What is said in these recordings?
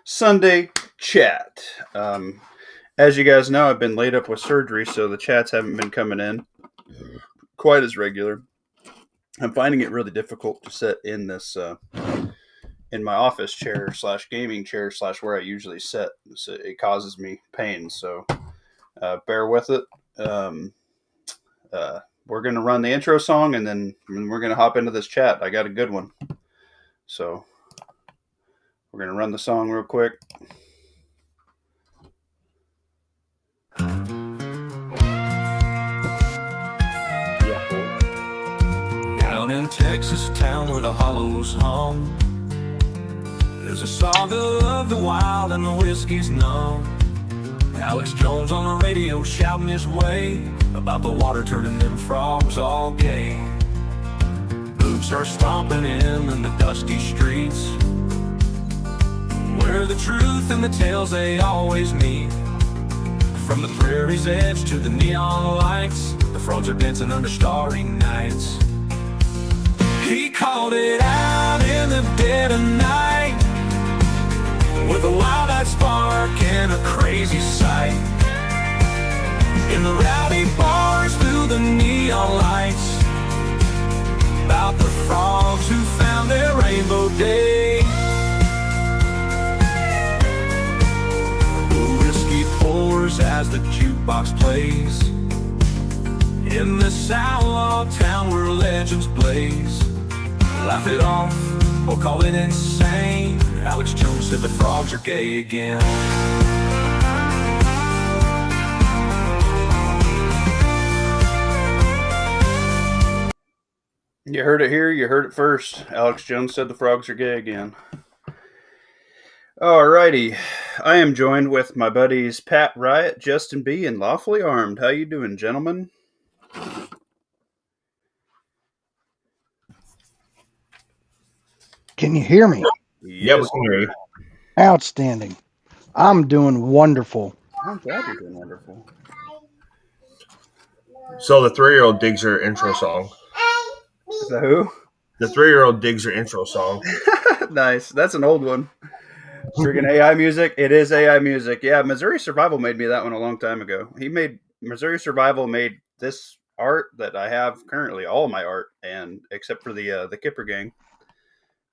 Sunday chat. As you guys know, I've been laid up with surgery, so the chats haven't been coming in quite as regular. I'm finding it really difficult to sit in this in my office chair slash gaming chair slash where I usually sit. So it causes me pain. So bear with it. Um, we're gonna run the intro song and then we're gonna hop into this chat. I got a good one. So we're gonna run the song real quick. Down in Texas town where the hollows hum, there's a saga of the wild and the whiskey's numb. Alex Jones on the radio shouting his way about the water turning them frogs all gay. Boots are stomping in the dusty streets, where the truth and the tales they always meet. From the prairie's edge to the neon lights, the frogs are dancing under starry nights. He called it out in the dead of night, with a wild-eyed spark and a crazy sight. In the rowdy bars through the neon lights, about the frogs who found their rainbow day. The whiskey pours as the jukebox plays, in this outlaw town where legends blaze. Laugh it off or call it insane, Alex Jones said the frogs are gay again. You heard it here, you heard it first. Alex Jones said the frogs are gay again. Alrighty. I am joined with my buddies Pat Riot, Justin B, and Lawfully Armed. How you doing, gentlemen? Can you hear me? Yeah, we can hear you. Outstanding. I'm doing wonderful. I'm glad you're doing wonderful. So the 3-year-old digs your intro song. Is that who? The 3-year-old digs your intro song. Nice. That's an old one. Freaking AI music. It is AI music. Yeah, Missouri Survival made me that one a long time ago. Missouri Survival made this art that I have currently, all of my art, and except for the Kipper Gang.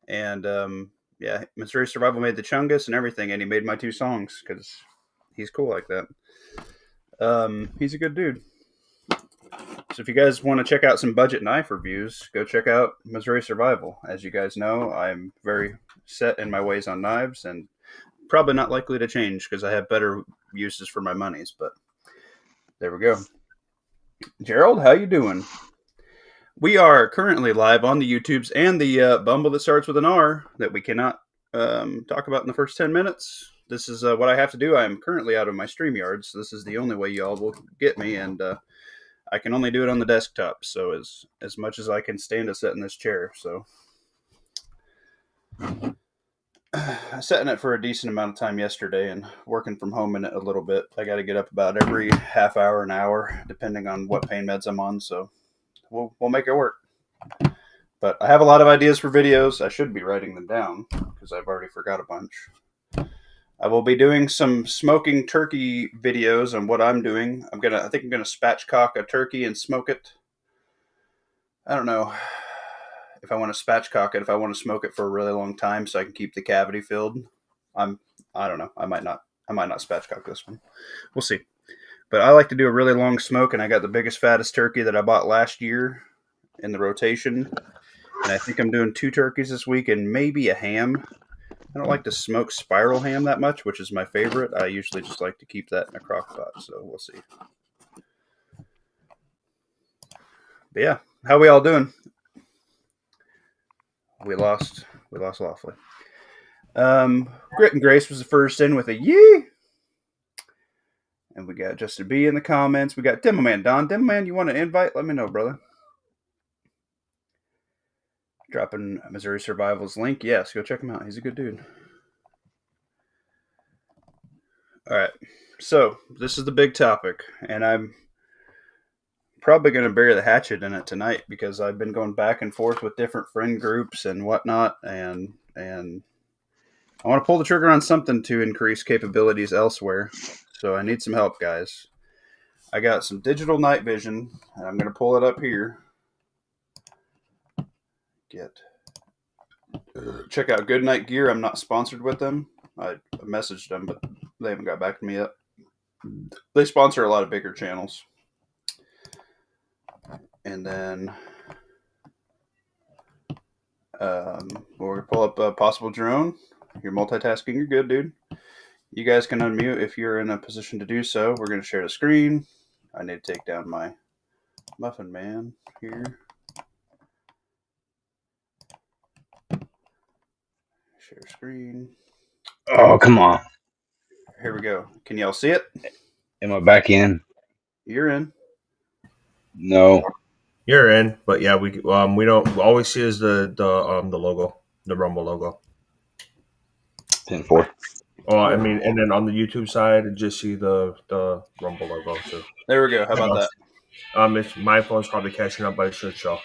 And yeah, Missouri Survival made the Chungus and everything, and he made my 2 songs because he's cool like that. He's a good dude. So if you guys want to check out some budget knife reviews, go check out Missouri Survival. As you guys know, I'm very set in my ways on knives and probably not likely to change because I have better uses for my monies. But there we go. Gerald, how you doing? We are currently live on the YouTubes and the Bumble that starts with an R that we cannot talk about in the first 10 minutes. This is what I have to do. I am currently out of my StreamYard, so this is the only way y'all will get me, and I can only do it on the desktop, so as much as I can stand to sit in this chair. So I sat in it for a decent amount of time yesterday and working from home in it a little bit. I got to get up about every half hour, an hour, depending on what pain meds I'm on, so we'll make it work. But I have a lot of ideas for videos. I should be writing them down because I've already forgot a bunch. I will be doing some smoking turkey videos on what I'm doing. I think I'm gonna spatchcock a turkey and smoke it. I don't know if I want to spatchcock it, if I want to smoke it for a really long time so I can keep the cavity filled. I don't know. I might not spatchcock this one. We'll see. But I like to do a really long smoke, and I got the biggest, fattest turkey that I bought last year in the rotation. And I think I'm doing 2 turkeys this week and maybe a ham. I don't like to smoke spiral ham that much, which is my favorite. I usually just like to keep that in a crock pot, so we'll see. But yeah, how we all doing? We lost Lawfully. Grit and Grace was the first in with a yee. And we got Justin B in the comments. We got Demo Man Don. Demo Man, you want to invite? Let me know, brother. Dropping Missouri Survival's link. Yes, go check him out. He's a good dude. All right. So, this is the big topic. And I'm probably going to bury the hatchet in it tonight because I've been going back and forth with different friend groups and whatnot. And I want to pull the trigger on something to increase capabilities elsewhere. So I need some help, guys. I got some digital night vision, and I'm going to pull it up here. Check out Good Night Gear. I'm not sponsored with them. I messaged them, but they haven't got back to me yet. They sponsor a lot of bigger channels. And then we're going to pull up Possible Drone. You're multitasking. You're good, dude. You guys can unmute if you're in a position to do so. We're going to share the screen. I need to take down my Muffin Man here. Share screen. Oh, come on. Here we go. Can y'all see it? Am I back in? You're in. No. You're in, but yeah, we don't all we see is the logo, the Rumble logo. 10-4. Oh, I mean, and then on the YouTube side, just see the Rumble logo too. There we go. How about that? It's, my phone's probably catching up, but it should show.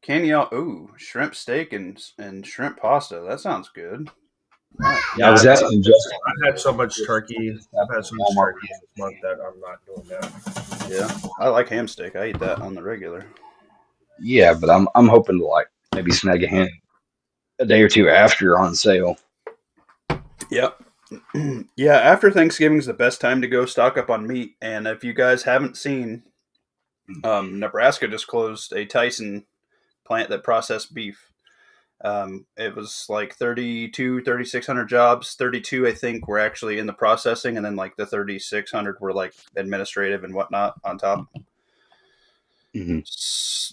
Can y'all? Ooh, shrimp steak and shrimp pasta. That sounds good. Yeah, I was asking just. I've had so much turkey. I've had so much turkey this month that I'm not doing that. Yeah, I like ham steak. I eat that on the regular. Yeah, but I'm hoping to like maybe snag a hand a day or two after on sale. Yep. Yeah, after Thanksgiving is the best time to go stock up on meat. And if you guys haven't seen, Nebraska just closed a Tyson plant that processed beef. It was like 3,600 jobs. 32, I think, were actually in the processing, and then like the 3,600 were like administrative and whatnot on top. Mm-hmm.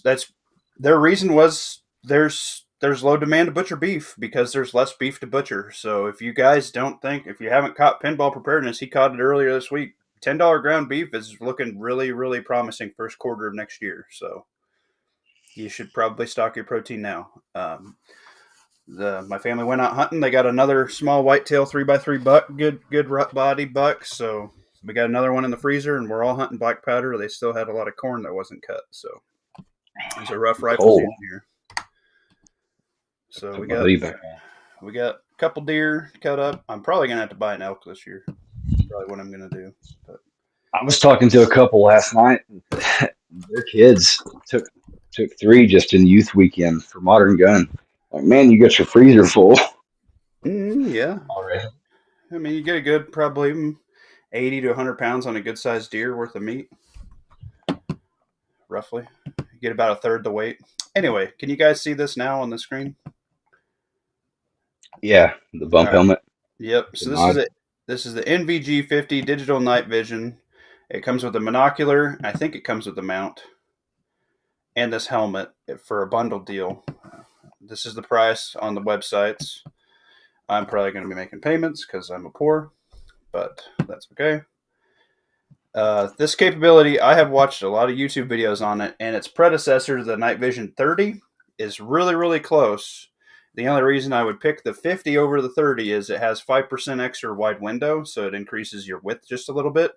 That's their reason was there's low demand to butcher beef because there's less beef to butcher. So if you guys don't think, if you haven't caught Pinball Preparedness, he caught it earlier this week. $10 ground beef is looking really, really promising first quarter of next year. So you should probably stock your protein now. My family went out hunting. They got another small whitetail 3x3 buck, good body buck. So we got another one in the freezer, and we're all hunting black powder. They still had a lot of corn that wasn't cut. So it's a rough rifle season here. So we got a couple deer cut up. I'm probably gonna have to buy an elk this year. That's probably what I'm gonna do. But I was talking to a couple last night. Their kids took 3 just in youth weekend for Modern Gun. Like, man, you got your freezer full. Yeah. Already. I mean, you get a good probably 80 to 100 pounds on a good sized deer worth of meat. Roughly. You get about a third the weight. Anyway, can you guys see this now on the screen? Yeah, the bump helmet. Yep. So this is the NVG 50 digital night vision. It comes with a monocular. I think it comes with a mount and this helmet for a bundle deal. This is the price on the websites. I'm probably going to be making payments because I'm a poor, but that's okay. This capability, I have watched a lot of YouTube videos on it, and its predecessor, the Night Vision 30, is really, really close. The only reason I would pick the 50 over the 30 is it has 5% extra wide window, so it increases your width just a little bit,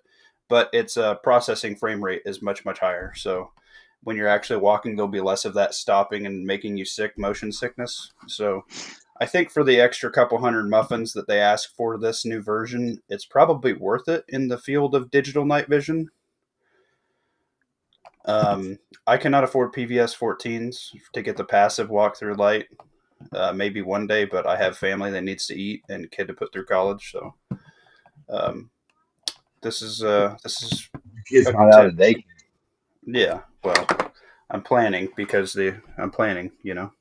but its processing frame rate is much, much higher. So when you're actually walking, there'll be less of that stopping and making you sick, motion sickness. So I think for the extra couple hundred muffins that they ask for this new version, it's probably worth it in the field of digital night vision. I cannot afford PVS 14s to get the passive walk-through light. Maybe one day, but I have family that needs to eat and a kid to put through college. So this is Kids not out of date. Yeah, well, I'm planning because I'm planning, you know.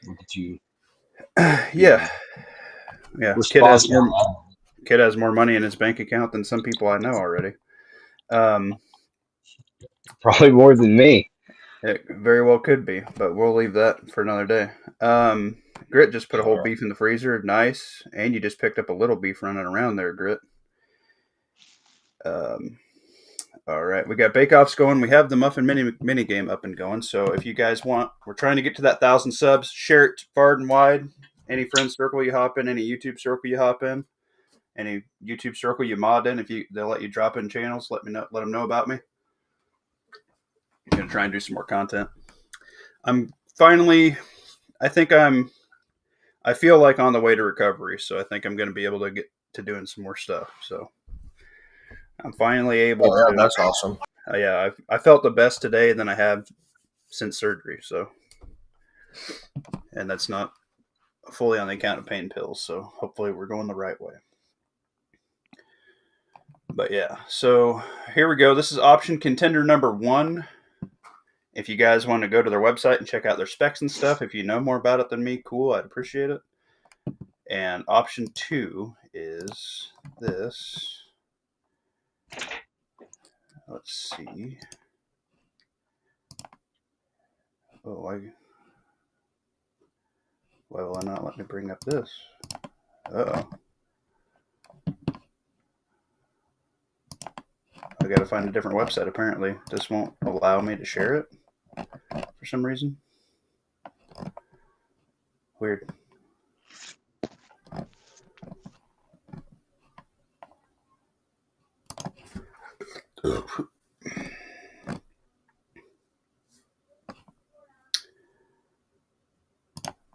Look at you. Yeah. Kid has more money in his bank account than some people I know already. Probably more than me. It very well could be, but we'll leave that for another day. Grit just put a whole beef in the freezer. Nice. And you just picked up a little beef running around there, Grit. All right, we got bake-offs going. We have the Muffin mini game up and going. So if you guys want, we're trying to get to that 1,000 subs. Share it far and wide. Any friend circle you hop in, any YouTube circle you hop in, any YouTube circle you mod in. If they'll let you drop in channels, let them know about me. I'm gonna try and do some more content. I'm finally, I think I feel like on the way to recovery, so I think I'm going to be able to get to doing some more stuff. So I'm finally able Oh, yeah, to. that's awesome. Yeah, I felt the best today than I have since surgery. So, and that's not fully on the account of pain pills. So hopefully we're going the right way. But yeah, so here we go. This is option contender number 1. If you guys want to go to their website and check out their specs and stuff, if you know more about it than me, cool, I'd appreciate it. And option 2 is this. Let's see. Oh, why will I not let me bring up this? Uh-oh. I gotta find a different website, apparently. This won't allow me to share it for some reason. Weird.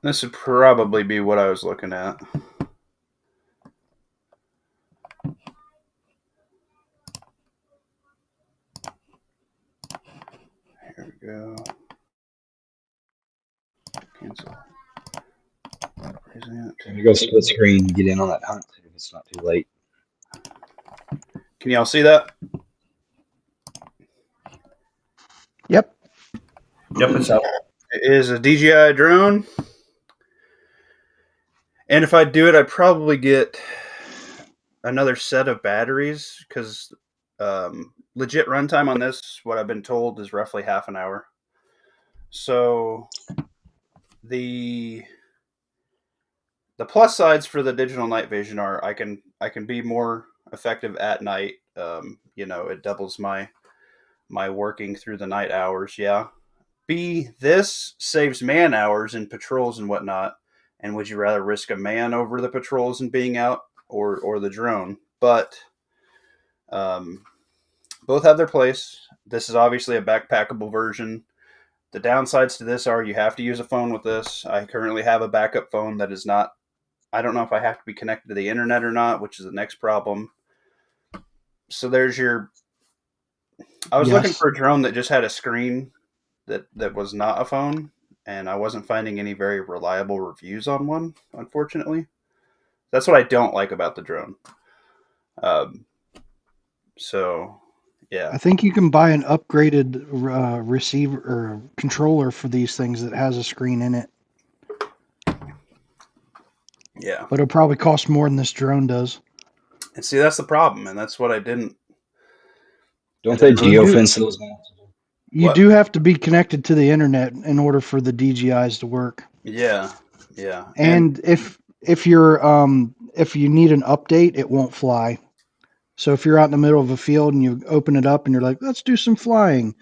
This would probably be what I was looking at. Here we go. Cancel. Present. You go split screen and get in on that hunt if it's not too late. Can y'all see that? Yep. Yep, it's up. It is a DJI drone. And if I do it, I'd probably get another set of batteries because legit runtime on this, what I've been told, is roughly half an hour. So the plus sides for the digital night vision are I can be more effective at night. It doubles my working through the night hours. Yeah. B, this saves man hours in patrols and whatnot. And would you rather risk a man over the patrols and being out or the drone? But both have their place. This is obviously a backpackable version. The downsides to this are you have to use a phone with this. I currently have a backup phone that is not, I don't know if I have to be connected to the internet or not, which is the next problem. So there's I was looking for a drone that just had a screen that was not a phone, and I wasn't finding any very reliable reviews on one, unfortunately. That's what I don't like about the drone. So, yeah. I think you can buy an upgraded receiver or controller for these things that has a screen in it. Yeah. But it'll probably cost more than this drone does. And see, that's the problem, and that's what I didn't. Don't they geofence those now? You do have to be connected to the internet in order for the DJIs to work. Yeah. And if you're if you need an update, it won't fly. So if you're out in the middle of a field and you open it up and you're like, let's do some flying.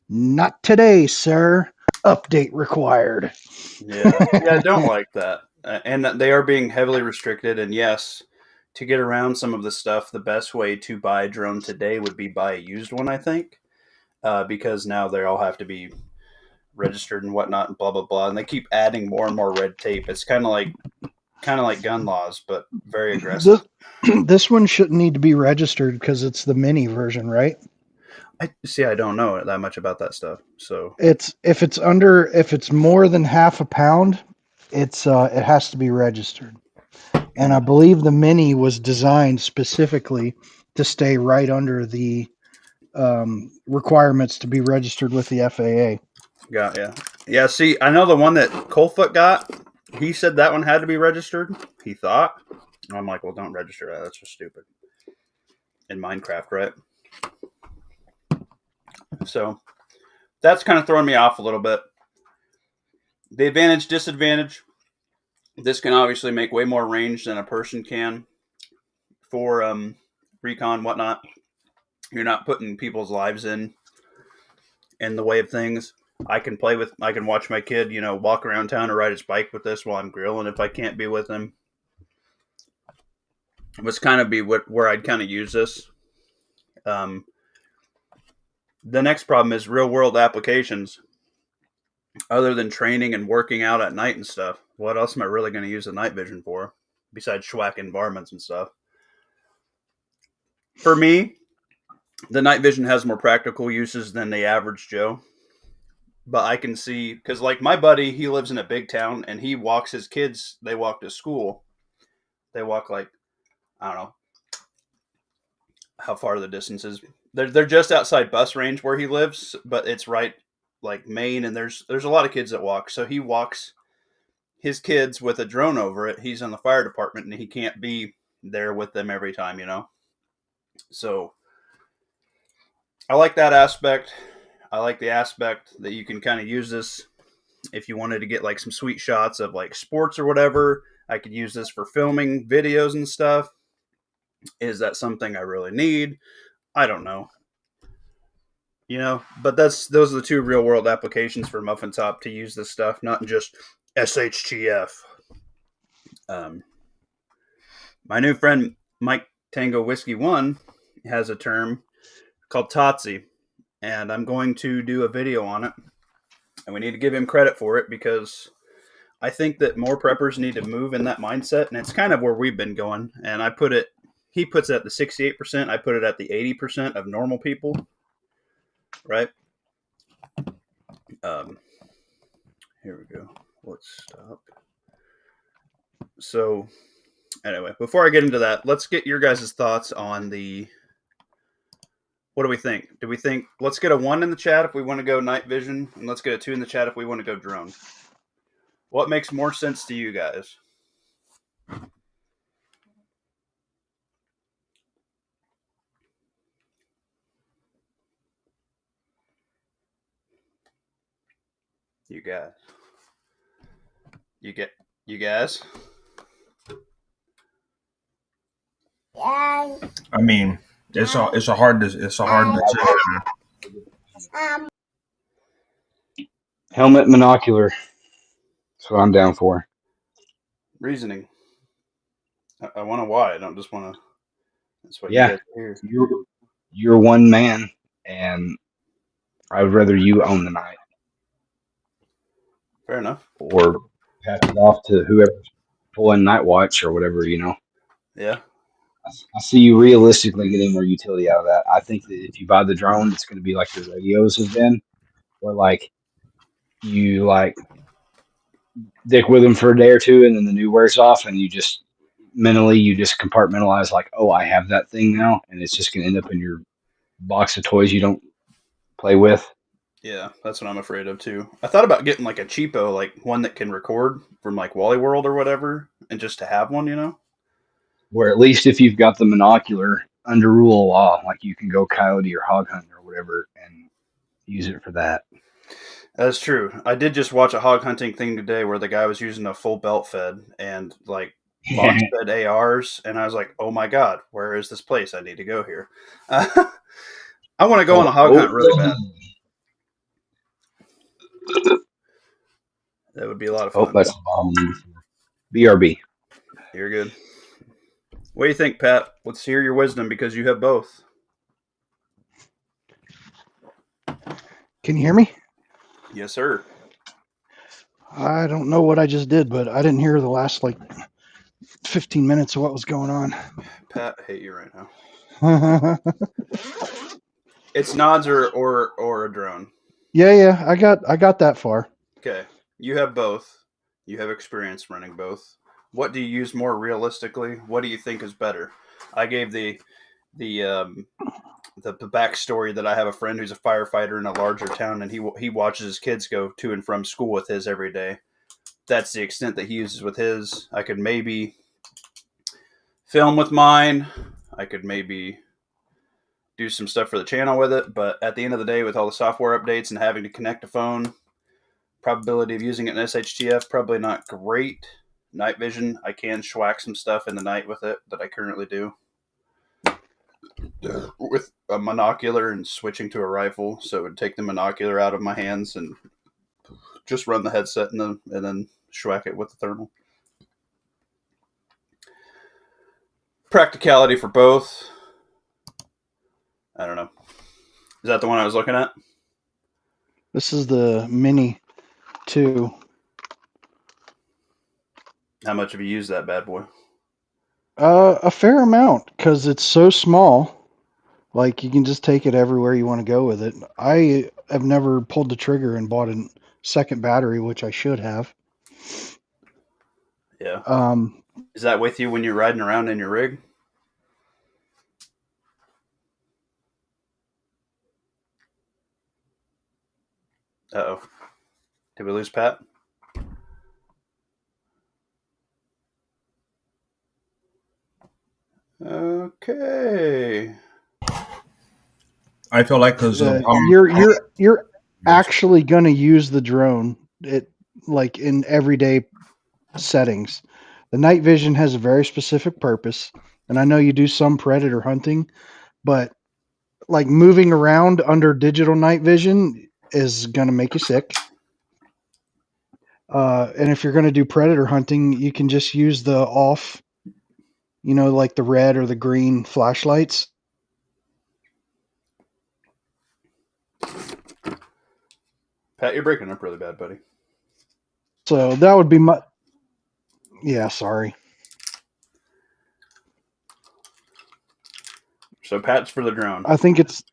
Not today, sir. Update required. Yeah, I don't like that. And they are being heavily restricted. And yes, to get around some of the stuff, the best way to buy a drone today would be buy a used one, I think. Because now they all have to be registered and whatnot and blah, blah, blah. And they keep adding more and more red tape. It's kind of like gun laws, but very aggressive. This one shouldn't need to be registered because it's the mini version, right? I don't know that much about that stuff. So if it's more than half a pound, it has to be registered. And I believe the mini was designed specifically to stay right under the requirements to be registered with the FAA. Yeah. See, I know the one that Coldfoot got. He said that one had to be registered. He thought. I'm like, well, don't register that. That's just stupid. In Minecraft, right? So that's kind of throwing me off a little bit. The advantage, disadvantage. This can obviously make way more range than a person can for recon, whatnot. You're not putting people's lives in the way of things. I can watch my kid, walk around town or ride his bike with this while I'm grilling if I can't be with him. It was kind of where I'd kind of use this. The next problem is real world applications. other than training and working out at night and stuff, what else am I really going to use the night vision for besides schwacking varmints and stuff? For me, the night vision has more practical uses than the average Joe. But I can see, because like my buddy, he lives in a big town and he walks his kids, they walk to school. They walk like, I don't know how far the distance is. They're just outside bus range where he lives, but it's right like Maine, and there's a lot of kids that walk. So he walks his kids with a drone over it. He's in the fire department and he can't be there with them every time, you know? So I like that aspect. I like the aspect that you can kind of use this if you wanted to get like some sweet shots of like sports or whatever. I could use this for filming videos and stuff. Is that something I really need? I don't know. You know, but those are the two real world applications for Muffin Top to use this stuff, not just SHTF. My new friend Mike Tango Whiskey 1 has a term called Totsy, and I'm going to do a video on it, and we need to give him credit for it because I think that more preppers need to move in that mindset, and it's kind of where we've been going. And he puts it at the 68%, I put it at the 80% of normal people, right? Here we go. Let's stop. So anyway, before I get into that, let's get your guys' thoughts on what do we think? Do we think, let's get a 1 in the chat if we want to go night vision, and let's get a 2 in the chat if we want to go drone. What makes more sense to you guys? You guys. You guys? I mean, it's a hard decision. Helmet, monocular. That's what I'm down for. Reasoning. I want to why. I don't just want to. That's what Yeah. you guys hear. You're one man, and I would rather you own the night Fair enough. or pass it off to whoever's pulling night watch or whatever, you know. Yeah. I see you realistically getting more utility out of that. I think that if you buy the drone, it's going to be like your radios have been, where like you like dick with them for a day or two, and then the new wears off, and you just mentally you just compartmentalize like, oh, I have that thing now, and it's just going to end up in your box of toys you don't play with. Yeah, that's what I'm afraid of too. I thought about getting like a cheapo, like one that can record from like Wally World or whatever, and just to have one, you know? Where at least if you've got the monocular under rule of law, like you can go coyote or hog hunting or whatever and use it for that. That's true. I did just watch a hog hunting thing today where the guy was using a full belt fed and like box fed ARs, and I was like, oh my god, where is this place? I need to go here. I want to go on a hog hunt really bad. That would be a lot of fun. Oh, that's the bomb. BRB. You're good. What do you think, Pat? Let's hear your wisdom because you have both. Can you hear me? Yes, sir. I don't know what I just did, but I didn't hear the last like 15 minutes of what was going on. Pat, I hate you right now. It's nods or a drone. Yeah, I got that far. Okay. You have both. You have experience running both. What do you use more realistically? What do you think is better? I gave the backstory that I have a friend who's a firefighter in a larger town, and he watches his kids go to and from school with his every day. That's the extent that he uses with his. I could maybe film with mine. I could maybe do some stuff for the channel with it, but at the end of the day, with all the software updates and having to connect a phone, probability of using it in SHTF, probably not great. Night vision, I can schwack some stuff in the night with it that I currently do. With a monocular and switching to a rifle, so it would take the monocular out of my hands and just run the headset and then schwack it with the thermal. Practicality for both. I don't know. Is that the one I was looking at? This is the mini 2. How much have you used that bad boy? A fair amount because it's so small. Like you can just take it everywhere you want to go with it. I have never pulled the trigger and bought a second battery, which I should have. Yeah. Um, Is that with you when you're riding around in your rig? Uh-oh. Did we lose Pat? Okay. I feel like because you're actually going to use the drone like in everyday settings. The night vision has a very specific purpose, and I know you do some predator hunting, but like moving around under digital night vision is going to make you sick. And if you're going to do predator hunting, you can just use the off, like the red or the green flashlights. Pat, you're breaking up really bad, buddy. So that would be my. Yeah, sorry. So Pat's for the drone. I think it's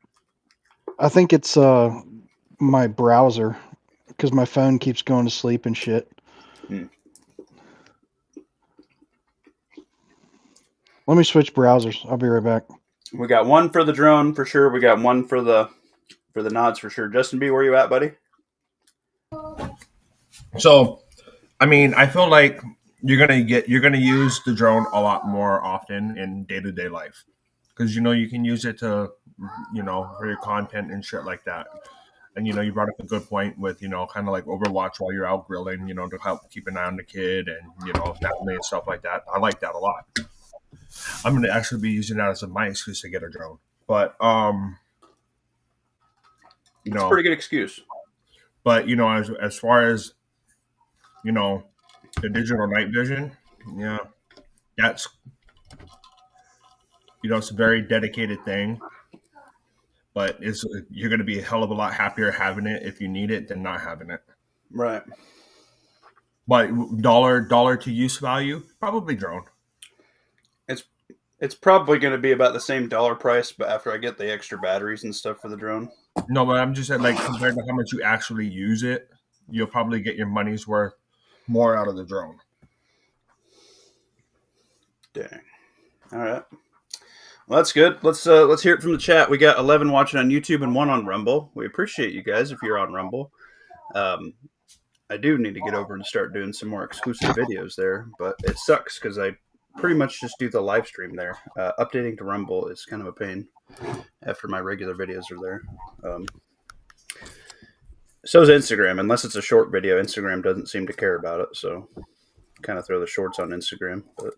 my browser because my phone keeps going to sleep and shit. Let me switch browsers. I'll be right back. We got one for the drone for sure. We got one for the nods for sure. Justin B, where you at, buddy? So, I mean, I feel like you're gonna use the drone a lot more often in day-to-day life because you can use it to for your content and shit like that. And you brought up a good point with kind of like Overwatch while you're out grilling, to help keep an eye on the kid and family and stuff like that. I like that a lot. I'm gonna actually be using that as a my excuse to get a drone, but It's a pretty good excuse. But as far as the digital night vision, yeah, that's it's a very dedicated thing. But you're going to be a hell of a lot happier having it if you need it than not having it. Right. But dollar to use value, probably drone. It's probably going to be about the same dollar price, but after I get the extra batteries and stuff for the drone. No, but I'm just saying, like, compared to how much you actually use it, you'll probably get your money's worth more out of the drone. Dang. All right. Well, that's good. Let's hear it from the chat. We got 11 watching on YouTube and 1 on Rumble. We appreciate you guys if you're on Rumble. I do need to get over and start doing some more exclusive videos there, but it sucks because I pretty much just do the live stream there. Updating to Rumble is kind of a pain after my regular videos are there. So is Instagram. Unless it's a short video, Instagram doesn't seem to care about it, so kind of throw the shorts on Instagram, but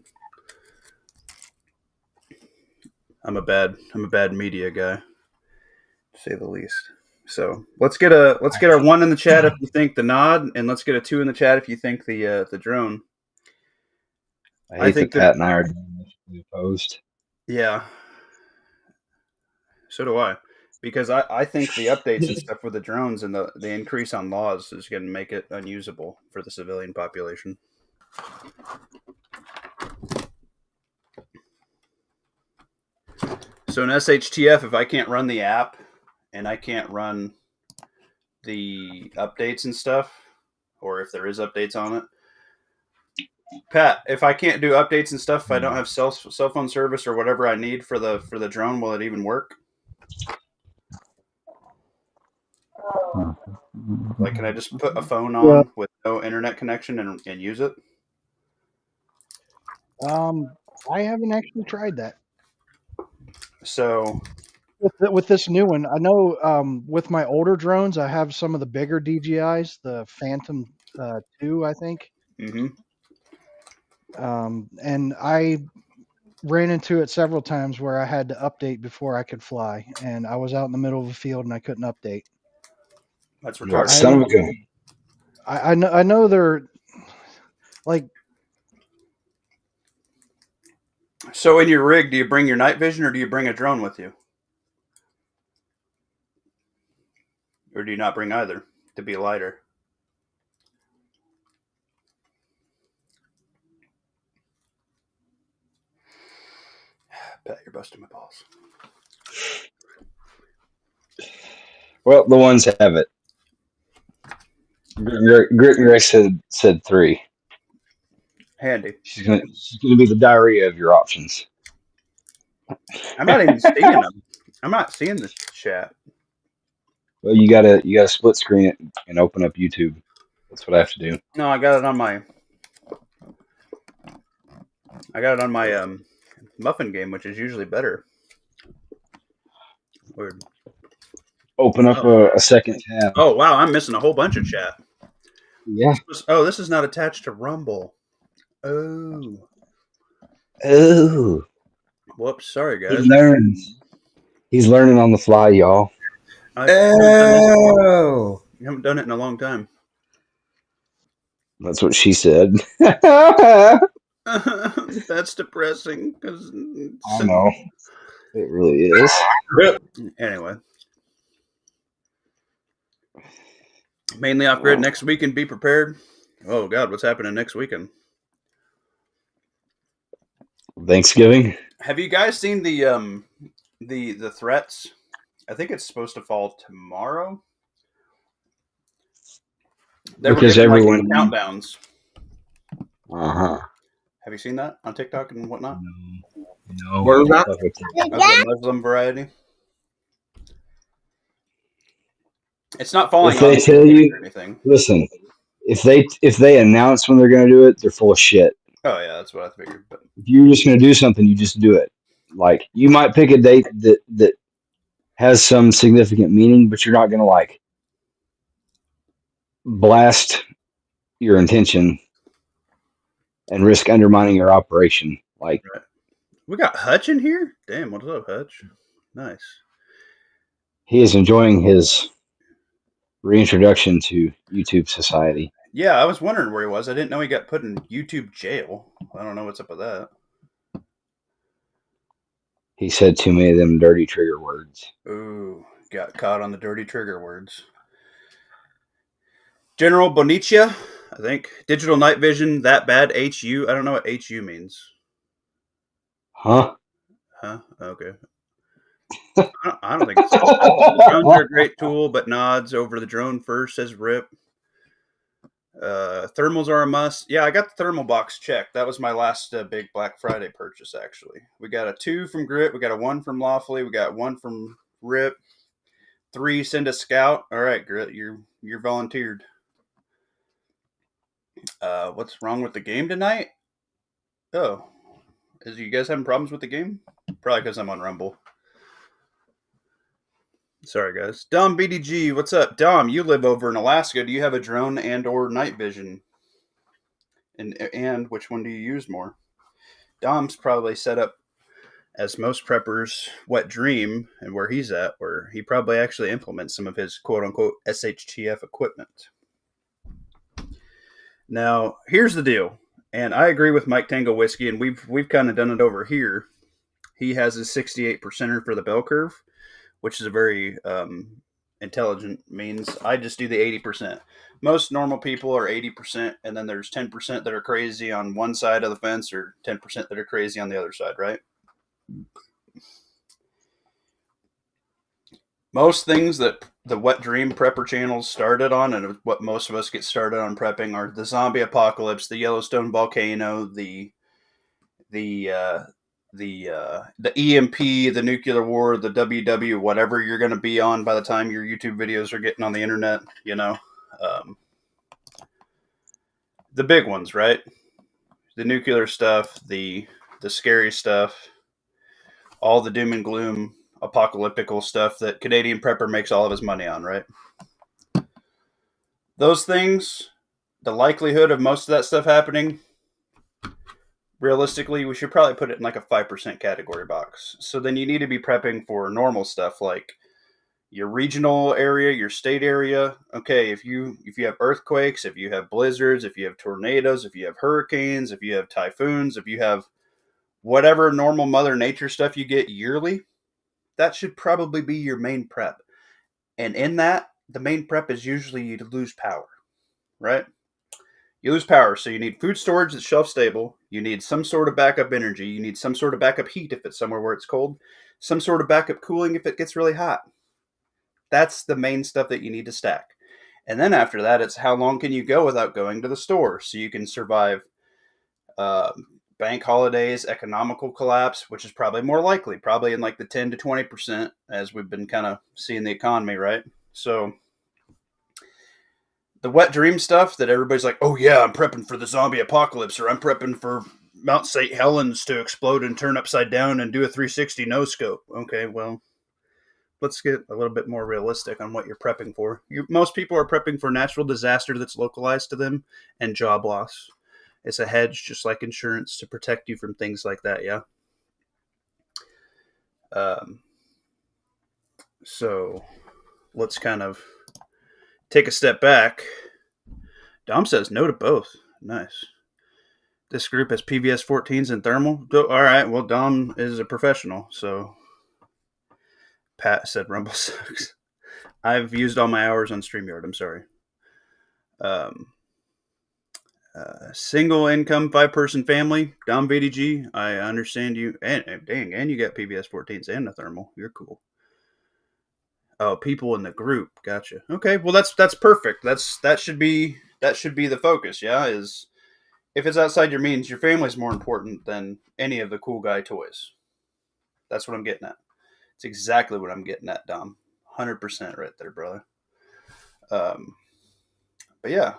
I'm a bad media guy, to say the least. So let's get our 1 in the chat if you think the nod, and let's get a 2 in the chat if you think the drone. I think that Pat and I are opposed. Yeah. So do I. Because I think the updates and stuff with the drones and the increase on laws is going to make it unusable for the civilian population. So in SHTF, if I can't run the app and I can't run the updates and stuff, or if there is updates on it, Pat, if I can't do updates and stuff, if I don't have cell phone service or whatever I need for the drone, will it even work? Like, can I just put a phone on with no internet connection and use it? I haven't actually tried that. So with this new one, I know with my older drones, I have some of the bigger DJIs, the Phantom 2, I think. Mm-hmm. And I ran into it several times where I had to update before I could fly, and I was out in the middle of a field and I couldn't update. That's retarded. Son of a gun. I know they're like. So in your rig, do you bring your night vision or do you bring a drone with you? Or do you not bring either to be lighter? Pat, you're busting my balls. Well, the ones have it. Grit and Rex said 3. Handy. She's gonna be the diarrhea of your options. I'm not even seeing them. I'm not seeing the chat. Well, you gotta split screen it and open up YouTube. That's what I have to do. No, I got it on my muffin game, which is usually better. Weird. Open up a second tab. Oh wow, I'm missing a whole bunch of chat. Yeah. Oh, this is not attached to Rumble. Oh. Oh. Whoops, sorry He guys. learns. He's learning on the fly, y'all. I Oh. haven't done it in a long time. That's what she said. That's depressing. Cause I know. It really is. Anyway. Mainly off grid next weekend. Be prepared. Oh God, what's happening next weekend? Thanksgiving. Have you guys seen the threats? I think it's supposed to fall tomorrow. They Because were giving, everyone countdowns. Uh-huh. Have you seen that on TikTok and whatnot? No. What is that? Of the Muslim variety. It's not falling If they on tell you, or anything. listen, if they announce when they're going to do it, they're full of shit. Oh yeah, that's what I figured. But If you're just going to do something, you just do it. Like, you might pick a date that has some significant meaning, but you're not going to, like, blast your intention and risk undermining your operation. Like, we got Hutch in here. Damn, what's up, Hutch? Nice. he is enjoying his reintroduction to YouTube society. Yeah, I was wondering where he was. I didn't know he got put in YouTube jail. I don't know what's up with that. He said too many of them dirty trigger words. Ooh, got caught on the dirty trigger words. General Bonicia, I think. Digital night vision, that bad. HU. I don't know what HU means. Huh? Huh? Okay. I don't think it's drones are a great tool, but nods over the drone first, says Rip. Thermals are a must. Yeah, I got the thermal box checked. That was my last big Black Friday purchase, actually. We got a 2 from Grit. We got a 1 from Lawfully. We got 1 from Rip. 3, send a scout. All right, Grit, you're volunteered. What's wrong with the game tonight? Oh, is you guys having problems with the game? Probably because I'm on Rumble. Sorry, guys. Dom BDG, what's up? Dom, you live over in Alaska. Do you have a drone and or night vision? And which one do you use more? Dom's probably set up as most preppers' wet dream and where he's at, where he probably actually implements some of his quote-unquote SHTF equipment. Now, here's the deal, and I agree with Mike Tango Whiskey, and we've kind of done it over here. He has his 68%er for the bell curve, which is a very intelligent means. I just do the 80%. Most normal people are 80%, and then there's 10% that are crazy on one side of the fence or 10% that are crazy on the other side, right? Most things that the Wet Dream Prepper channels started on, and what most of us get started on prepping, are the zombie apocalypse, the Yellowstone volcano, the EMP, the nuclear war, the WW, whatever you're going to be on by the time your YouTube videos are getting on the internet, you know. The big ones, right? The nuclear stuff, the scary stuff, all the doom and gloom, apocalyptical stuff that Canadian Prepper makes all of his money on, right? Those things, the likelihood of most of that stuff happening, realistically, we should probably put it in like a 5% category box. So then you need to be prepping for normal stuff like your regional area, your state area. Okay, if you have earthquakes, if you have blizzards, if you have tornadoes, if you have hurricanes, if you have typhoons, if you have whatever normal Mother Nature stuff you get yearly, that should probably be your main prep. And in that, the main prep is usually you to lose power, right? You lose power, so you need food storage that's shelf stable. You need some sort of backup energy. You need some sort of backup heat if it's somewhere where it's cold. Some sort of backup cooling if it gets really hot. That's the main stuff that you need to stack. And then after that, it's how long can you go without going to the store so you can survive bank holidays, economical collapse, which is probably more likely, probably in like the 10 to 20%, as we've been kind of seeing the economy, right? So the wet dream stuff that everybody's like, oh yeah, I'm prepping for the zombie apocalypse, or I'm prepping for Mount St. Helens to explode and turn upside down and do a 360 no scope. Okay, well, let's get a little bit more realistic on what you're prepping for. Most people are prepping for natural disaster that's localized to them and job loss. It's a hedge, just like insurance, to protect you from things like that, yeah? So let's kind of take a step back. Dom says no to both. Nice. This group has PVS 14s and thermal. All right, well, Dom is a professional, so Pat said Rumble sucks. I've used all my hours on StreamYard. I'm sorry. Single income 5-person family. Dom VDG. I understand you. And dang, and you got PVS 14s and a thermal. You're cool. Oh, people in the group. Gotcha. Okay, well that's perfect. That should be the focus. Yeah, is if it's outside your means, your family's more important than any of the cool guy toys. That's what I'm getting at. It's exactly what I'm getting at, Dom. 100% right there, brother. But yeah,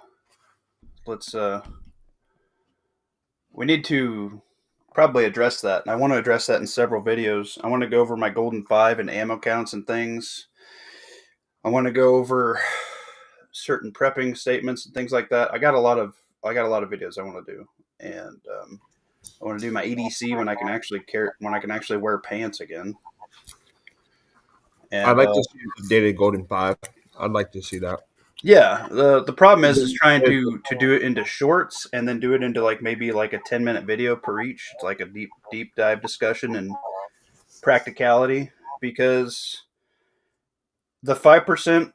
let's. We need to probably address that, and I want to address that in several videos. I want to go over my Golden 5 and ammo counts and things. I want to go over certain prepping statements and things like that. I got a lot of videos I want to do, and I want to do my EDC when I can actually wear pants again. And, I'd like to see the dated Golden 5. I'd like to see that. Yeah, the problem is trying to do it into shorts and then do it into maybe a 10-minute video per each. It's like a deep dive discussion and practicality, because the 5%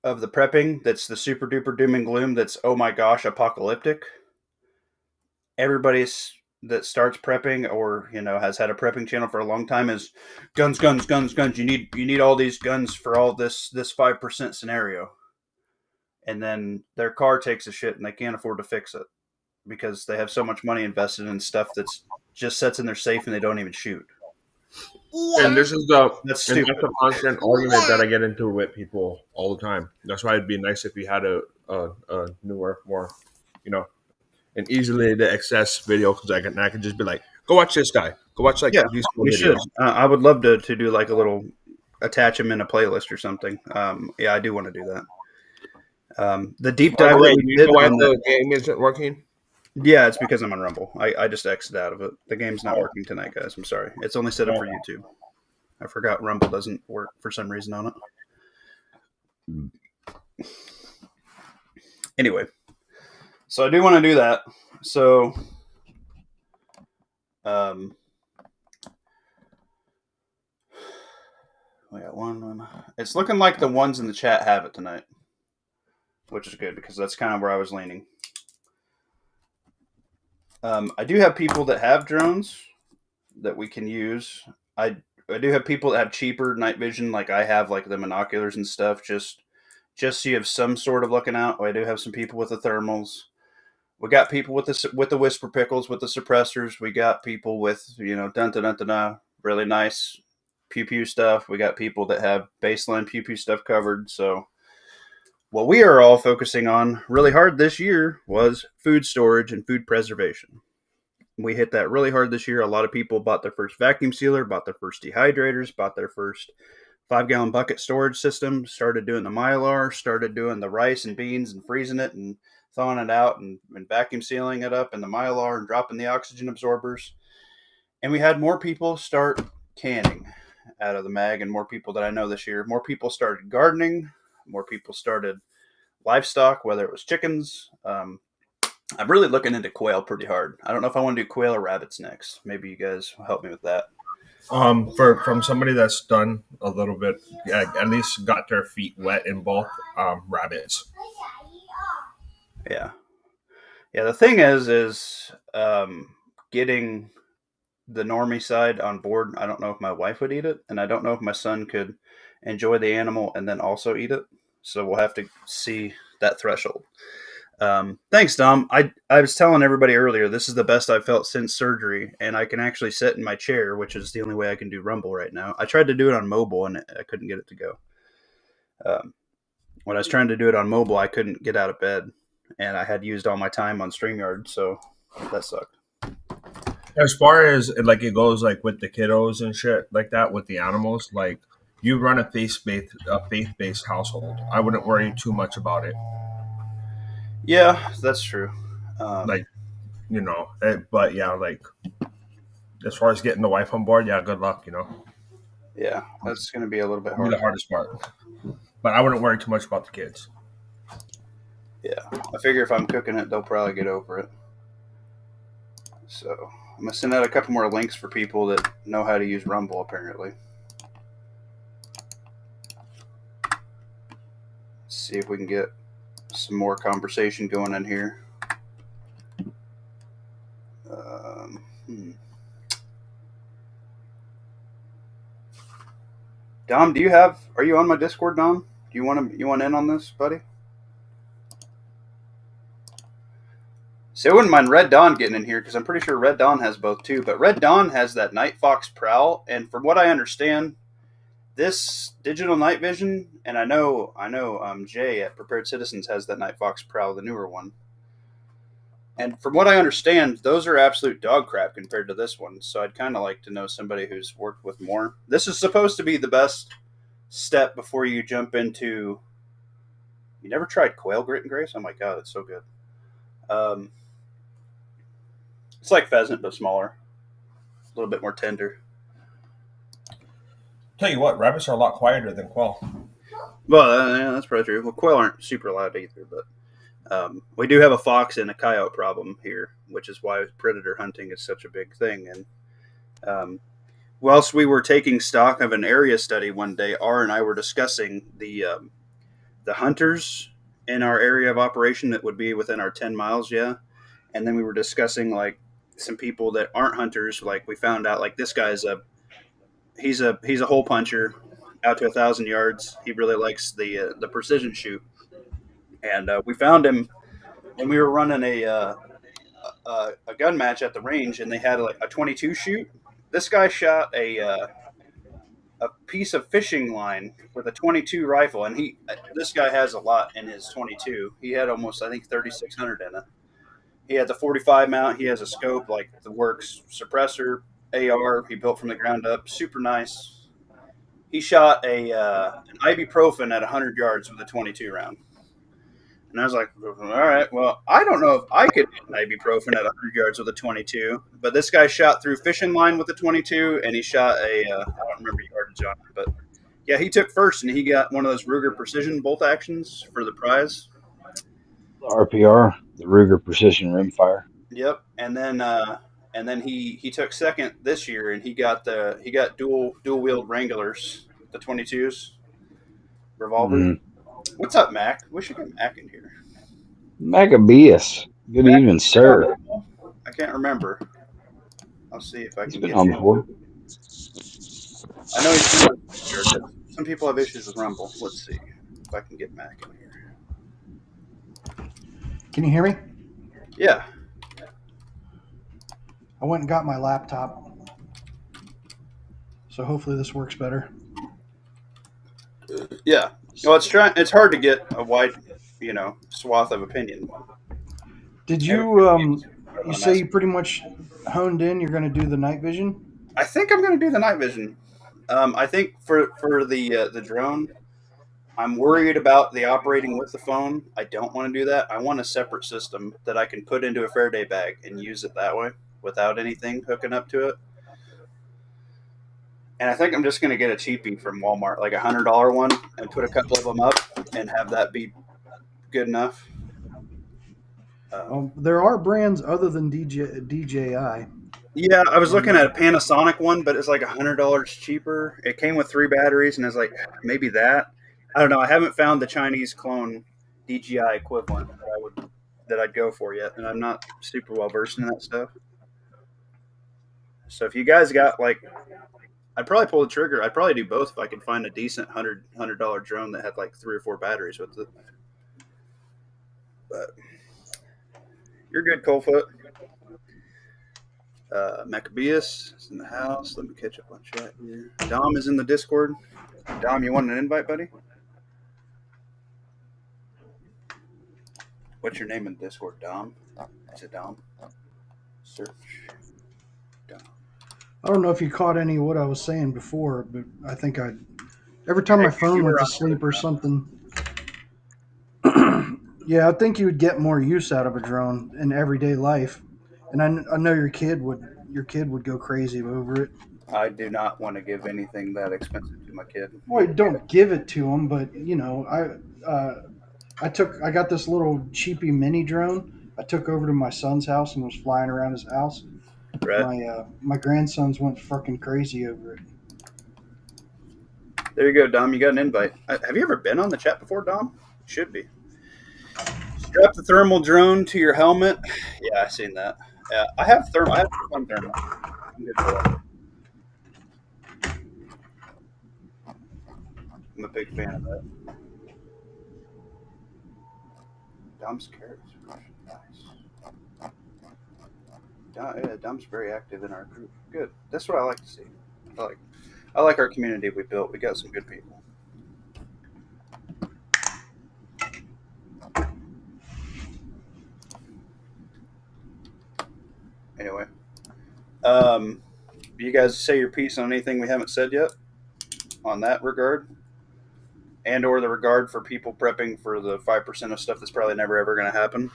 of the prepping that's the super duper doom and gloom, that's oh my gosh apocalyptic. Everybody that starts prepping or has had a prepping channel for a long time is guns. You need all these guns for all this 5% scenario. And then their car takes a shit and they can't afford to fix it because they have so much money invested in stuff that's just sits in their safe and they don't even shoot. And this is that's a stupid. constant argument that I get into with people all the time. That's why it'd be nice if we had a newer, more, an easily to access video, because I can just be like, go watch this guy. Go watch these we videos. should. I would love to do a little attach them in a playlist or something. Yeah, I do want to do that. The deep dive that we did why on the game isn't working? Yeah, it's because I'm on Rumble. I just exited out of it. The game's not working tonight, guys. I'm sorry. It's only set up for YouTube. I forgot Rumble doesn't work for some reason on it. Anyway, so I do want to do that. So, we got one. It's looking like the ones in the chat have it tonight, which is good because that's kind of where I was leaning. I do have people that have drones that we can use. I do have people that have cheaper night vision, like I have, like the monoculars and stuff, just so you have some sort of looking out. I do have some people with the thermals. We got people with the whisper pickles, with the suppressors. We got people with really nice pew pew stuff. We got people that have baseline pew pew stuff covered. So what we are all focusing on really hard this year was food storage and food preservation. We hit that really hard this year. A lot of people bought their first vacuum sealer, bought their first dehydrators, bought their first 5-gallon bucket storage system, started doing the Mylar, started doing the rice and beans and freezing it and thawing it out and vacuum sealing it up in the Mylar and dropping the oxygen absorbers. And we had more people start canning out of the mag, and more people that I know this year. More people started gardening. More people started livestock, whether it was chickens. I'm really looking into quail pretty hard. I don't know if I want to do quail or rabbits next. Maybe you guys will help me with that. From somebody that's done a little bit, at least got their feet wet in both, rabbits. Yeah. Yeah, the thing is getting the normie side on board. I don't know if my wife would eat it, and I don't know if my son could enjoy the animal and then also eat it. So we'll have to see that threshold. Thanks, Dom. I was telling everybody earlier, this is the best I've felt since surgery, and I can actually sit in my chair, which is the only way I can do Rumble right now. I tried to do it on mobile, and I couldn't get it to go. Um, when I was trying to do it on mobile, I couldn't get out of bed, and I had used all my time on StreamYard, so that sucked. As far as like it goes, like with the kiddos and shit like that, with the animals, like you run a faith based household. I wouldn't worry too much about it. Yeah, that's true. Like but yeah, like as far as getting the wife on board, yeah, good luck. Yeah, that's going to be a little bit It'll be hard. the hardest part. But I wouldn't worry too much about the kids. Yeah, I figure if I'm cooking it, they'll probably get over it. So I'm gonna send out a couple more links for people that know how to use Rumble. Apparently, see if we can get some more conversation going in here. Dom, are you on my Discord, Dom? Do you want in on this, buddy? So I wouldn't mind Red Dawn getting in here because I'm pretty sure Red Dawn has both too. But Red Dawn has that Night Fox Prowl, and from what I understand, this digital night vision, and I know, Jay at Prepared Citizens has that Night Fox Prowl, the newer one. And from what I understand, those are absolute dog crap compared to this one. So I'd kind of like to know somebody who's worked with more. This is supposed to be the best step before you jump into. You never tried quail grit and grace? Oh my god, it's so good. It's like pheasant but smaller, a little bit more tender. Tell you what, rabbits are a lot quieter than quail. Well, yeah, that's probably true. Well, quail aren't super loud either, but we do have a fox and a coyote problem here, which is why predator hunting is such a big thing. And whilst we were taking stock of an area study one day, R and I were discussing the hunters in our area of operation that would be within our 10 miles, yeah. And then we were discussing like some people that aren't hunters. Like we found out like this guy's he's a hole puncher out to 1,000 yards. He really likes the precision shoot. And we found him, and we were running a gun match at the range, and they had like a 22 shoot. This guy shot a piece of fishing line with a 22 rifle, and this guy has a lot in his 22. He had almost, I think, 3,600 in it. He had the 45 mount. He has a scope like the works suppressor, AR. He built from the ground up. Super nice. He shot an ibuprofen at 100 yards with a 22 round. And I was like, all right, well, I don't know if I could hit an ibuprofen at 100 yards with a 22, but this guy shot through fishing line with a 22, and he shot I don't remember yardage on it, but yeah, he took first, and he got one of those Ruger Precision bolt actions for the prize. The RPR, the Ruger Precision Rimfire. Yep, and then he took second this year, and he got dual wheeled Wranglers, the 22s, revolver. Mm-hmm. What's up, Mac? We should get Mac in here. Maccabeus. Good Mac, evening, sir. I can't remember. I'll see if I can get on before. I know he's been on. Some people have issues with Rumble. Let's see if I can get Mac in here. Can you hear me? Yeah. I went and got my laptop. So hopefully this works better. Yeah. Well, it's hard to get a wide, swath of opinion. Did you you say you pretty much honed in? You're going to do the night vision? I think I'm going to do the night vision. I think for the drone, I'm worried about the operating with the phone. I don't want to do that. I want a separate system that I can put into a Faraday bag and use it that way without anything hooking up to it. And I think I'm just going to get a cheapie from Walmart, like $100 one, and put a couple of them up and have that be good enough. There are brands other than DJI. Yeah, I was looking at a Panasonic one, but it's like $100 cheaper. It came with 3 batteries, and I was like, maybe that. I don't know. I haven't found the Chinese clone DJI equivalent that I would that I'd go for yet, and I'm not super well versed in that stuff. So if you guys got like, I'd probably pull the trigger. I'd probably do both if I could find a decent $100 drone that had like 3 or 4 batteries with it. But you're good, Coldfoot. Maccabeus is in the house. Let me catch up on chat here. Dom is in the Discord. Dom, you want an invite, buddy? What's your name in Discord, Dom? Is it Dom? Search Dom. I don't know if you caught any of what I was saying before, but I think every time my phone went to sleep or something. Yeah, I think you would get more use out of a drone in everyday life, and I know your kid would go crazy over it. I do not want to give anything that expensive to my kid. Well, don't give it to him, but you know, I got this little cheapy mini drone. I took over to my son's house and was flying around his house. Right. My grandsons went fucking crazy over it. There you go, Dom. You got an invite. Have you ever been on the chat before, Dom? Should be. Strap the thermal drone to your helmet. Yeah, I've seen that. Yeah, I have thermal. I have one thermal. I'm good for that. I'm a big fan of that. Dom's carrots. Nice. Dom's very active in our group. Good. That's what I like to see. I like our community we built. We got some good people. Anyway, you guys say your piece on anything we haven't said yet on that regard, and or the regard for people prepping for the 5% of stuff that's probably never ever going to happen.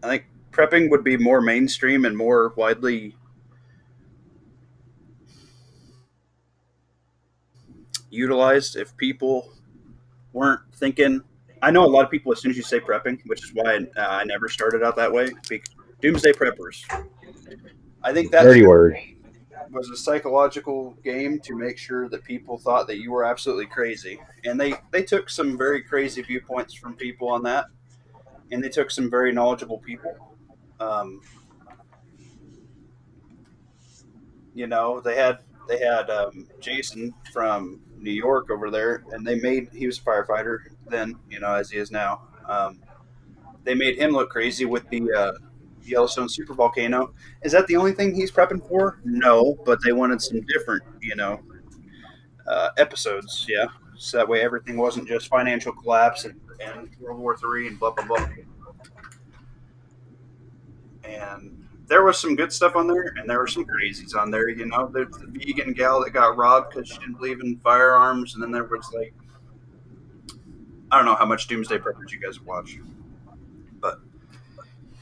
I think prepping would be more mainstream and more widely utilized if people weren't thinking. I know a lot of people, as soon as you say prepping, which is why I never started out that way, doomsday preppers. I think that dirty word was a psychological game to make sure that people thought that you were absolutely crazy. And they took some very crazy viewpoints from people on that. And they took some very knowledgeable people. They had Jason from New York over there, and he was a firefighter then, as he is now. They made him look crazy with the Yellowstone supervolcano. Is that the only thing he's prepping for? No, but they wanted some different, episodes, yeah. So that way everything wasn't just financial collapse and World War III and blah, blah, blah. And there was some good stuff on there, and there were some crazies on there. There's the vegan gal that got robbed because she didn't believe in firearms, and then there was I don't know how much Doomsday Preppers you guys watch, but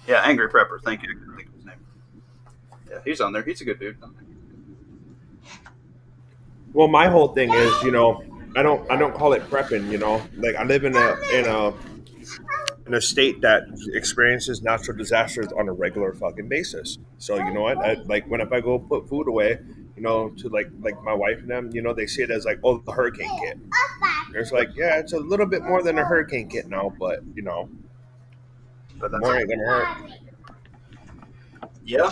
yeah, Angry Prepper. Thank you. I couldn't think of his name. Yeah, he's on there. He's a good dude. Well, my whole thing is, I don't call it prepping. Like I live in a state that experiences natural disasters on a regular fucking basis. So you know what? If I go put food away, to like my wife and them, they see it as like, oh, the hurricane kit. It's like, yeah, it's a little bit more than a hurricane kit now, but But that's more ain't gonna hurt. Yeah.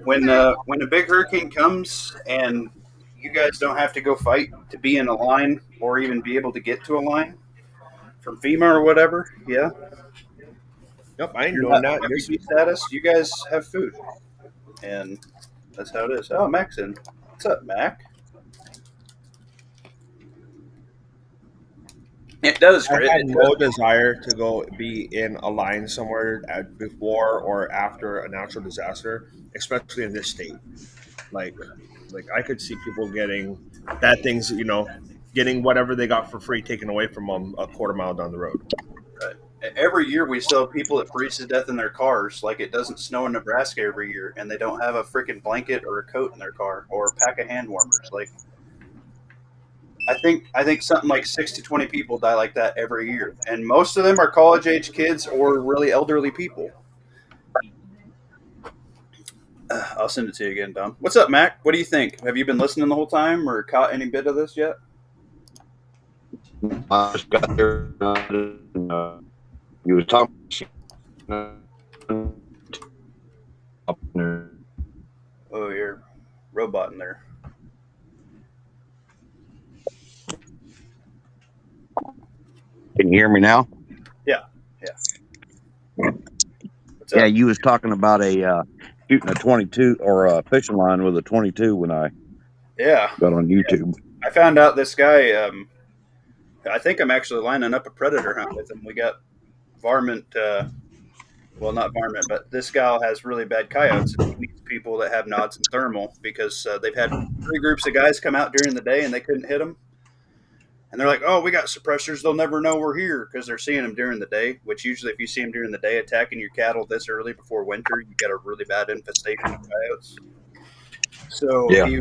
When a big hurricane comes and you guys don't have to go fight to be in a line or even be able to get to a line from FEMA or whatever, yeah. Yep, I ain't You're doing not that. refugee status. You guys have food, and that's how it is. Oh, Mac's in. What's up, Mac? It does. I had no desire to go be in a line somewhere before or after a natural disaster, especially in this state. Like I could see people getting bad things, getting whatever they got for free taken away from them a quarter mile down the road. Right. Every year we still have people that freeze to death in their cars. Like it doesn't snow in Nebraska every year, and they don't have a freaking blanket or a coat in their car or a pack of hand warmers. Like I think something like 6 to 20 people die like that every year, and most of them are college age kids or really elderly people. I'll send it to you again, Dom. What's up, Mac? What do you think? Have you been listening the whole time or caught any bit of this yet? I just got there. You was talking. Oh, you're robot in there. Can you hear me now? Yeah. What's Yeah, up? you was talking about a shooting a 22 or a fishing line with a 22 when I Yeah. got on YouTube. I found out this guy. I think I'm actually lining up a predator hunt with him. We got varmint. Well, not varmint, but this gal has really bad coyotes. And he meets people that have nods and thermal because they've had 3 groups of guys come out during the day and they couldn't hit them. And they're like, "Oh, we got suppressors. They'll never know we're here," because they're seeing them during the day. Which usually, if you see them during the day attacking your cattle this early before winter, you get a really bad infestation of coyotes. So Yeah. he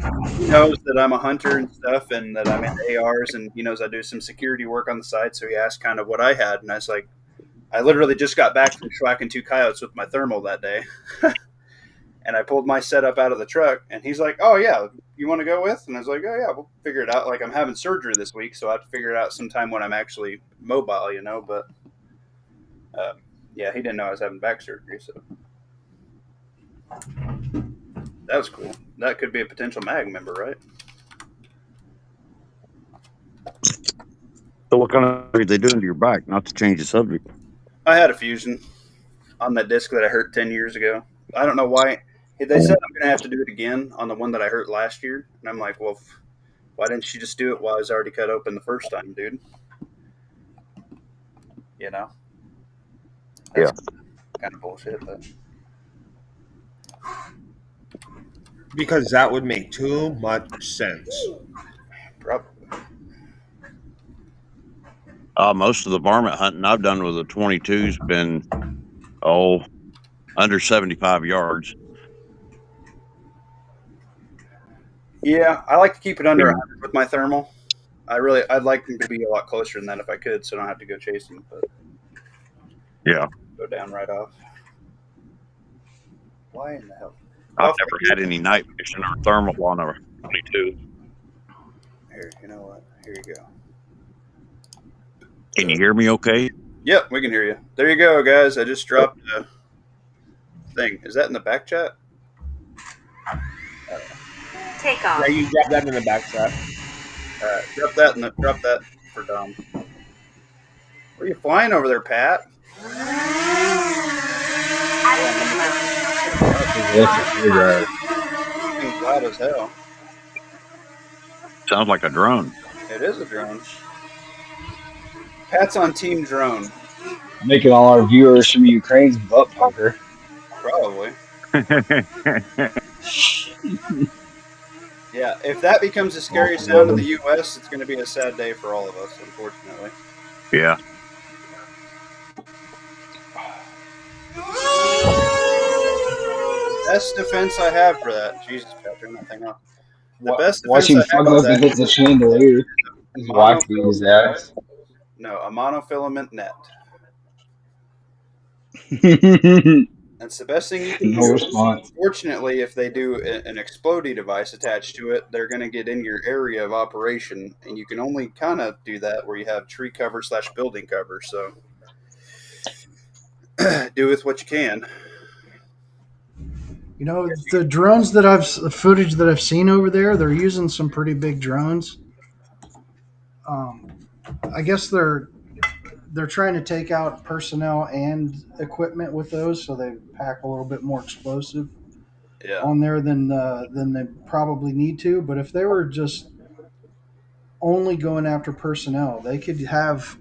knows that I'm a hunter and stuff, and that I'm into ARs, and he knows I do some security work on the side. So he asked kind of what I had, and I was like, I literally just got back from tracking 2 coyotes with my thermal that day. And I pulled my setup out of the truck, and he's like, "Oh yeah, you want to go with?" And I was like, "Oh yeah, we'll figure it out." Like, I'm having surgery this week, so I have to figure it out sometime when I'm actually mobile, you know. But yeah, he didn't know I was having back surgery, so that was cool. That could be a potential MAG member, right? So what kind of are they doing to your bike? Not to change the subject. I had a fusion on that disc that I hurt 10 years ago. I don't know why. They said I'm going to have to do it again on the one that I hurt last year. And I'm like, well, why didn't you just do it while I was already cut open the first time, dude? You know? That's kind of bullshit, but Because that would make too much sense. probably. Most of the varmint hunting I've done with a 22's been under 75 yards. Yeah, I like to keep it under 100 with my thermal. I'd like them to be a lot closer than that if I could, so I don't have to go chasing, but Yeah, go down right off. Why in the hell? I've never had any night vision or thermal on a 22. Here, you know what? Here you go. Can you hear me okay? Yep, we can hear you. There you go, guys. I just dropped a thing. Is that in the back chat? Take off. Yeah, you drop that in the back chat. All right, drop that for Dom. Where are you flying over there, Pat? It's loud as hell. Sounds like a drone. It is a drone. Pat's on Team Drone. Making all our viewers from Ukraine's butt punker. Probably. Yeah, if that becomes the scariest sound in the U.S., it's going to be a sad day for all of us, unfortunately. Yeah. Best defense I have for that. Jesus, Pat, turn that thing off. The best defense Watching I have fuck for up and that hit the chandelier. His wife beat his ass. No, a monofilament net. That's the best thing you can No do. response. Fortunately, if they do an explodey device attached to it, they're going to get in your area of operation, and you can only kind of do that where you have tree cover / building cover. So do with what you can. You know, the drones the footage that I've seen over there, they're using some pretty big drones. I guess they're trying to take out personnel and equipment with those, so they pack a little bit more explosive on there than they probably need to. But if they were just only going after personnel, they could have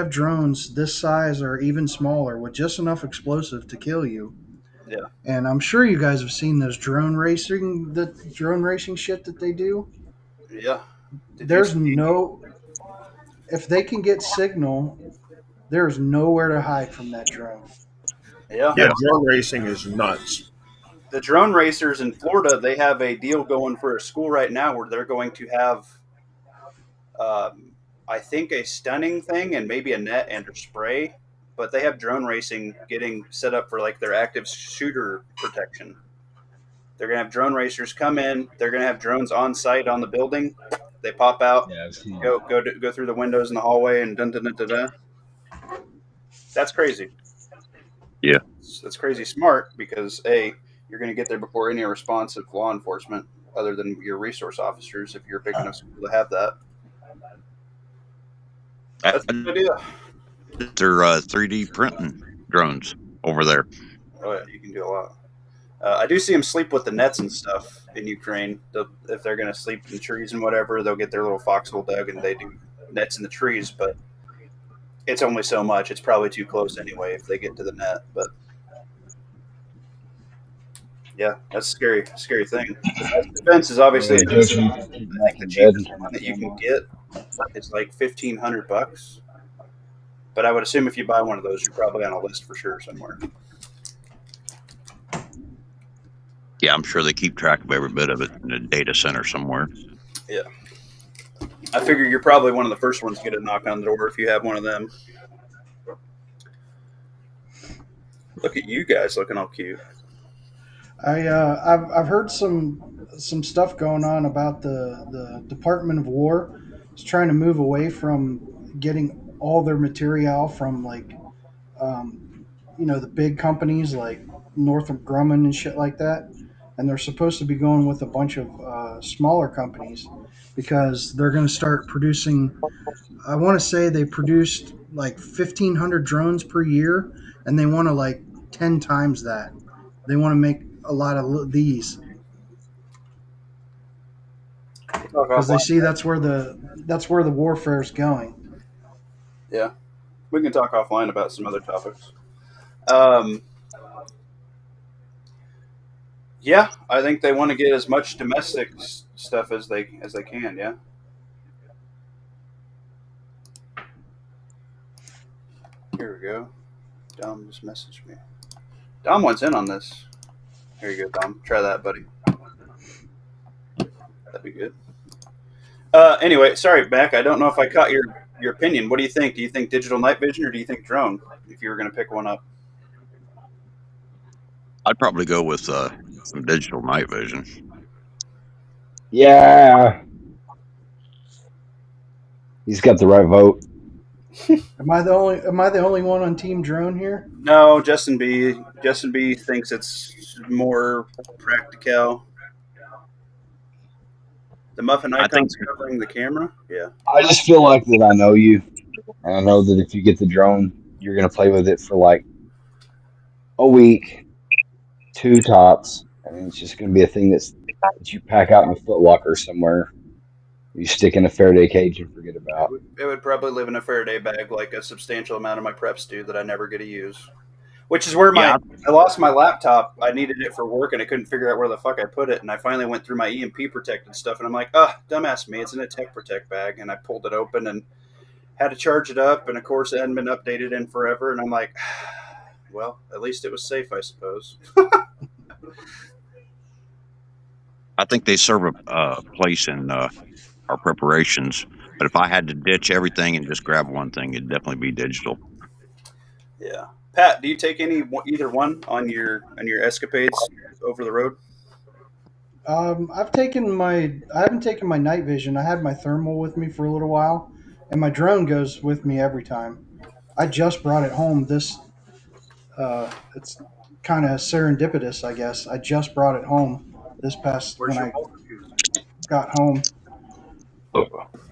drones this size or even smaller with just enough explosive to kill you. Yeah. And I'm sure you guys have seen those drone racing shit that they do. Yeah. If they can get signal, there's nowhere to hide from that drone. Yeah. Yeah, drone racing is nuts. The drone racers in Florida, they have a deal going for a school right now where they're going to have, I think, a stunning thing and maybe a net and a spray. But they have drone racing getting set up for like their active shooter protection. They're going to have drone racers come in. They're going to have drones on site on the building, They pop out, Yeah, I've seen. go through the windows in the hallway, and dun dun dun dun dun. That's crazy. Yeah. That's crazy smart because you're going to get there before any responsive law enforcement, other than your resource officers, if you're big enough to have that. That's a good idea. They're 3D printing drones over there. Oh yeah, you can do a lot. I do see them sleep with the nets and stuff in Ukraine. If they're going to sleep in trees and whatever, they'll get their little foxhole dug and they do nets in the trees. But it's only so much. It's probably too close anyway if they get to the net. But yeah, that's a scary thing. Defense is obviously I think the cheapest one that you can get is like $1,500. But I would assume if you buy one of those, you're probably on a list for sure somewhere. Yeah, I'm sure they keep track of every bit of it in a data center somewhere. Yeah. I figure you're probably one of the first ones to get a knock on the door if you have one of them. Look at you guys looking all cute. I've heard some stuff going on about the Department of War is trying to move away from getting all their material from like the big companies like Northrop Grumman and shit like that, and they're supposed to be going with a bunch of smaller companies because they're going to start producing. I want to say they produced like 1,500 drones per year, and they want to like 10 times that. They want to make a lot of these because they see that's where the warfare is going. Yeah, we can talk offline about some other topics. Yeah, I think they want to get as much domestic stuff as they can. Yeah. Here we go. Dom just messaged me. Dom wants in on this. Here you go, Dom. Try that, buddy. That'd be good. Anyway, sorry, Mac. I don't know if I caught your opinion. What do you think? Do you think digital night vision or do you think drone? If you were going to pick one up, I'd probably go with some digital night vision. Yeah, he's got the right vote. Am I the only one on Team Drone here? no. Justin B. Thinks it's more practical. The muffin icon's covering the camera. Yeah. I just feel like that I know you, and I know that if you get the drone, you're gonna play with it for like a week, 2 tops, and it's just gonna be a thing that you pack out in a Foot Locker somewhere. You stick in a Faraday cage and forget about. It would probably live in a Faraday bag like a substantial amount of my preps do that I never get to use. Which is where I lost my laptop. I needed it for work and I couldn't figure out where the fuck I put it. And I finally went through my EMP protected stuff and I'm like, dumbass me, it's in a Tech Protect bag. And I pulled it open and had to charge it up. And of course, it hadn't been updated in forever. And I'm like, well, at least it was safe, I suppose. I think they serve a place in our preparations. But if I had to ditch everything and just grab one thing, it'd definitely be digital. Yeah. Pat, do you take either one on your escapades over the road? I haven't taken my night vision. I had my thermal with me for a little while, and my drone goes with me every time. I just brought it home. It's kind of serendipitous, I guess. I just brought it home when I got home.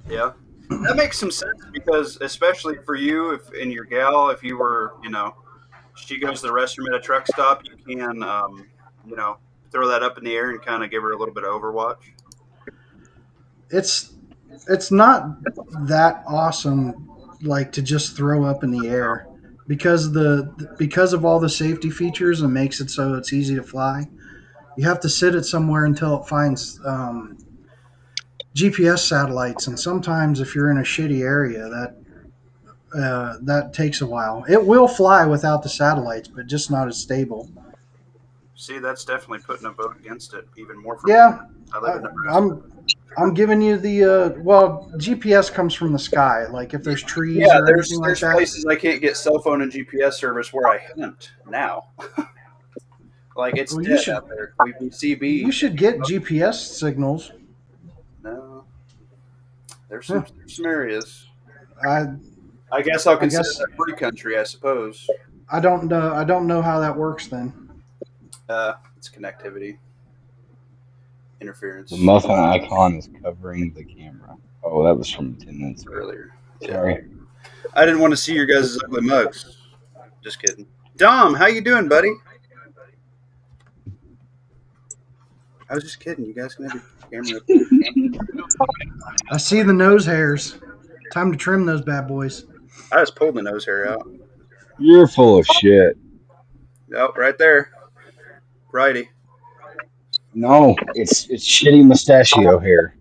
Yeah, that makes some sense because especially for you, if your gal, if you were, she goes to the restroom at a truck stop, you can, throw that up in the air and kind of give her a little bit of overwatch. It's not that awesome, like to just throw up in the air because of all the safety features and makes it so it's easy to fly. You have to sit it somewhere until it finds GPS satellites, and sometimes if you're in a shitty area, that takes a while. It will fly without the satellites, but just not as stable. See, that's definitely putting a vote against it even more. For Yeah, me. I'm giving you the GPS comes from the sky. Like if there's trees or there's anything like that. Places I can't get cell phone and GPS service where I hunt now. Like it's dead out there. We CB. You should get GPS signals. No. There's some areas. I guess I'll consider guess- that free country, I suppose. I don't know. I don't know how that works then. It's connectivity. Interference. The muffin icon is covering the camera. Oh, that was from 10 minutes ago. Earlier. Sorry. I didn't want to see your guys' ugly mugs. Just kidding. Dom, how you doing, buddy? I was just kidding. You guys can have your camera up. I see the nose hairs. Time to trim those bad boys. I just pulled the nose hair out. You're full of shit. Oh, right there. Righty. No, it's shitty mustachio hair.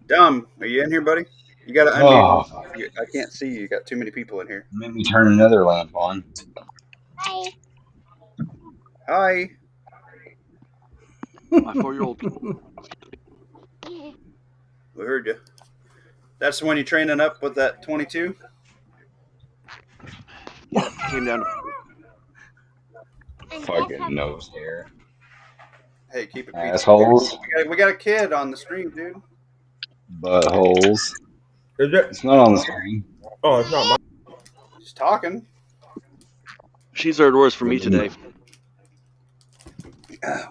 Dom, are you in here, buddy? You got to unmute. Oh, I can't see you. You got too many people in here. made me turn another lamp on. Hi. My 4-year-old. We heard you. That's the one you're training up with that 22? Came down. Fucking nose hair. Hey, keep it Assholes. We got a kid on the stream, dude. Buttholes. Is it? It's not on the screen. Oh, it's not mine. He's talking. She's heard worse from me today.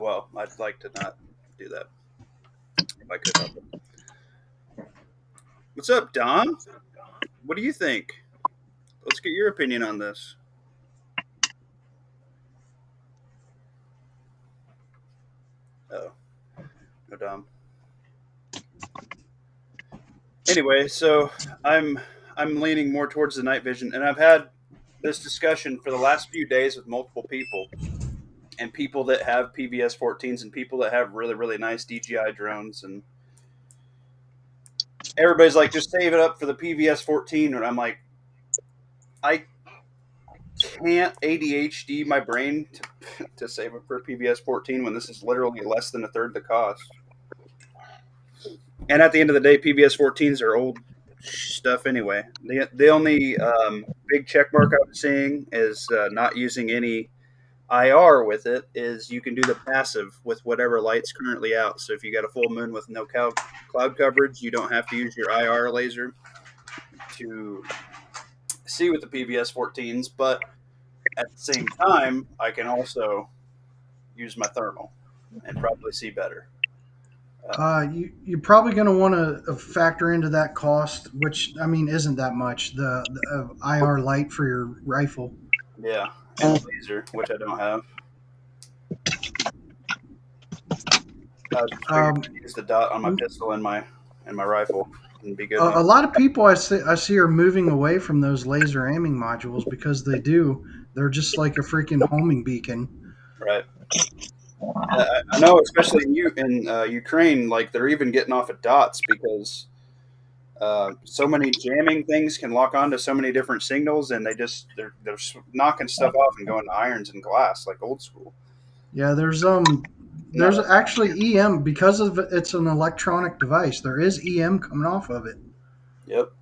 Well, I'd like to not do that if I could help it. What's up, Dom? What do you think? Let's get your opinion on this. Oh, no, Dom. Anyway, so I'm leaning more towards the night vision, and I've had this discussion for the last few days with multiple people, and people that have PVS 14s and people that have really, really nice DJI drones, and everybody's like, just save it up for the PVS 14, and I'm like, I can't ADHD my brain to save up for a PVS 14 when this is literally less than a third the cost. And at the end of the day, PVS 14s are old stuff anyway. The only big check mark I'm seeing is not using any IR with it is you can do the passive with whatever light's currently out. So if you got a full moon with no cloud coverage, you don't have to use your IR laser to see with the PVS 14s. But at the same time, I can also use my thermal and probably see better. You're probably going to want to factor into that cost, which I mean isn't that much. The IR light for your rifle. Yeah, and a laser, which I don't have. Use the dot on my pistol and my rifle and be good. A lot of people I see are moving away from those laser aiming modules because they're just like a freaking homing beacon. Right. I know, especially in Ukraine, like they're even getting off at dots because so many jamming things can lock onto so many different signals, and they're knocking stuff off and going to irons and glass like old school. Yeah, there's actually EM because of it's an electronic device. There is EM coming off of it. Yep.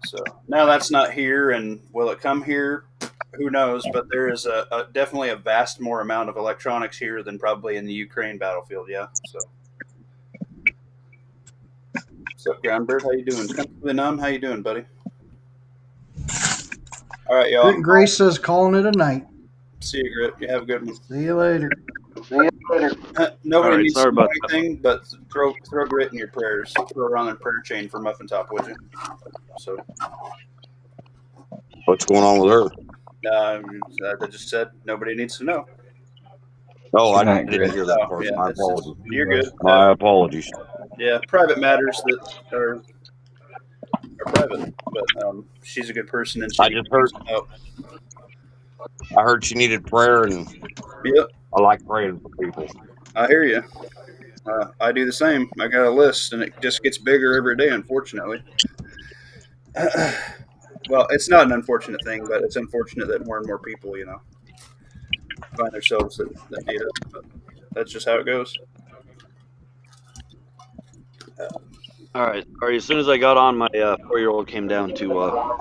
So now that's not here, and will it come here? Who knows? But there is definitely a vast more amount of electronics here than probably in the Ukraine battlefield. Yeah. So, what's up, Groundbird? How you doing? Comfortably numb. How you doing, buddy? All right, y'all. Grit Grace says calling it a night. See you, Grit. You have a good one. See you later. Nobody All right, needs sorry to know about anything, but throw Grit in your prayers. Throw her on a prayer chain for Muffin Top, would you? So, What's going on with her? I just said nobody needs to know. Oh, I Good night, didn't Grit. hear that Oh, part. yeah, My it's just- apologies. you're good. My apologies. Yeah, private matters that are private, but she's a good person, and she I just heard- Oh, I heard she needed prayer, and yep, I like praying for people. I hear you. I do the same. I got a list, and it just gets bigger every day, unfortunately. Well, it's not an unfortunate thing, but it's unfortunate that more and more people, find themselves that need it. But that's just how it goes. All right. As soon as I got on, my 4-year-old came down to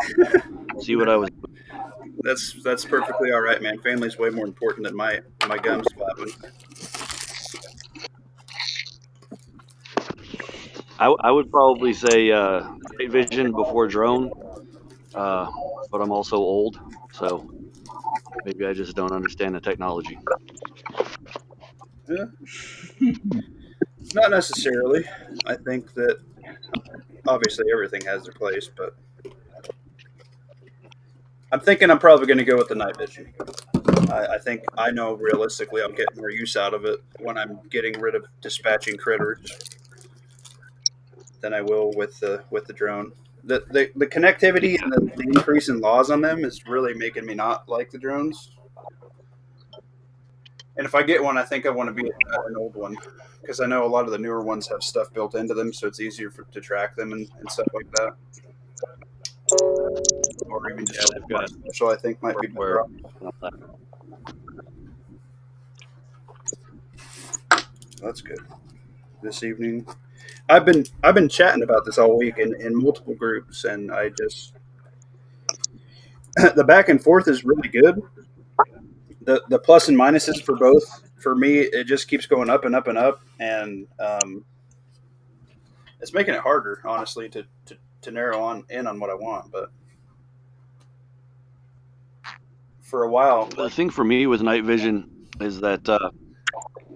see what I was. That's perfectly all right, man. Family's way more important than my gums flapping. I would probably say night vision before drone, but I'm also old, so maybe I just don't understand the technology. Yeah, not necessarily. I think that obviously everything has their place, but I'm thinking I'm probably going to go with the night vision. I think I know realistically I'll get more use out of it when I'm getting rid of dispatching critters than I will with the drone. The connectivity and the increase in laws on them is really making me not like the drones. And if I get one, I think I want to be an old one because I know a lot of the newer ones have stuff built into them, so it's easier to track them and stuff like that. Or even just Yeah, they've got special, I think might be better. firmware. That's good. This evening, I've been chatting about this all week in multiple groups, and I just the back and forth is really good. The plus and minuses for both for me, it just keeps going up and up and up, and it's making it harder, honestly, to narrow in on what I want. But for a while, The thing for me with night vision is that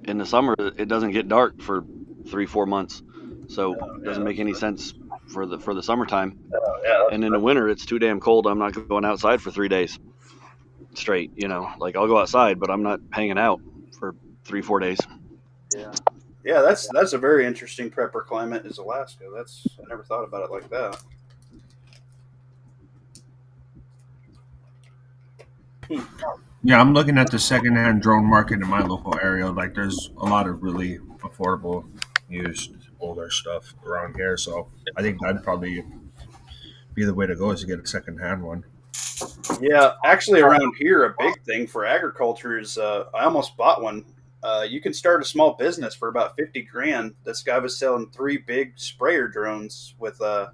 in the summer it doesn't get dark for 3-4 months, so it doesn't make any sense for the summertime. And in the winter it's too damn cold. I'm not going outside for 3 days straight. Like I'll go outside, but I'm not hanging out for 3-4 days. yeah, that's a very interesting prepper climate is Alaska. I never thought about it like that. Yeah, I'm looking at the secondhand drone market in my local area. Like, there's a lot of really affordable, used, older stuff around here. So I think that'd probably be the way to go is to get a secondhand one. Yeah, actually, around here, a big thing for agriculture is I almost bought one. You can start a small business for about 50 grand. This guy was selling 3 big sprayer drones with a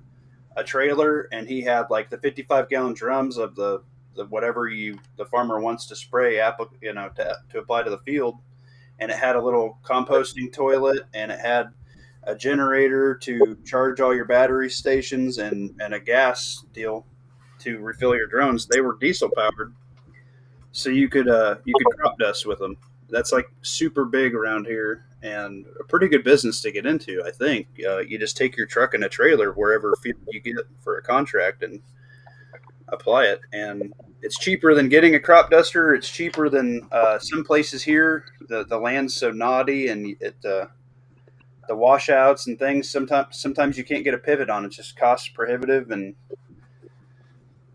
trailer, and he had like the 55-gallon drums of the whatever the farmer wants to spray, to apply to the field, and it had a little composting toilet, and it had a generator to charge all your battery stations, and a gas deal to refill your drones. They were diesel powered, so you could crop dust with them. That's like super big around here and a pretty good business to get into. I think you just take your truck and a trailer wherever field you get for a contract and apply it, and it's cheaper than getting a crop duster. It's cheaper than some places here. The land's so knotty, and the washouts and things. Sometimes you can't get a pivot on. It's just cost prohibitive, and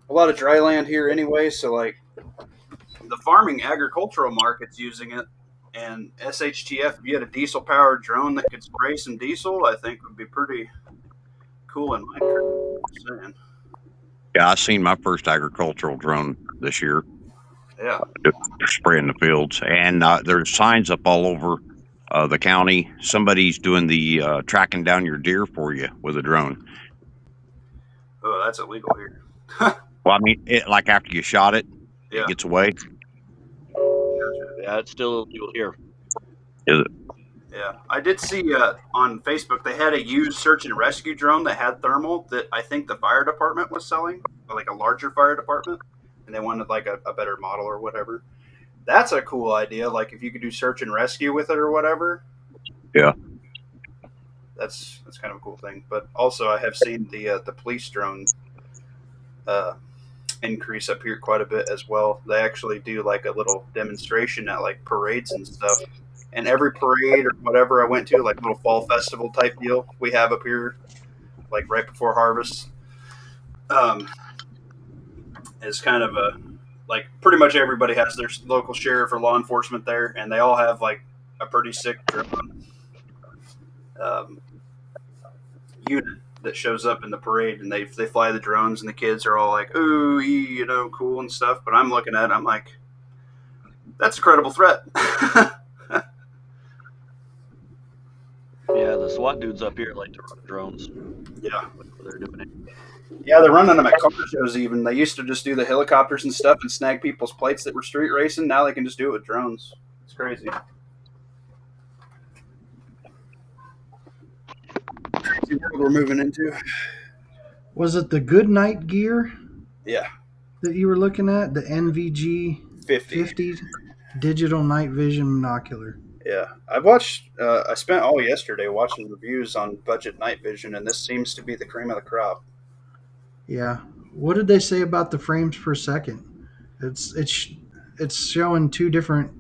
a lot of dry land here anyway. So like the farming agricultural market's using it, and SHTF. If you had a diesel powered drone that could spray some diesel, I think would be pretty cool in my saying. Yeah, I seen my first agricultural drone this year. Yeah. They're spraying the fields, and there's signs up all over the county. Somebody's doing the tracking down your deer for you with a drone. Oh, that's illegal here. Well, I mean, like after you shot it, Yeah. it gets away. Yeah, it's still illegal here. Is it? Yeah, I did see on Facebook they had a used search and rescue drone that had thermal that I think the fire department was selling, like a larger fire department, and they wanted like a better model or whatever. That's a cool idea. Like if you could do search and rescue with it or whatever. Yeah. That's kind of a cool thing. But also I have seen the police drone increase up here quite a bit as well. They actually do like a little demonstration at like parades and stuff. And every parade or whatever I went to, like a little fall festival type deal we have up here, like right before harvest, is kind of like pretty much everybody has their local sheriff or law enforcement there, and they all have like a pretty sick drone unit that shows up in the parade, and they fly the drones, and the kids are all like, ooh, cool and stuff. But I'm looking at it, I'm like, that's a credible threat. Yeah, the SWAT dudes up here like to run drones. Yeah. They're doing it. Yeah, they're running them at car shows even. They used to just do the helicopters and stuff and snag people's plates that were street racing. Now they can just do it with drones. It's crazy. crazy world we're moving into. Was it the Good Night gear Yeah, that you were looking at? The NVG 50. 50 digital night vision monocular. Yeah, I spent all yesterday watching reviews on budget night vision, and this seems to be the cream of the crop. Yeah. What did they say about the frames per second? It's showing 2 different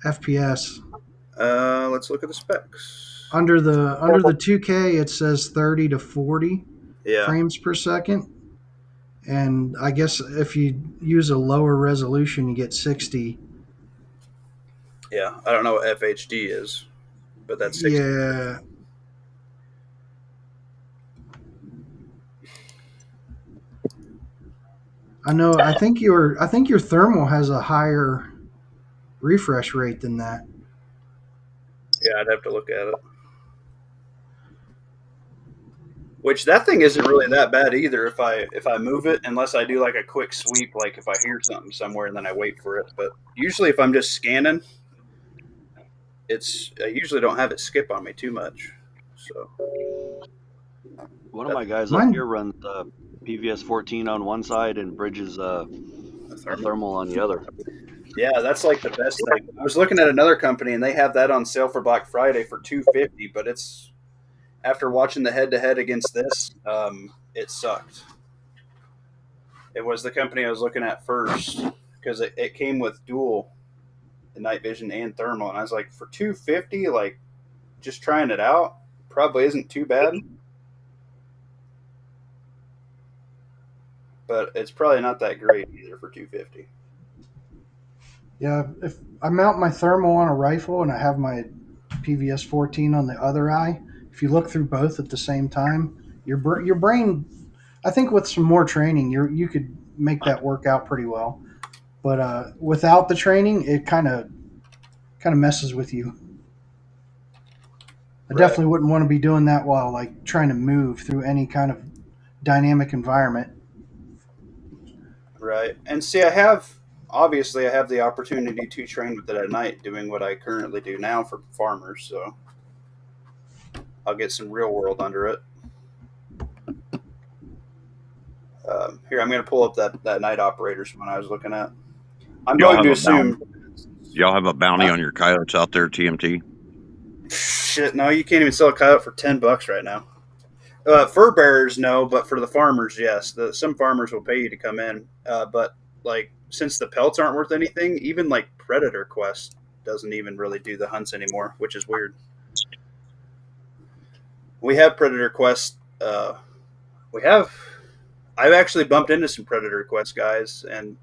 FPS. Let's look at the specs. Under the 2K, it says 30 to 40 Yeah, frames per second, and I guess if you use a lower resolution, you get 60. yeah. I don't know what FHD is, but that's 60. Yeah. I know. I think your thermal has a higher refresh rate than that. Yeah, I'd have to look at it. Which that thing isn't really that bad either. If I move it, unless I do like a quick sweep, like if I hear something somewhere and then I wait for it. But usually, if I'm just scanning, I usually don't have it skip on me too much. So One of my guys Mine- up here runs PVS 14 on one side and Bridges a thermal on the other. yeah, that's like the best thing. I was looking at another company and they have that on sale for Black Friday for $250, but it's after watching the head to head against this, it sucked. It was the company I was looking at first because it came with dual the night vision and thermal, and I was like, for $250, like just trying it out probably isn't too bad. But it's probably not that great either for $250. Yeah, if I mount my thermal on a rifle and I have my PVS 14 on the other eye, if you look through both at the same time, your brain, I think with some more training, you could make that work out pretty well. But without the training, it kind of messes with you. I Right. definitely wouldn't want to be doing that while like trying to move through any kind of dynamic environment. Right. And see, I have the opportunity to train with it at night doing what I currently do now for farmers, so I'll get some real world under it. Here, I'm going to pull up that night operators one I was looking at. I'm Y'all going to have a assume. Y'all have a bounty on your coyotes out there, TMT? Shit, no, you can't even sell a coyote for $10 right now. Fur bearers, no, but for the farmers, yes. Some farmers will pay you to come in, but like since the pelts aren't worth anything, even like Predator Quest doesn't even really do the hunts anymore, which is weird. We have Predator Quest. I've actually bumped into some Predator Quest guys, and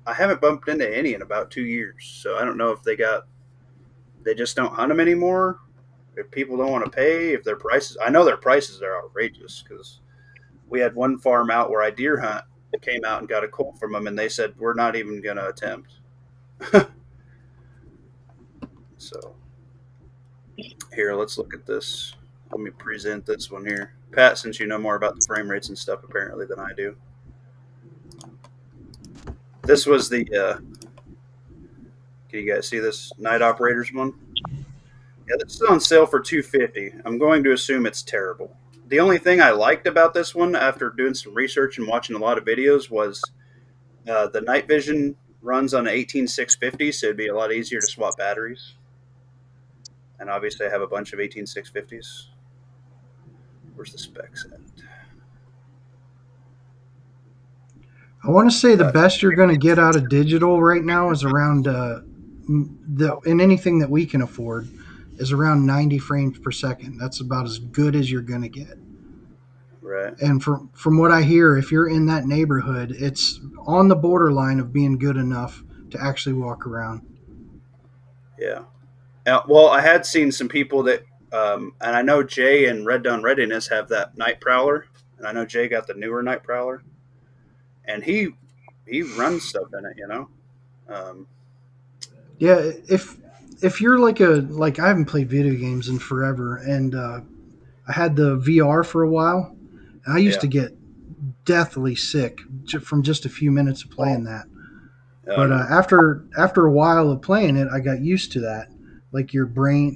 I haven't bumped into any in about 2 years. So I don't know if they just don't hunt them anymore. If people don't want to pay, if their prices, I know their prices are outrageous because we had one farm out where I deer hunt, came out and got a colt from them, and they said, we're not even going to attempt. So here, let's look at this. Let me present this one here. Pat, since you know more about the frame rates and stuff apparently than I do. This was the, can you guys see this night operators one? Yeah, this is on sale for $250. I'm going to assume it's terrible. The only thing I liked about this one, after doing some research and watching a lot of videos, was the night vision runs on an 18650, so it'd be a lot easier to swap batteries. And obviously, I have a bunch of 18650s. Where's the specs at? I want to say the best you're going to get out of digital right now is around in anything that we can afford is around 90 frames per second. That's about as good as you're going to get. Right. And from what I hear, if you're in that neighborhood, it's on the borderline of being good enough to actually walk around. Yeah. Well, I had seen some people that, and I know Jay and Red Dawn Readiness have that Night Prowler, and I know Jay got the newer Night Prowler, and he runs stuff in it, you know. Yeah, if you're like I haven't played video games in forever, and I had the VR for a while, and I used to get deathly sick from just a few minutes of playing that. But after a while of playing it, I got used to that. Like your brain,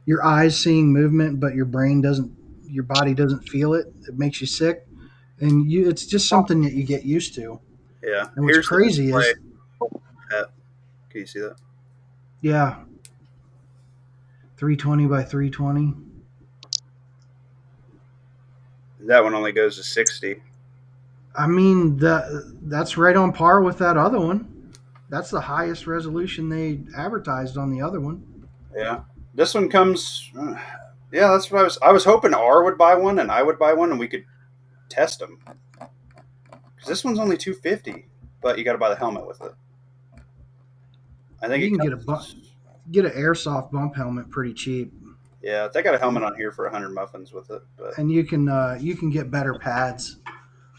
your eyes seeing movement, but your brain doesn't, your body doesn't feel it. It makes you sick, and it's just something that you get used to. Yeah. And what's Here's the crazy display. is, Can you see that? yeah, 320 by 320. That one only goes to 60. I mean, that's right on par with that other one. That's the highest resolution they advertised on the other one. Yeah. This one comes. Yeah, that's what I was hoping R would buy one and I would buy one and we could test them. Because this one's only $250, but you got to buy the helmet with it. I think You it can comes, get an airsoft bump helmet pretty cheap, Yeah, they got a helmet on here for 100 muffins with it, but and you can get better pads.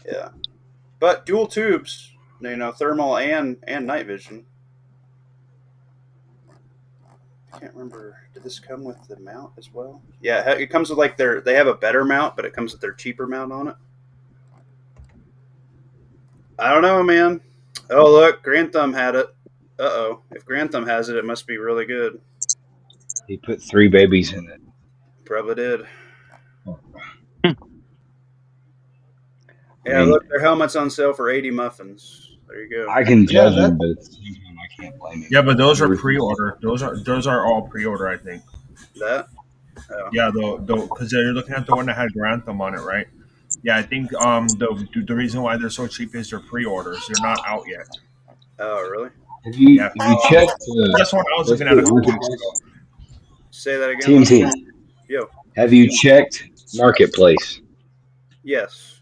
yeah. But dual tubes, thermal and night vision. I can't remember. Did this come with the mount as well? Yeah, it comes with like they have a better mount, but it comes with their cheaper mount on it. I don't know, man. Oh, look, Grantham had it. Uh-oh. If Grantham has it, it must be really good. He put 3 babies in it. Probably did. Hmm. Yeah, look, their helmet's on sale for 80 muffins. There you go. I can judge that- him, but at the same time, I can't blame him. Yeah, but those are pre-order. Those are all pre-order, I think. That? Yeah, because you're looking at the one that had Grantham on it, right? Yeah, I think the reason why they're so cheap is they're pre-orders. They're not out yet. Oh, really? Have you checked That's what I was looking at a couple weeks ago. Say that again. TMT? Yo. Have you checked Marketplace? Yes.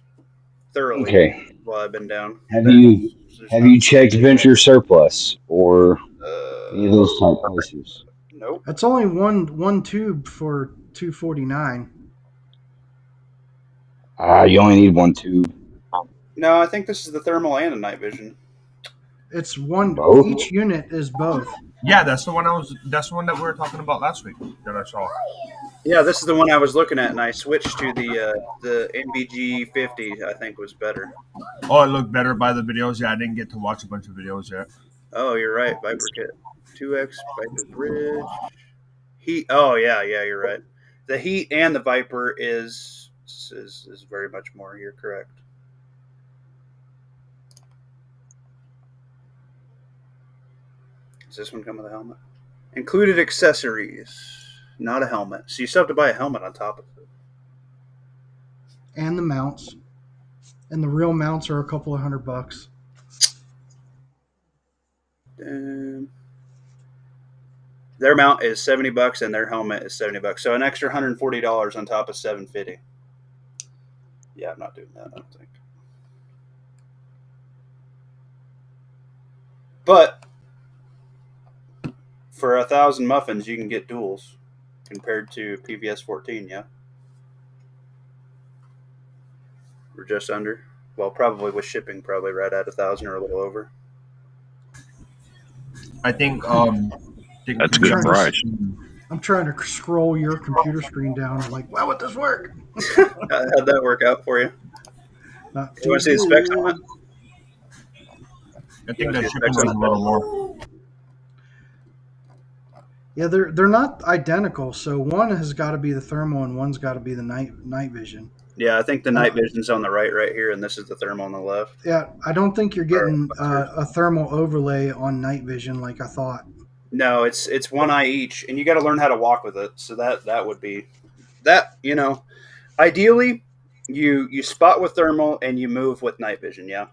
Thoroughly. Okay. While I've been down. Have you checked Venture Surplus or any of those type places? Nope. That's only one tube for $249. You only need 1 tube. No, I think this is the thermal and the night vision. It's one. Both? Each unit is both. Yeah, that's the one that we were talking about last week that I saw. Yeah, this is the one I was looking at, and I switched to the NVG 50. I think was better. Oh, it looked better by the videos. Yeah, I didn't get to watch a bunch of videos yet. Oh, you're right. Viper kit, 2X Viper bridge. Heat. Oh yeah, you're right. The heat and the Viper is very much more. You're correct. Does this one come with a helmet? Included accessories, not a helmet. So you still have to buy a helmet on top of it. And the mounts. And the real mounts are a couple of $100. Their mount is $70 and their helmet is $70. So an extra $140 on top of $750. Yeah, I'm not doing that, I don't think. But for 1,000 muffins, you can get duals compared to PVS 14, yeah? Or just under. Well, probably with shipping, probably right at 1,000 or a little over. I think That's a good price. I'm trying to scroll your computer screen down. I'm like, why would this work? How'd that work out for you? Not You want to see the specs on it? I think that shipping was a little more. Yeah, they're not identical. So one has got to be the thermal, and one's got to be the night vision. Yeah, I think the night vision's on the right here, and this is the thermal on the left. Yeah, I don't think you're getting a thermal overlay on night vision like I thought. No, it's one eye each, and you got to learn how to walk with it. So that would be that. Ideally, you spot with thermal and you move with night vision. Yeah,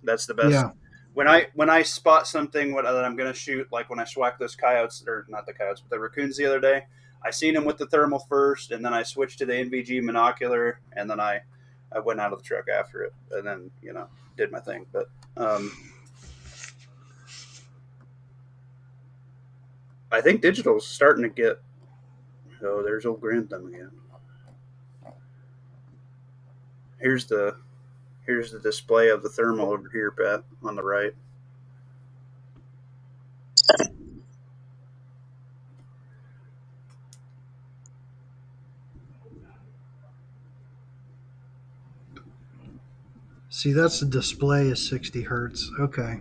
that's the best. Yeah. When I spot something that I'm going to shoot, like when I swacked those coyotes, or not the coyotes, but the raccoons the other day, I seen them with the thermal first, and then I switched to the NVG monocular, and then I went out of the truck after it, and then did my thing. But I think digital's starting to get. Oh, there's old Grantham again. Here's the display of the thermal over here, Pat, on the right. See, that's the display is 60 hertz. Okay.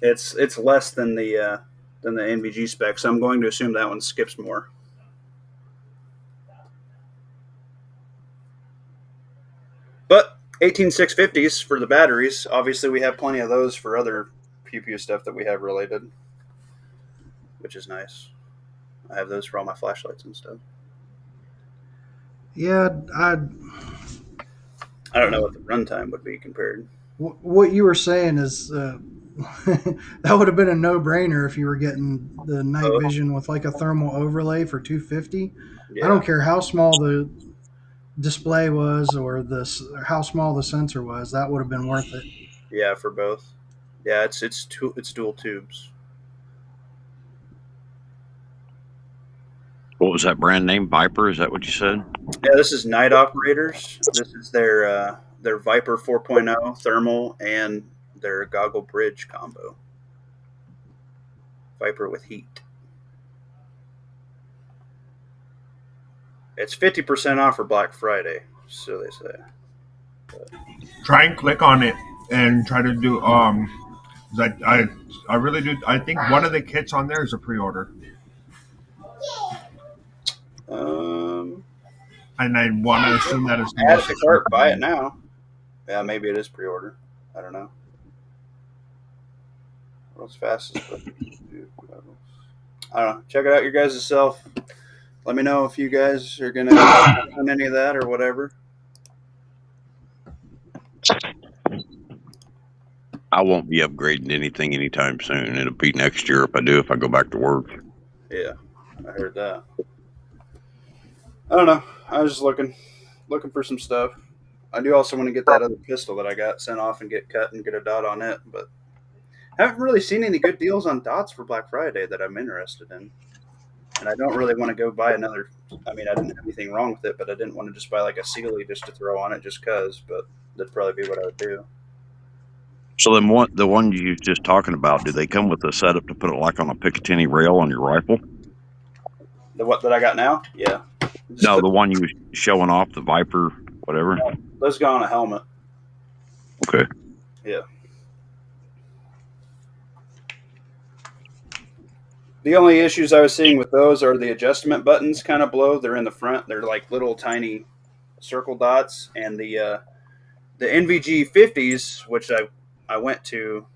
It's less than the than the NVG spec, so I'm going to assume that one skips more. But 18650s for the batteries. Obviously, we have plenty of those for other pew stuff that we have related, which is nice. I have those for all my flashlights and stuff. Yeah, I don't know what the runtime would be compared. what you were saying is that would have been a no-brainer if you were getting the night vision with like a thermal overlay for 250. Yeah. I don't care how small the display was or how small the sensor was. That would have been worth it. Yeah, for both. Yeah, it's dual tubes. What was that brand name? Viper? Is that what you said? Yeah, this is Night Operators. This is their Viper 4.0 thermal and their goggle bridge combo. Viper with heat. It's 50% off for Black Friday, so they say. Try and click on it and try to do. I really do. I think one of the kits on there is a pre-order. And I want to assume that it's add it to cart, buy it now. Yeah, maybe it is pre-order. I don't know. World's fastest. I don't know. Check it out your guys' self. Let me know if you guys are gonna on any of that or whatever. I won't be upgrading anything anytime soon. It'll be next year if I go back to work. Yeah, I heard that. I don't know. I was just looking for some stuff. I do also want to get that other pistol that I got sent off and get cut and get a dot on it, but I haven't really seen any good deals on dots for Black Friday that I'm interested in. And I don't really want to go buy another. I mean, I didn't have anything wrong with it, but I didn't want to just buy like a Sealy just to throw on it just because, but that'd probably be what I would do. So then the one you were just talking about, do they come with a setup to put it like on a Picatinny rail on your rifle? The what that I got now? Yeah. No, the one you were showing off, the Viper, whatever. Those go on a helmet. Okay. Yeah. The only issues I was seeing with those are the adjustment buttons kind of blow. They're in the front. They're like little tiny circle dots. And the NVG 50s, which I went to,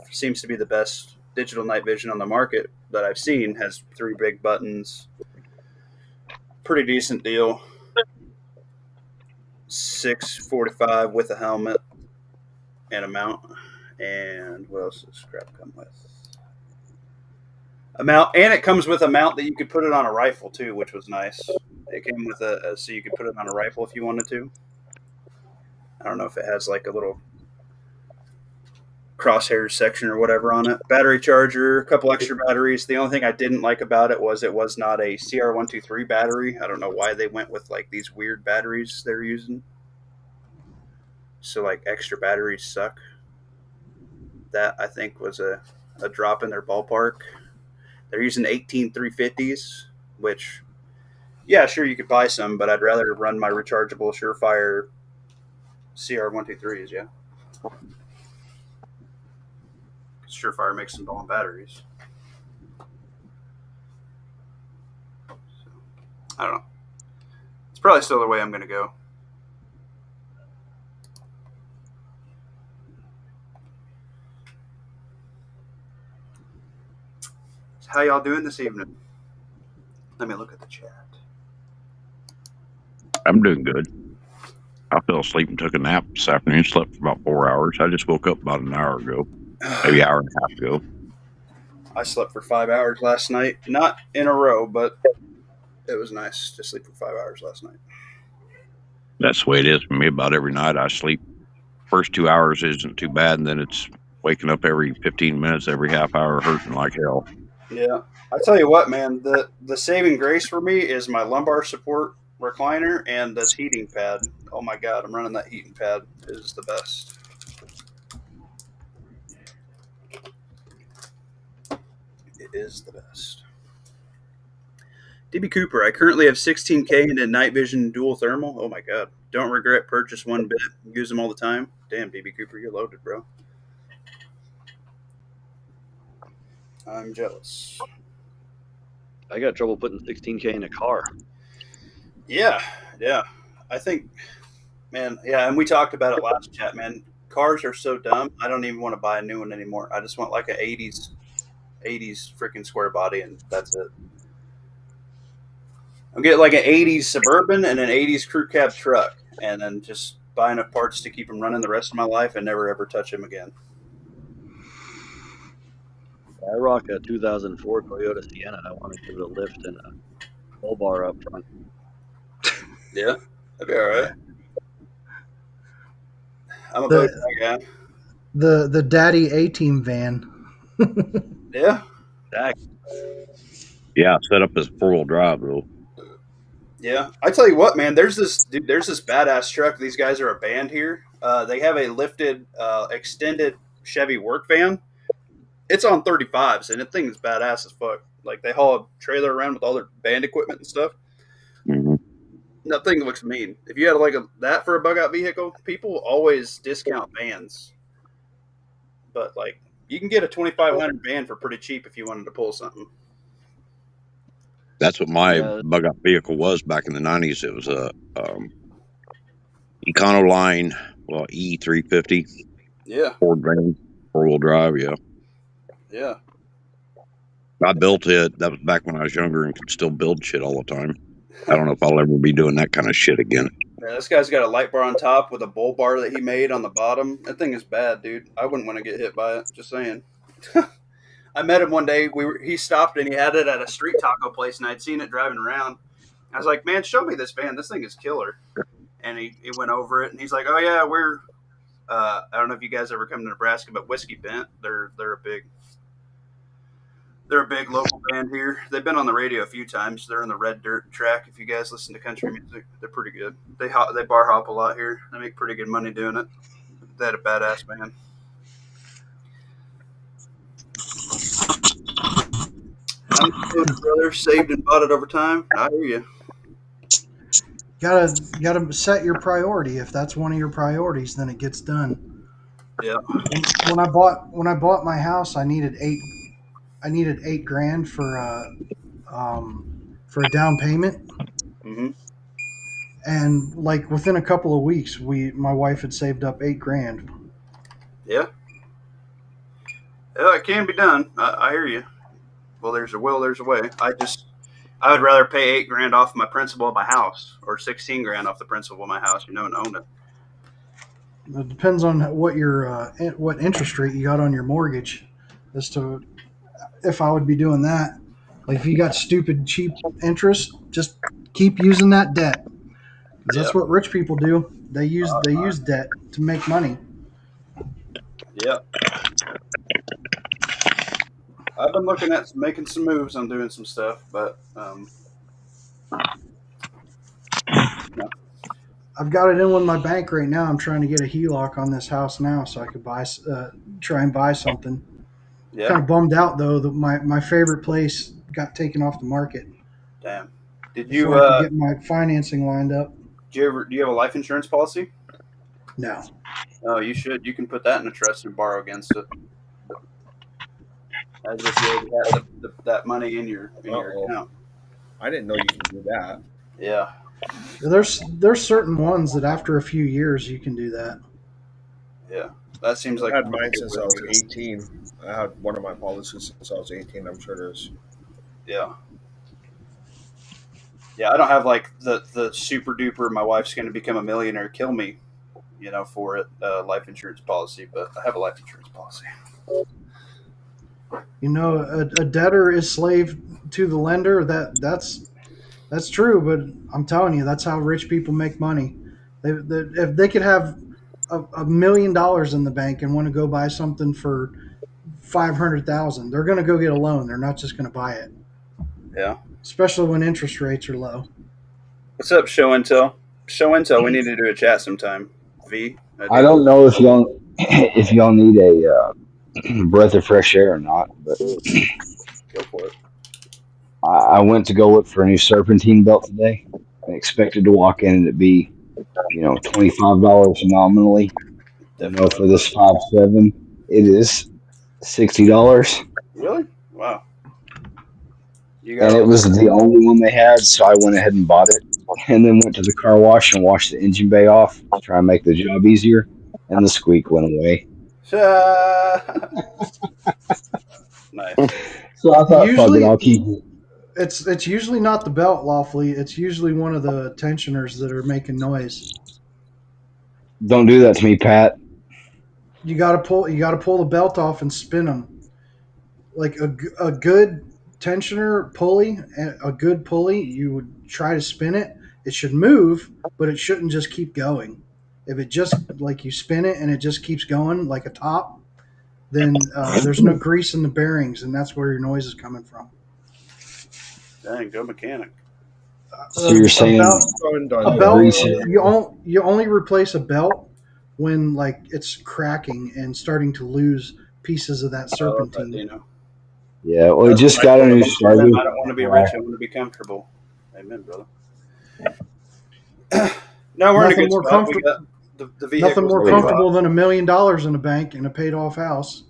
seems to be the best digital night vision on the market that I've seen, has 3 big buttons. Pretty decent deal. $645 with a helmet and a mount. And what else does crap come with? A mount, and it comes with a mount that you could put it on a rifle too, which was nice. It came with so you could put it on a rifle if you wanted to. I don't know if it has like a little crosshairs section or whatever on it. Battery charger, a couple extra batteries. The only thing I didn't like about it was not a CR123 battery. I don't know why they went with like these weird batteries they're using. So like extra batteries suck. That I think was a drop in their ballpark. They're using 18 350s, which, yeah, sure, you could buy some, but I'd rather run my rechargeable Surefire CR123s, yeah. Surefire makes some long batteries. So, I don't know. It's probably still the way I'm going to go. How y'all doing this evening? Let me look at the chat. I'm doing good. I fell asleep and took a nap this afternoon. Slept for about 4 hours. I just woke up about an hour ago, maybe an hour and a half ago. I slept for 5 hours last night. Not in a row, but it was nice to sleep for 5 hours last night. That's the way it is for me about every night. I sleep. First 2 hours isn't too bad, and then it's waking up every 15 minutes, every half hour, hurting like hell. Yeah. I tell you what, man, the saving grace for me is my lumbar support recliner and this heating pad. Oh my God, I'm running that heating pad. It is the best. It is the best. DB Cooper, I currently have 16K into night vision dual thermal. Oh my God. Don't regret purchase one bit. Use them all the time. Damn, DB Cooper, you're loaded, bro. I'm jealous. I got trouble putting 16K in a car. Yeah, yeah. I think, man, yeah, and we talked about it last chat, man. Cars are so dumb. I don't even want to buy a new one anymore. I just want like an 80s freaking square body, and that's it. I'm getting like an 80s Suburban and an 80s crew cab truck, and then just buy enough parts to keep them running the rest of my life and never ever touch them again. I rock a 2004 Toyota Sienna. I want to give it a lift and a bull bar up front. Yeah, that'd be all right. I'm a boat guy. The Daddy A-Team van. Yeah. Yeah, set up as 4-wheel drive though. Yeah, I tell you what, man. There's this badass truck. These guys are a band here. They have a lifted, extended Chevy work van. It's on 35s, and the thing is badass as fuck. Like they haul a trailer around with all their band equipment and stuff. Mm-hmm. That thing looks mean. If you had like that for a bug out vehicle, people always discount vans. But like, you can get a 2500 van for pretty cheap if you wanted to pull something. That's what my bug out vehicle was back in the 90s. It was a Econoline, well, E350. Yeah. Ford van, 4-wheel drive. Yeah. Yeah. I built it. That was back when I was younger and could still build shit all the time. I don't know if I'll ever be doing that kind of shit again. Yeah, this guy's got a light bar on top with a bull bar that he made on the bottom. That thing is bad, dude. I wouldn't want to get hit by it. Just saying. I met him one day. He stopped and he had it at a street taco place, and I'd seen it driving around. I was like, "Man, show me this van. This thing is killer." And he went over it, and he's like, "Oh yeah, we're I don't know if you guys ever come to Nebraska, but Whiskey Bent, they're a big local band here. They've been on the radio a few times. They're in the Red Dirt track. If you guys listen to country music, they're pretty good. They bar hop a lot here. They make pretty good money doing it. They had a badass band." I'm good, brother. Saved and bought it over time. I hear you. Gotta set your priority. If that's one of your priorities, then it gets done. Yeah. When I bought my house, I needed $8,000 for a down payment. Mm-hmm. And like within a couple of weeks, my wife had saved up $8,000. Yeah. Yeah, it can be done. I hear you. Well, there's a will, there's a way. I would rather pay $8,000 off my principal of my house, or $16,000 off the principal of my house, and own it. It depends on what what interest rate you got on your mortgage, as to if I would be doing that. Like if you got stupid cheap interest, just keep using that debt. 'Cause that's what rich people do. They use debt to make money. Yeah. I've been looking at making some moves on doing some stuff, but no. I've got it in with my bank right now. I'm trying to get a HELOC on this house now, so I could try and buy something. Yeah. Kind of bummed out though that my favorite place got taken off the market. Damn. Did Before I could get my financing lined up? Do you have a life insurance policy? No. Oh, you should. You can put that in a trust and borrow against it. As if you already had that money in your account. I didn't know you could do that. Yeah. There's certain ones that after a few years you can do that. Yeah. That seems like I had mine since I was 18. I had one of my policies since I was 18. I'm sure there's. Yeah. Yeah, I don't have like the super duper my wife's going to become a millionaire, kill me, for it life insurance policy, but I have a life insurance policy. A debtor is slave to the lender. That's true, but I'm telling you, that's how rich people make money. If they could have $1 million in the bank and want to go buy something for $500,000, they're going to go get a loan. They're not just going to buy it. Yeah. Especially when interest rates are low. What's up, Show Intel? Show Intel, we need to do a chat sometime. V? I don't know if y'all need a breath of fresh air or not, but go for it. I went to go look for a new serpentine belt today. I expected to walk in and it be, $25 nominally. For this 5.7, it is $60. Really? Wow. Wow. You And got it was the only one they had, so I went ahead and bought it. And then went to the car wash and washed the engine bay off to try and make the job easier. And the squeak went away. Nice. So I thought, fuck it, Usually- I'll keep it. It's usually not the belt, Lawfully. It's usually one of the tensioners that are making noise. Don't do that to me, Pat. You gotta pull the belt off and spin them. Like a good tensioner pulley, a good pulley, you would try to spin it. It should move, but it shouldn't just keep going. If it just like you spin it and it just keeps going like a top, then there's no grease in the bearings, and that's where your noise is coming from. Dang, go mechanic. So you're saying A belt, you only replace a belt when like it's cracking and starting to lose pieces of that serpentine. You know. yeah, well, it just got a new starter. I don't want to be rich. I want to be comfortable. Amen, brother. No, we're in a Nothing good more spot. We comfortable. got the vehicles. Nothing more comfortable than $1 million in the bank and a paid off house.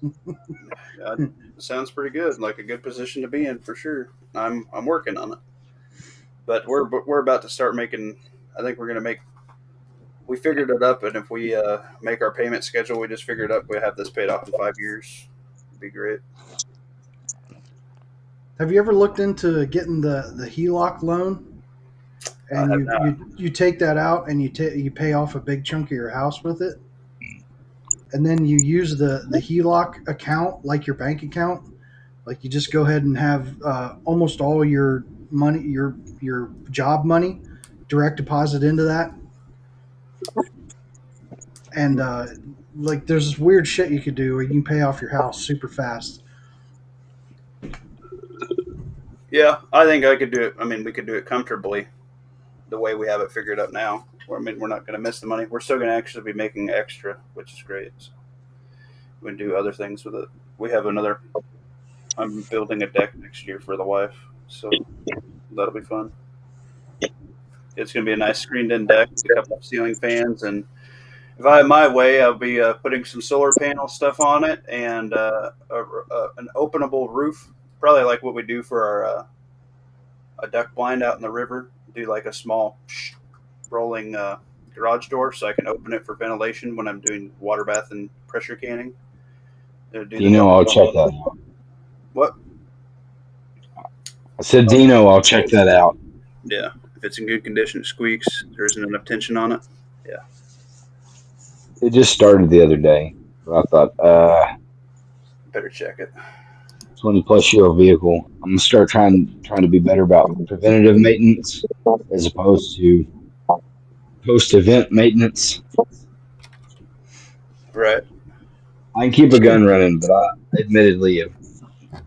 Sounds pretty good. Like a good position to be in for sure. I'm working on it, but we're about to start making. I think we're gonna make. We figured it up, and if we make our payment schedule, we just figured up we have this paid off in 5 years. It'd be great. Have you ever looked into getting the HELOC loan? And you take that out and you pay off a big chunk of your house with it, and then you use the HELOC account like your bank account. Like you just go ahead and have almost all your money, your job money, direct deposit into that. And like there's this weird shit you could do where you can pay off your house super fast. Yeah, I think I could do it. I mean, we could do it comfortably the way we have it figured up now. I mean, we're not going to miss the money. We're still going to actually be making extra, which is great. So we can do other things with it. We have another. I'm building a deck next year for the wife, so that'll be fun. It's going to be a nice screened-in deck, a couple of ceiling fans, and if I have my way, I'll be putting some solar panel stuff on it and an openable roof, probably like what we do for our a duck blind out in the river. Do like a small rolling garage door so I can open it for ventilation when I'm doing water bath and pressure canning. I'll check that out. What? I said, Dino, I'll check that out. Yeah. If it's in good condition, it squeaks. There isn't enough tension on it. Yeah. It just started the other day. But I thought, better check it. 20-plus-year-old vehicle. I'm going to start trying to be better about preventative maintenance as opposed to post-event maintenance. Right. I can keep a gun running, but I admittedly am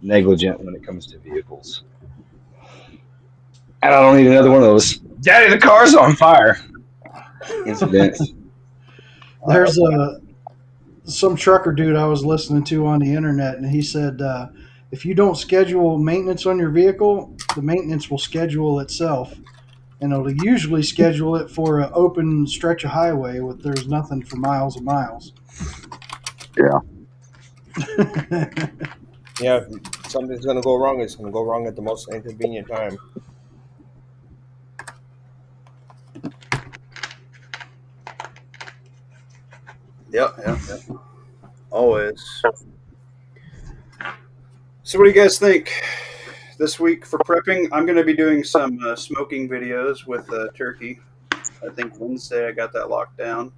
negligent when it comes to vehicles. And I don't need another one of those, Daddy, the car's on fire incidents. There's some trucker dude I was listening to on the internet, and he said if you don't schedule maintenance on your vehicle, the maintenance will schedule itself, and it'll usually schedule it for an open stretch of highway with there's nothing for miles and miles. Yeah. Yeah, if something's going to go wrong, it's going to go wrong at the most inconvenient time. Yep. Always. So what do you guys think this week for prepping? I'm going to be doing some smoking videos with turkey. I think Wednesday I got that locked down.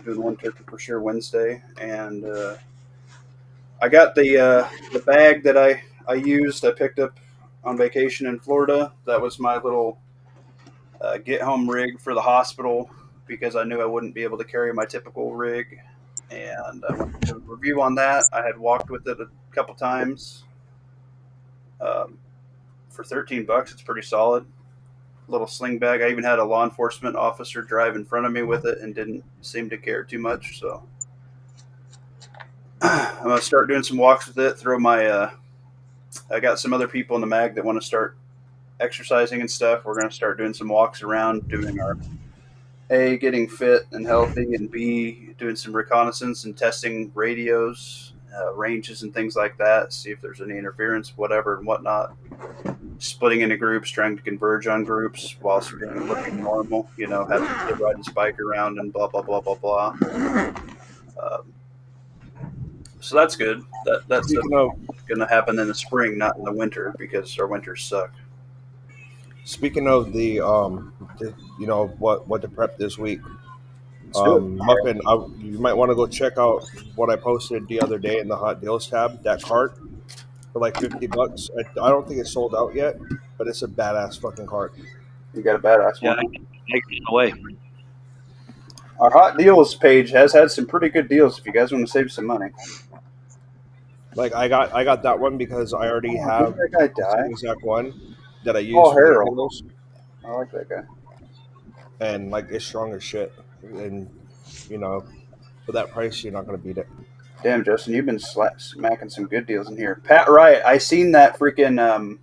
Doing one turkey for sure Wednesday. And I got the bag that I used. I picked up on vacation in Florida. That was my little get home rig for the hospital because I knew I wouldn't be able to carry my typical rig. And I went to review on that. I had walked with it a couple times. For $13, it's pretty solid. Little sling bag. I even had a law enforcement officer drive in front of me with it and didn't seem to care too much. So I'm going to start doing some walks with it. Throw my, I got some other people in the mag that want to start exercising and stuff. We're going to start doing some walks around, doing our A, getting fit and healthy, and B, doing some reconnaissance and testing radios ranges and things like that. See if there's any interference, whatever and whatnot. Splitting into groups, trying to converge on groups whilst you're looking normal. Having the kid ride his bike around and blah blah blah blah blah. So that's good. That's going to happen in the spring, not in the winter, because our winters suck. Speaking of the what to prep this week, do it. Muffin, you might want to go check out what I posted the other day in the hot deals tab. That cart for like $50. I don't think it's sold out yet, but it's a badass fucking cart. You got a badass Yeah, one. take it away. Our hot deals page has had some pretty good deals if you guys want to save some money. Like I got that one because I already have Did that guy the die? same exact one that I use Paul for the Harrell. deals, I like that guy. and like it's strong as shit. And for that price, you're not gonna beat it. Damn, Justin, you've been smacking some good deals in here. Pat Wright, I seen that freaking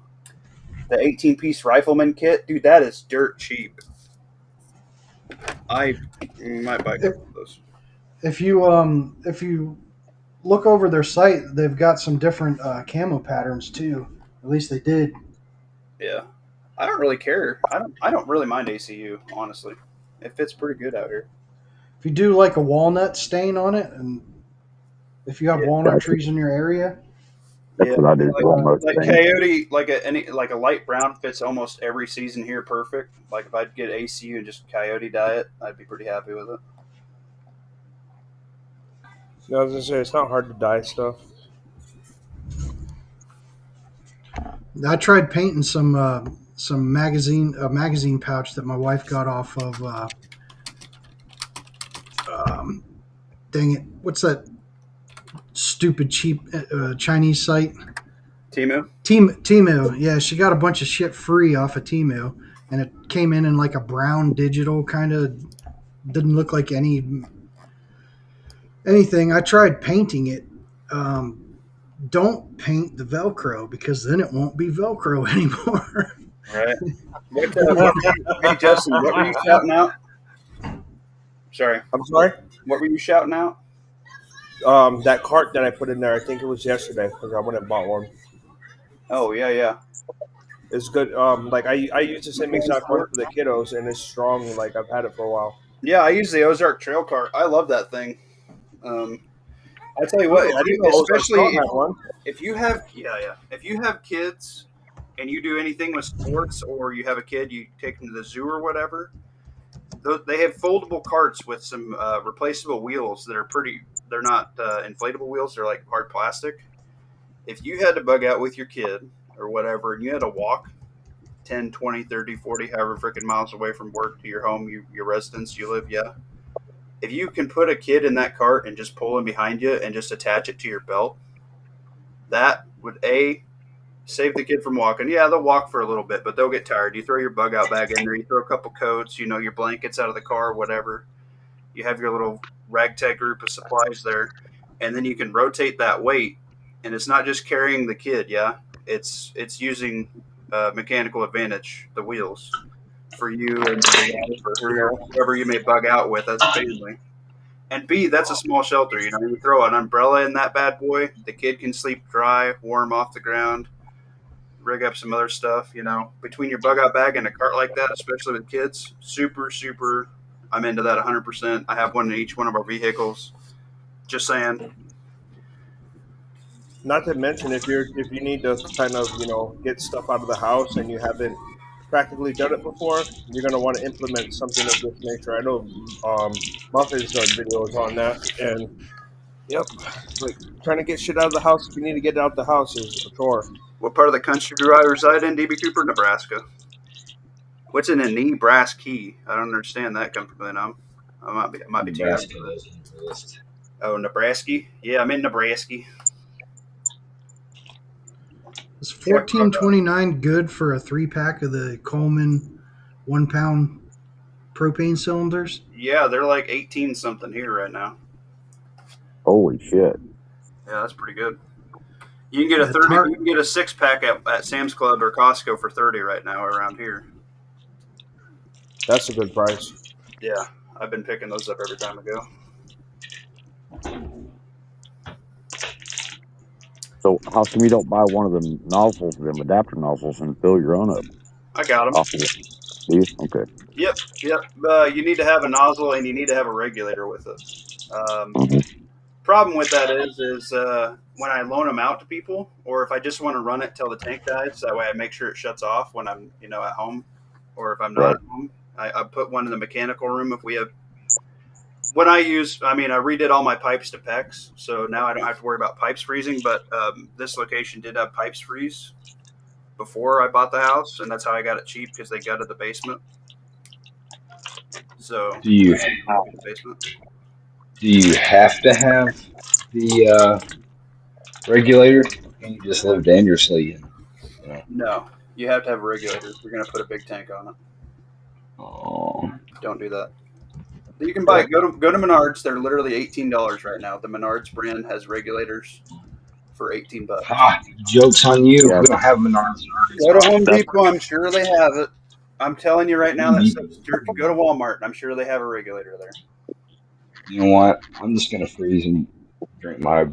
the 18-piece rifleman kit, dude. That is dirt cheap. I might buy a couple of those. If you look over their site, they've got some different camo patterns too. At least they did. Yeah, I don't really care. I don't really mind ACU, honestly. It fits pretty good out here. If you do like a walnut stain on it, and if you have walnut trees in your area, That's what I do. Like Coyote, like a light brown fits almost every season here perfect. Like if I'd get ACU and just Coyote dye it, I'd be pretty happy with it. I was gonna say it's not hard to dye stuff. I tried painting some magazine pouch that my wife got off of. Dang it! What's that stupid cheap Chinese site? Temu. Temu. Yeah, she got a bunch of shit free off of Temu, and it came in like a brown digital kind of. Didn't look like anything. I tried painting it. Don't paint the Velcro because then it won't be Velcro anymore. Right. Hey Justin, what were you shouting out? Sorry. I'm sorry. What were you shouting out? That cart that I put in there, I think it was yesterday because I went and bought one. Oh yeah. It's good. Like I use the same exact cart for the kiddos, and it's strong. Like I've had it for a while. Yeah, I use the Ozark Trail Cart. I love that thing. I tell you what, especially if you have kids and you do anything with sports, or you have a kid, you take them to the zoo or whatever. They have foldable carts with some replaceable wheels that are pretty. They're not inflatable wheels. They're like hard plastic. If you had to bug out with your kid or whatever, and you had to walk 10, 20, 30, 40, however freaking miles away from work to your home, your residence you live, yeah. If you can put a kid in that cart and just pull him behind you and just attach it to your belt, that would save the kid from walking. Yeah, they'll walk for a little bit, but they'll get tired. You throw your bug out bag in there, you throw a couple coats, your blankets out of the car, whatever. You have your little ragtag group of supplies there, and then you can rotate that weight, and it's not just carrying the kid, yeah. It's using mechanical advantage, the wheels, for you and for whoever you may bug out with as a family. And B, that's a small shelter. You throw an umbrella in that bad boy, the kid can sleep dry, warm off the ground, rig up some other stuff. Between your bug out bag and a cart like that, especially with kids, super, super. I'm into that 100%. I have one in each one of our vehicles. Just saying. Not to mention if you need to kind of get stuff out of the house and you haven't practically done it before, you're going to want to implement something of this nature. I know Muffin's done videos on that, and like trying to get shit out of the house if you need to get it out of the house is a chore. What part of the country do I reside in, DB Cooper? Nebraska. What's in a Nebraska? I don't understand that completely now. I might be too young. Oh, Nebraska? Yeah, I'm in Nebraska. Is $14.29 good for a 3-pack of the Coleman 1-pound propane cylinders? Yeah, they're like 18 something here right now. Holy shit! Yeah, that's pretty good. You can get a 30. You can get a 6-pack at Sam's Club or Costco for 30 right now around here. That's a good price. Yeah, I've been picking those up every time I go. So how come you don't buy one of them nozzles, them adapter nozzles, and fill your own up I got them. off of it? Do you? Okay. Yep. You need to have a nozzle and you need to have a regulator with it. Mhm. Problem with that is when I loan them out to people, or if I just want to run it till the tank dies, that way I make sure it shuts off when I'm at home, or if I'm not Right. at home, I put one in the mechanical room if we have. What I use, I redid all my pipes to PEX, so now I don't have to worry about pipes freezing. But this location did have pipes freeze before I bought the house, and that's how I got it cheap because they gutted the basement. So Do you the basement. do you have to have the regulator? Can you just live dangerously? And, you know, No, you have to have a regulator if you're going to put a big tank on it. oh, Don't do that. You can buy go to Menards. They're literally $18 right now. The Menards brand has regulators for $18. ha! Jokes on you. Yeah. We don't have Menards in Go to Arkansas. Home That's Depot. I'm sure they have it. I'm telling you right now that You, stuff's dirt. Go to Walmart. I'm sure they have a regulator there. you know what? I'm just gonna freeze and drink my I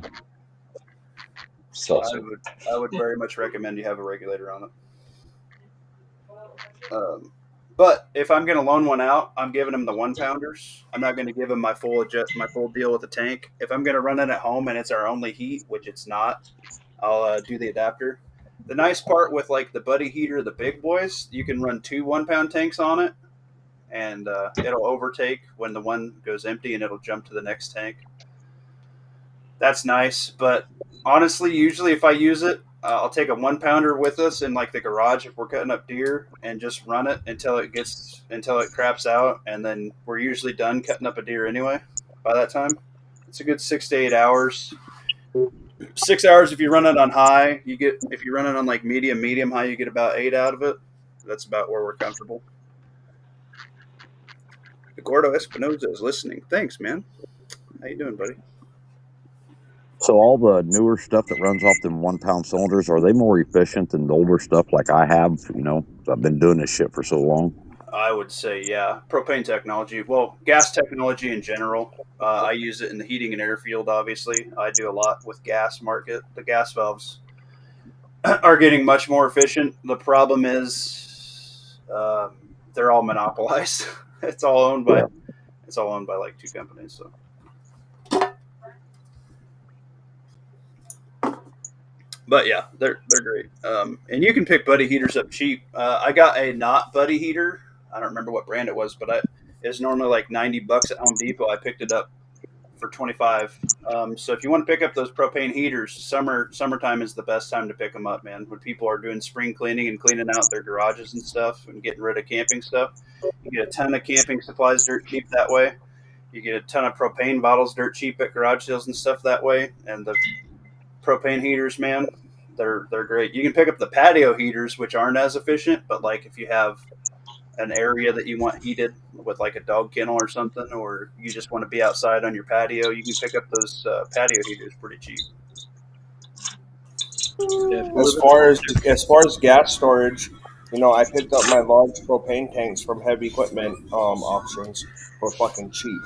seltzer. would very much recommend you have a regulator on it. But if I'm going to loan one out, I'm giving them the 1-pounders. I'm not going to give them my full deal with the tank. If I'm going to run it at home and it's our only heat, which it's not, I'll do the adapter. The nice part with like the Buddy heater, the big boys, you can run 2 1-pound tanks on it, and it'll overtake when the one goes empty, and it'll jump to the next tank. That's nice, but honestly, usually if I use it, I'll take a 1-pounder with us in like the garage if we're cutting up deer, and just run it until it craps out, and then we're usually done cutting up a deer anyway. By that time, it's a good 6 to 8 hours. 6 hours if you run it on high. If you run it on like medium high, you get about 8 out of it. That's about where we're comfortable. Gordo Espinoza is listening. Thanks, man. How you doing, buddy? So all the newer stuff that runs off them 1-pound cylinders, are they more efficient than the older stuff like I have? I've been doing this shit for so long. I would say, yeah, propane technology. Well, gas technology in general. I use it in the heating and air field, obviously. I do a lot with gas market. The gas valves are getting much more efficient. The problem is they're all monopolized. It's all owned by like 2 companies. So, but yeah, they're great. And you can pick Buddy heaters up cheap. I got a not Buddy heater. I don't remember what brand it was, but it's normally like $90 at Home Depot. I picked it up for $25. So if you want to pick up those propane heaters, summertime is the best time to pick them up, man. When people are doing spring cleaning and cleaning out their garages and stuff and getting rid of camping stuff, you get a ton of camping supplies dirt cheap that way. You get a ton of propane bottles dirt cheap at garage sales and stuff that way. And the propane heaters, man, they're great. You can pick up the patio heaters, which aren't as efficient, but like if you have an area that you want heated with like a dog kennel or something, or you just want to be outside on your patio, you can pick up those patio heaters pretty cheap. As far as gas storage, I picked up my large propane tanks from Heavy Equipment auctions for fucking cheap.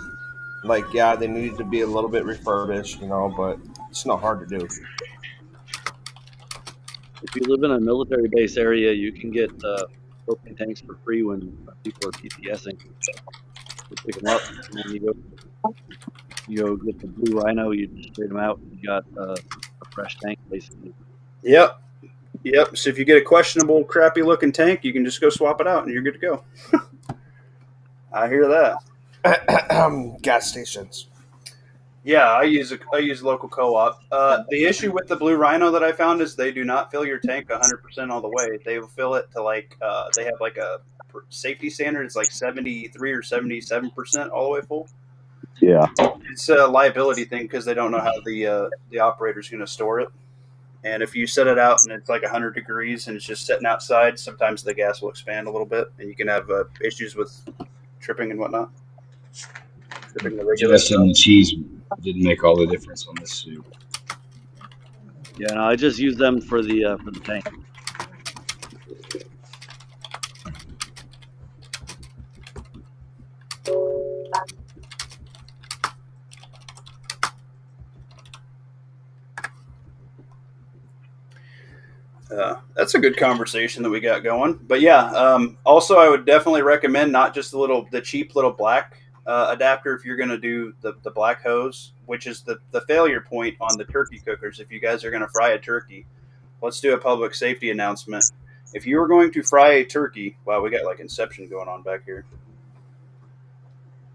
Like, yeah, they needed to be a little bit refurbished, but it's not hard to do. If you live in a military base area, you can get propane tanks for free when people are PPSing. You pick them up, and then you go get the Blue Rhino. You just trade them out, and you got a fresh tank basically. Yep. So if you get a questionable, crappy looking tank, you can just go swap it out, and you're good to go. I hear that. Gas stations. Yeah, I use local co-op. The issue with the Blue Rhino that I found is they do not fill your tank 100% all the way. They will fill it to like they have like a safety standard. It's like 73 or 77% all the way full. Yeah. It's a liability thing because they don't know how the operator's going to store it. And if you set it out and it's like 100 degrees and it's just sitting outside, sometimes the gas will expand a little bit, and you can have issues with tripping and whatnot. Tripping the regulator. Just and the cheese didn't make all the difference on this soup. Yeah, no, I just use them for the tank. That's a good conversation that we got going. But yeah, also I would definitely recommend not just the cheap little black adapter if you're going to do the black hose, which is the failure point on the turkey cookers. If you guys are going to fry a turkey, let's do a public safety announcement. If you are going to fry a turkey, wow, we got like Inception going on back here.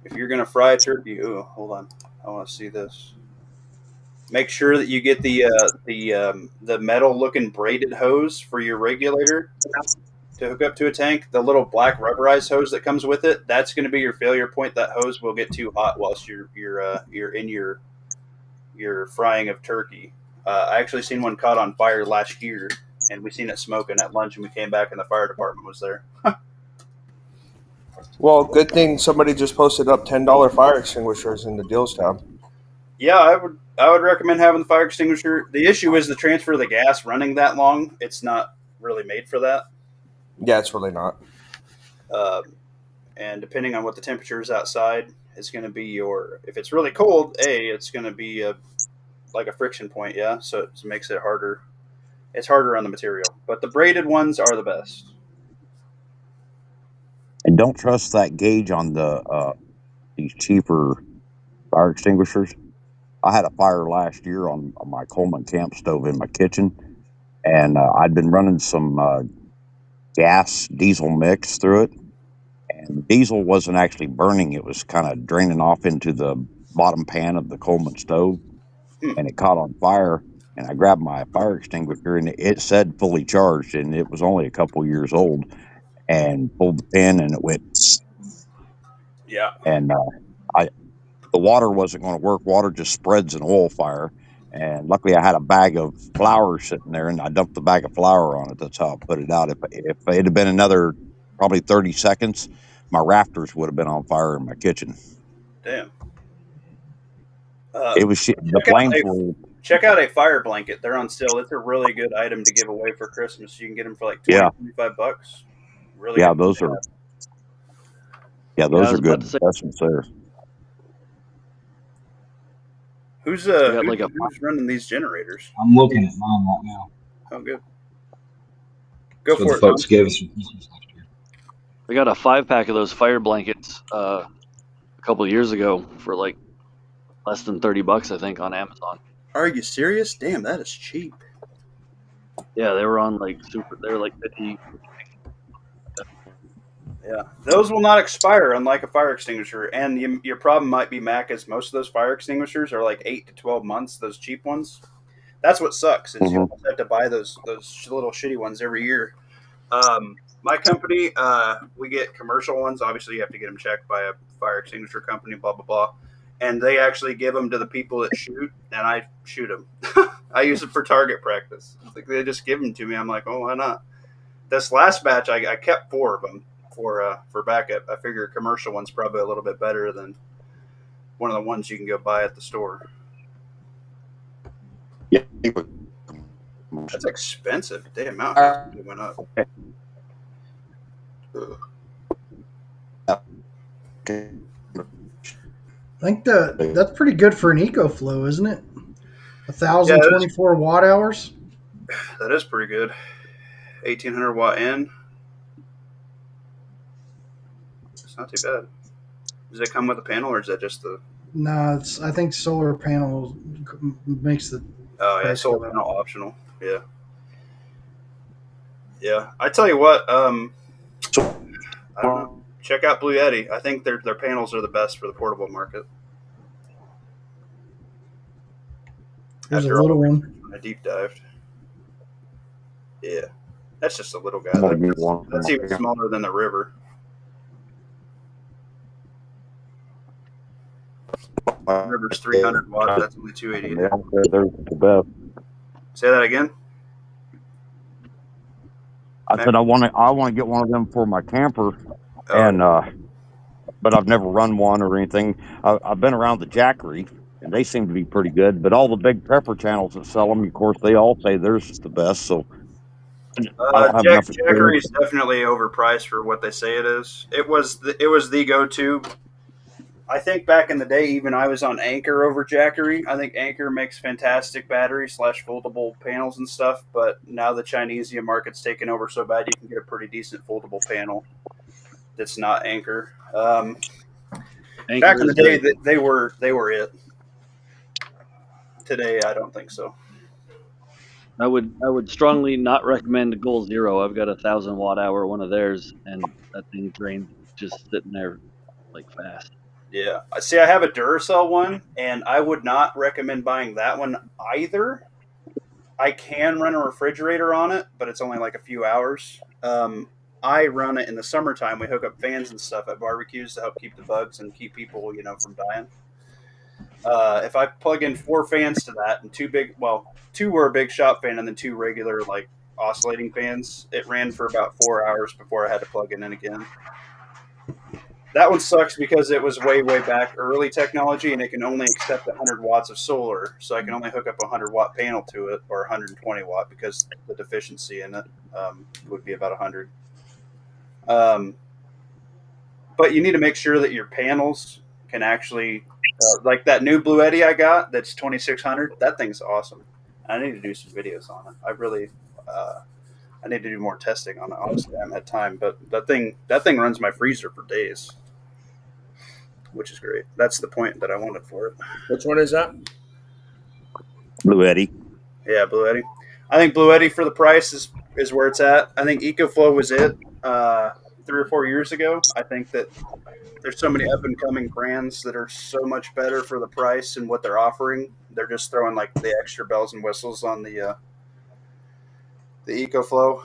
If you're going to fry a turkey, ooh, hold on, I want to see this. Make sure that you get the metal looking braided hose for your regulator to hook up to a tank. The little black rubberized hose that comes with it, that's going to be your failure point. That hose will get too hot whilst you're in your frying of turkey. I actually seen one caught on fire last year, and we seen it smoking at lunch, and we came back and the fire department was there. Well, good thing somebody just posted up $10 fire extinguishers in the deals tab. Yeah, I would recommend having the fire extinguisher. The issue is the transfer of the gas running that long. It's not really made for that. Yeah, it's really not. And depending on what the temperature is outside, it's going to be if it's really cold, it's going to be like a friction point, yeah. So it makes it harder. It's harder on the material, but the braided ones are the best. And don't trust that gauge on these cheaper fire extinguishers. I had a fire last year on my Coleman camp stove in my kitchen, and I'd been running some gas diesel mix through it, and the diesel wasn't actually burning. It was kind of draining off into the bottom pan of the Coleman stove, and it caught on fire. And I grabbed my fire extinguisher, and it said fully charged, and it was only a couple years old, and pulled the pin, and it went. Yeah. And the water wasn't going to work. Water just spreads an oil fire. And luckily I had a bag of flour sitting there, and I dumped the bag of flour on it. That's how I put it out. If it had been another probably 30 seconds, my rafters would have been on fire in my kitchen. Damn. It was the flames were. Check out a fire blanket. They're on sale. It's a really good item to give away for Christmas. You can get them for like $25. Really? Yeah, those are. Yeah, those are good investments there. Who's running these generators? I'm looking at mine right now. Oh, good. Go so for the it. Folks gave us from Christmas last year. We got a 5-pack of those fire blankets a couple of years ago for like less than $30, I think, on Amazon. Are you serious? Damn, that is cheap. Yeah, they were on they were like 50. Yeah, those will not expire, unlike a fire extinguisher. And your problem might be, Mac, is most of those fire extinguishers are like 8 to 12 months. Those cheap ones. That's what sucks. Is you have to buy those little shitty ones every year. My company, we get commercial ones. Obviously, you have to get them checked by a fire extinguisher company. Blah blah blah. And they actually give them to the people that shoot, and I shoot them. I use it for target practice. Like they just give them to me. I'm like, oh, why not? This last batch, I kept 4 of them for backup. I figure a commercial one's probably a little bit better than one of the ones you can go buy at the store. Yeah, that's expensive. Damn, it went up. I think that's pretty good for an EcoFlow, isn't it? 1,024 watt hours. That is pretty good. 1,800 watt N. It's not too bad. Does it come with a panel, or is that just the? No, I think solar panel makes the. Oh yeah, solar panel optional. Yeah. Yeah, I tell you what. I don't know. Check out Blue Yeti. I think their panels are the best for the portable market. There's a little one. I deep dived. Yeah, that's just a little guy. That's even smaller than the River. River's 300 watts. That's only 280. Yeah, they're the best. Say that again. I said I want to get one of them for my camper, and but I've never run one or anything. I've been around the Jackery, and they seem to be pretty good. But all the big prepper channels that sell them, of course, they all say theirs is the best. So Jackery is definitely overpriced for what they say it is. It was the go-to I think back in the day, even I was on Anchor over Jackery. I think Anchor makes fantastic battery / foldable panels and stuff. But now the Chinese market's taken over so bad, you can get a pretty decent foldable panel that's not Anchor. Back in the day, they were it. Today, I don't think so. I would strongly not recommend Goal Zero. I've got a 1,000 watt hour one of theirs, and that thing drains just sitting there like fast. Yeah. See, I have a Duracell one, and I would not recommend buying that one either. I can run a refrigerator on it, but it's only like a few hours. I run it in the summertime. We hook up fans and stuff at barbecues to help keep the bugs and keep people, from dying. If I plug in 4 fans to that and 2 were a big shop fan and then 2 regular like oscillating fans, it ran for about 4 hours before I had to plug it in again. That one sucks because it was way back early technology and it can only accept 100 watts of solar. So I can only hook up a 100 watt panel to it, or 120 watt, because the deficiency in it would be about 100. But you need to make sure that your panels can actually, like that new Bluetti I got that's 2600, that thing's awesome. I need to do some videos on it. I need to do more testing on it. Honestly, I haven't had time, but that thing runs my freezer for days, which is great. That's the point that I wanted for it. Which one is that? Bluetti. Yeah, Bluetti. I think Bluetti for the price is where it's at. I think EcoFlow was it 3 or 4 years ago. I think that there's so many up and coming brands that are so much better for the price and what they're offering. They're just throwing like the extra bells and whistles on the EcoFlow.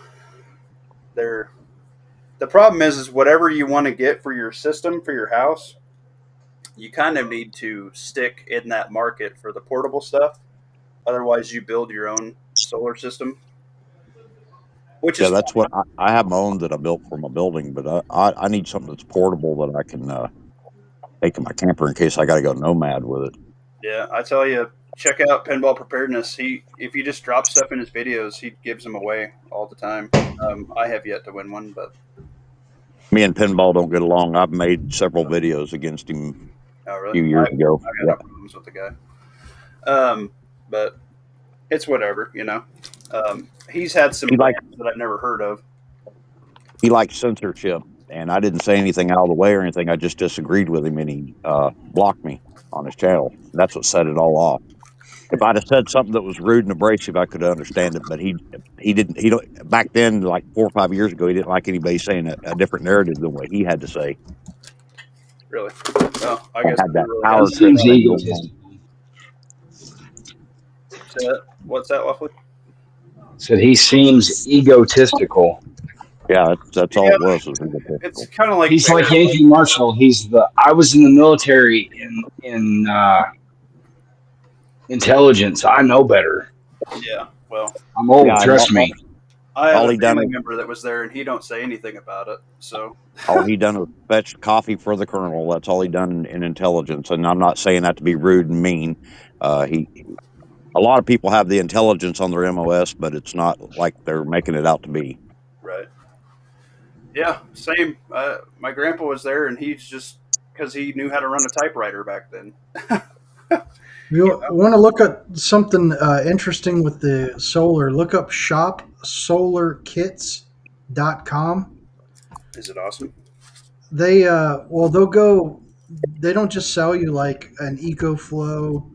The problem is whatever you want to get for your system, for your house, you kind of need to stick in that market for the portable stuff. Otherwise, you build your own solar system. That's what I have my own that I built for my building, but I need something that's portable that I can take in my camper in case I got to go nomad with it. Yeah, I tell you, check out Pinball Preparedness. If you just drop stuff in his videos, he gives them away all the time. I have yet to win one, but me and Pinball don't get along. I've made several videos against him a few years ago. I got no problems with the guy. But it's whatever, He's had some brands that I've never heard of. He likes censorship, and I didn't say anything out of the way or anything. I just disagreed with him, and he blocked me on his channel. That's what set it all off. If I'd have said something that was rude and abrasive, I could understand it. But he didn't. He don't. Back then, like 4 or 5 years ago, he didn't like anybody saying a different narrative than what he had to say. Really? Well, I guess had that really power seems egotistical. What's that, Waffle? Said he seems egotistical. Yeah, that's all it was. It's kind of like he's like Yankee Marshall. I was in the military in intelligence. I know better. Yeah, well, I'm old. Trust me. I have a family member that was there, and he don't say anything about it. So all he done was fetch coffee for the colonel. That's all he done in intelligence. And I'm not saying that to be rude and mean. A lot of people have the intelligence on their MOS, but it's not like they're making it out to be. Right. Yeah, same. My grandpa was there, and he's just because he knew how to run a typewriter back then. You want to look at something interesting with the solar, look up shopsolarkits.com. Is it awesome? They they don't just sell you like an EcoFlow,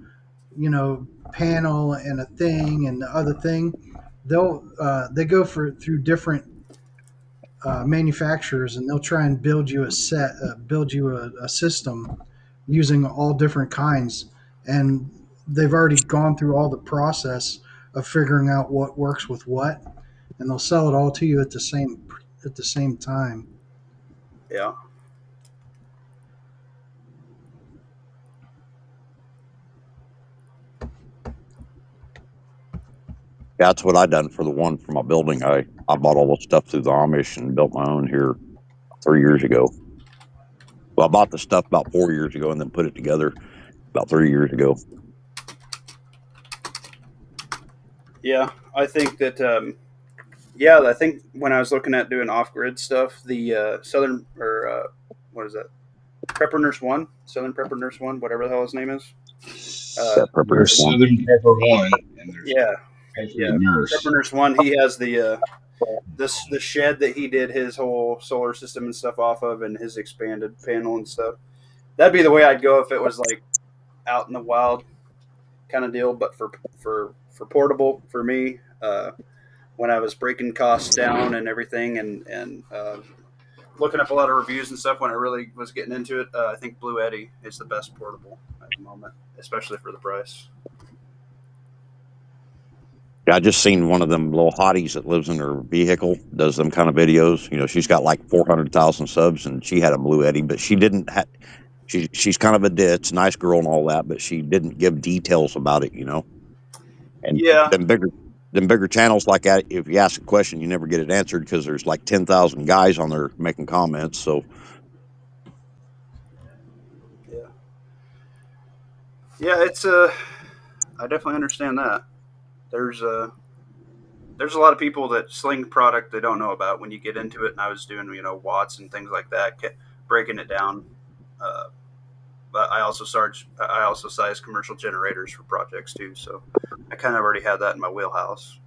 panel and a thing and the other thing. They go through different manufacturers, and they'll try and build you a system using all different kinds, and they've already gone through all the process of figuring out what works with what, and they'll sell it all to you at the same time. Yeah. That's what I done for the one for my building. I bought all the stuff through the Amish and built my own here 3 years ago. Well, I bought the stuff about 4 years ago and then put it together about 3 years ago. Yeah, I think that. I think when I was looking at doing off-grid stuff, the Southern what is that? Prepper Nurse 1, Southern Prepper Nurse 1, whatever the hell his name is. That Prepper There's Nurse 1. Southern Prepper 1, and there's Yeah, Patriot Nurse. Prepper Nurse 1. He has the shed that he did his whole solar system and stuff off of, and his expanded panel and stuff. That'd be the way I'd go if it was like out in the wild kind of deal. But for portable, for me, when I was breaking costs down and everything, and looking up a lot of reviews and stuff when I really was getting into it, I think Blue Eddy is the best portable at the moment, especially for the price. Yeah, I just seen one of them little hotties that lives in her vehicle, does them kind of videos. You know, she's got like 400,000 subs, and she had a Blue Eddy, but she didn't have. She's kind of a ditz, nice girl and all that, but she didn't give details about it. You know, and Yeah. them bigger channels like that, if you ask a question, you never get it answered because there's like 10,000 guys on there making comments. So yeah, it's I definitely understand that. There's a lot of people that sling product they don't know about when you get into it. And I was doing watts and things like that, breaking it down. But I also size commercial generators for projects too, so I kind of already had that in my wheelhouse.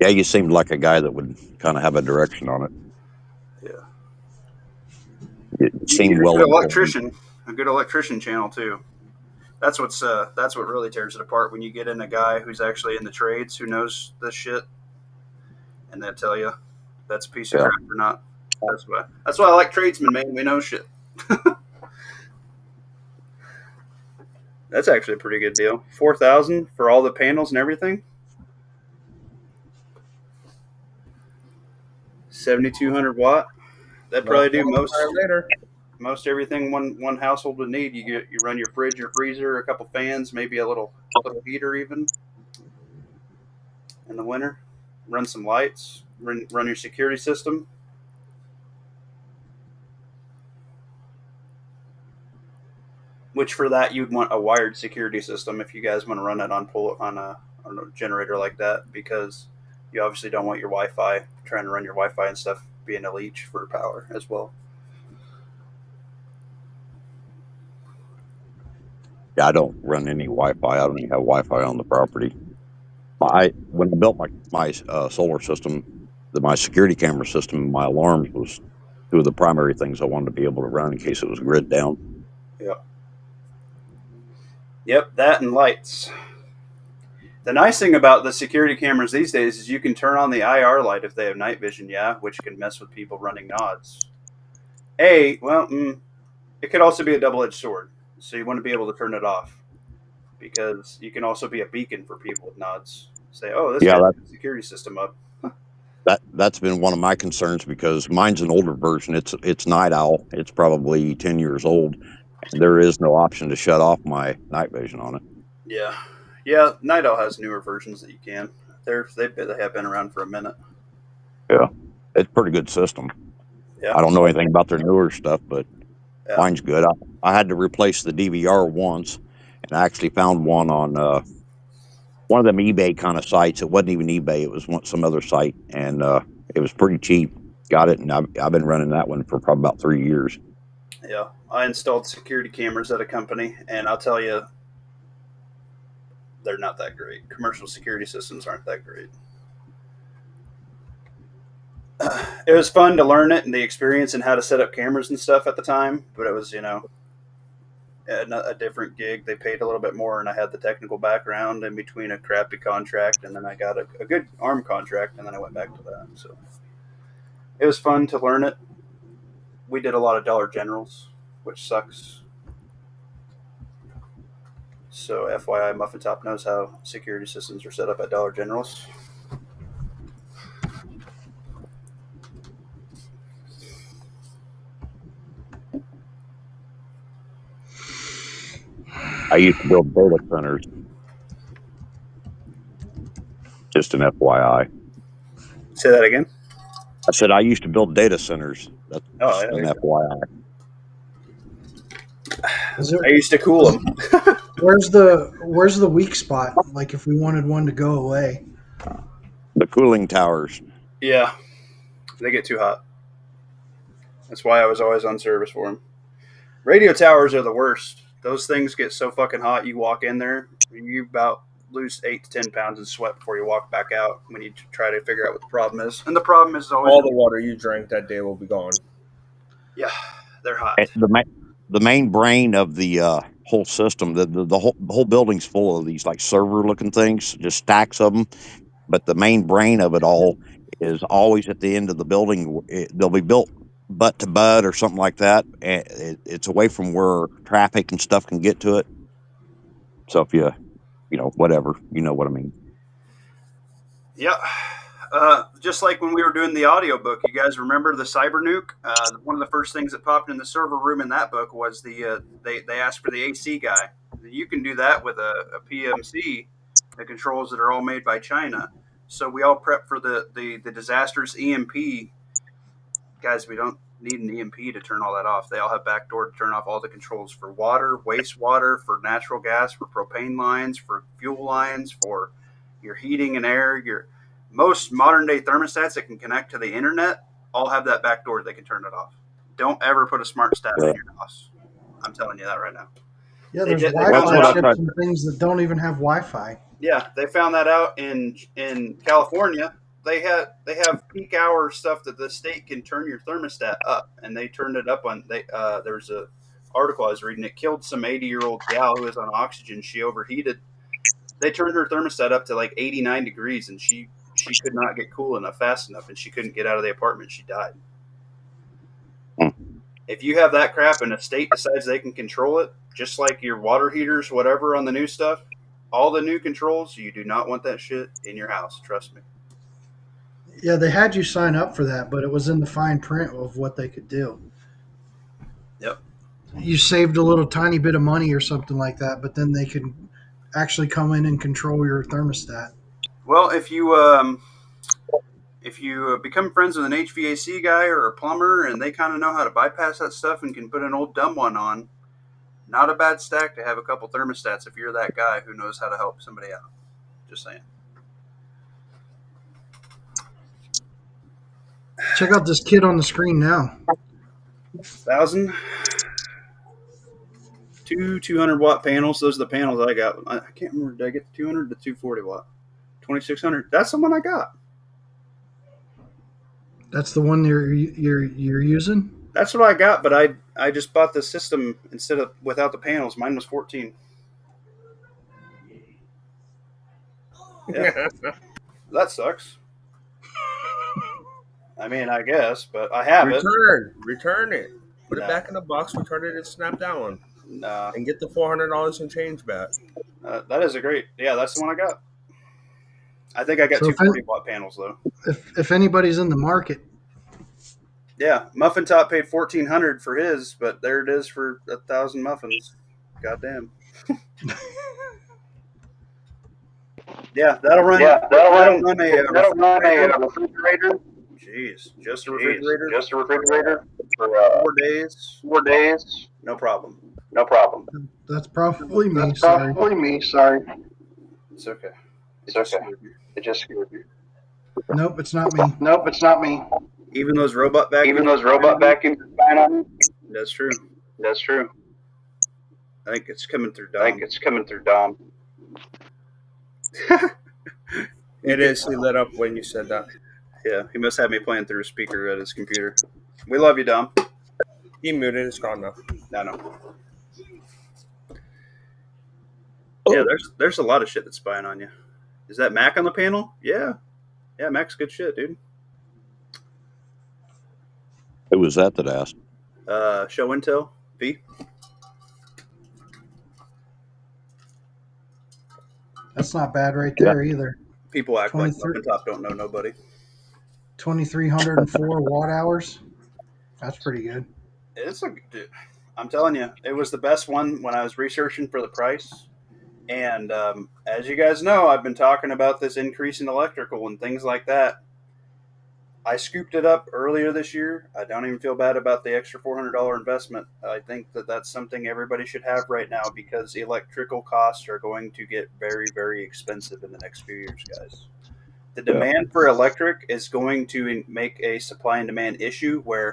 yeah, you seemed like a guy that would kind of have a direction on it. Yeah, It seemed a well good informed. a good electrician channel too. That's what really tears it apart when you get in a guy who's actually in the trades who knows this shit, and they'll tell you that's a piece of Yeah. crap or not. That's why I like tradesmen, man. We know shit. That's actually a pretty good deal. 4,000 for all the panels and everything. 7,200 watt. That'd probably do most everything one household would need. You run your fridge, your freezer, a couple fans, maybe a little heater even in the winter. Run some lights. Run your security system. Which for that you'd want a wired security system if you guys want to run it on a generator like that, because you obviously don't want your Wi-Fi trying to run your Wi-Fi and stuff being a leech for power as well. Yeah, I don't run any Wi-Fi. I don't even have Wi-Fi on the property. When I built my solar system, my security camera system, and my alarms was two of the primary things I wanted to be able to run in case it was grid down. Yep, that and lights. The nice thing about the security cameras these days is you can turn on the IR light if they have night vision, which can mess with people running nods. It could also be a double-edged sword, so you want to be able to turn it off, because you can also be a beacon for people with nods. Say, oh, this guy's got the security system up. That's been one of my concerns because mine's an older version. It's Night Owl. It's probably 10 years old, and there is no option to shut off my night vision on it. Yeah. Night Owl has newer versions that you can. They have been around for a minute. Yeah, it's a pretty good system. Yeah. I don't know anything about their newer stuff, but mine's good. I had to replace the DVR once, and I actually found one on one of them eBay kind of sites. It wasn't even eBay. It was some other site, and it was pretty cheap. Got it, and I've been running that one for probably about 3 years. Yeah, I installed security cameras at a company, and I'll tell you, they're not that great. Commercial security systems aren't that great. It was fun to learn it and the experience and how to set up cameras and stuff at the time, but it was, a different gig. They paid a little bit more, and I had the technical background in between a crappy contract, and then I got a good ARM contract, and then I went back to that. So it was fun to learn it. We did a lot of Dollar Generals, which sucks. So FYI, Muffin Top knows how security systems are set up at Dollar Generals. I used to build data centers. Just an FYI. Say that again. I said I used to build data centers. That's an FYI. I used to cool them. Where's the weak spot? Like if we wanted one to go away. The cooling towers. Yeah, they get too hot. That's why I was always on service for them. Radio towers are the worst. Those things get so fucking hot. You walk in there, you about lose 8 to 10 pounds in sweat before you walk back out when you try to figure out what the problem is. And the problem is always All the water you drank that day will be gone. yeah, they're hot. The main brain of the whole system, the whole building's full of these like server looking things, just stacks of them. But the main brain of it all is always at the end of the building. They'll be built butt to butt or something like that. And it's away from where traffic and stuff can get to it. So if you know, whatever, you know what I mean. Yeah. Just like when we were doing the audiobook, you guys remember the cyber nuke? One of the first things that popped in the server room in that book was they asked for the AC guy. You can do that with a PMC, the controls that are all made by China. So we all prep for the disastrous EMP. Guys, we don't need an EMP to turn all that off. They all have backdoor to turn off all the controls for water, wastewater, for natural gas, for propane lines, for fuel lines, for your heating and air. Most modern day thermostats that can connect to the internet all have that back door they can turn it off. Don't ever put a smart stat in your house. I'm telling you that right now. Yeah, there's That's Wi-Fi what I chips tried. and things that don't even have Wi-Fi. Yeah, they found that out in California. They have peak hour stuff that the state can turn your thermostat up, and they turned it up on. There was a article I was reading. It killed some 80-year-old gal who was on oxygen. She overheated. They turned her thermostat up to like 89 degrees, and she could not get cool enough fast enough, and she couldn't get out of the apartment. She died. If you have that crap and a state decides they can control it, just like your water heaters, whatever on the new stuff, all the new controls, you do not want that shit in your house. Trust me. Yeah, they had you sign up for that, but it was in the fine print of what they could do. Yep. You saved a little tiny bit of money or something like that, but then they could actually come in and control your thermostat. Well, if you become friends with an HVAC guy or a plumber and they kind of know how to bypass that stuff and can put an old dumb one on, not a bad stack to have a couple thermostats if you're that guy who knows how to help somebody out. Just saying. Check out this kit on the screen now. 1,000. 200 watt panels. Those are the panels I got. I can't remember. Did I get the 200 to 240 watt? 2600. That's the one I got. That's the one you're using? That's what I got, but I just bought the system instead of without the panels. Mine was 14. Yeah. That sucks. I mean, I guess, but I have Return it. Put Nah. it back in the box, return it, and snap that one. Nah. And get the $400 and change back. That is a great. Yeah, that's the one I got. I think I got So if 240 watt panels though. If anybody's in the market, Yeah, Muffin Top paid $1,400 for his, but there it is for 1,000 muffins. Goddamn. Yeah, that'll run. That'll run a refrigerator. Jeez, just a refrigerator. Just a refrigerator for 4 days. 4 days. No problem. No problem. that's probably me. That's Sorry. probably me. Sorry. It's okay. It's okay. It just scared me. Nope, it's not me. Nope, it's not me. Even those robot vacuums. Even those robot vacuums are fine on me. That's true. That's true. I think it's coming through. I think it's coming through Dom. It is. He lit up when you said that. Yeah, he must have me playing through a speaker at his computer. We love you, Dom. He muted. It's gone now. No. Yeah, there's a lot of shit that's spying on you. Is that Mac on the panel? Yeah. Yeah, Mac's good shit, dude. Who was that asked? Show Intel V. That's not bad right there either. People act like 23 Muffin Top don't know nobody. 2,304 watt hours. That's pretty good. Dude, I'm telling you, it was the best one when I was researching for the price. And as you guys know, I've been talking about this increase in electrical and things like that. I scooped it up earlier this year. I don't even feel bad about the extra $400 investment. I think that that's something everybody should have right now because electrical costs are going to get very, very expensive in the next few years, guys. The demand for electric is going to make a supply and demand issue where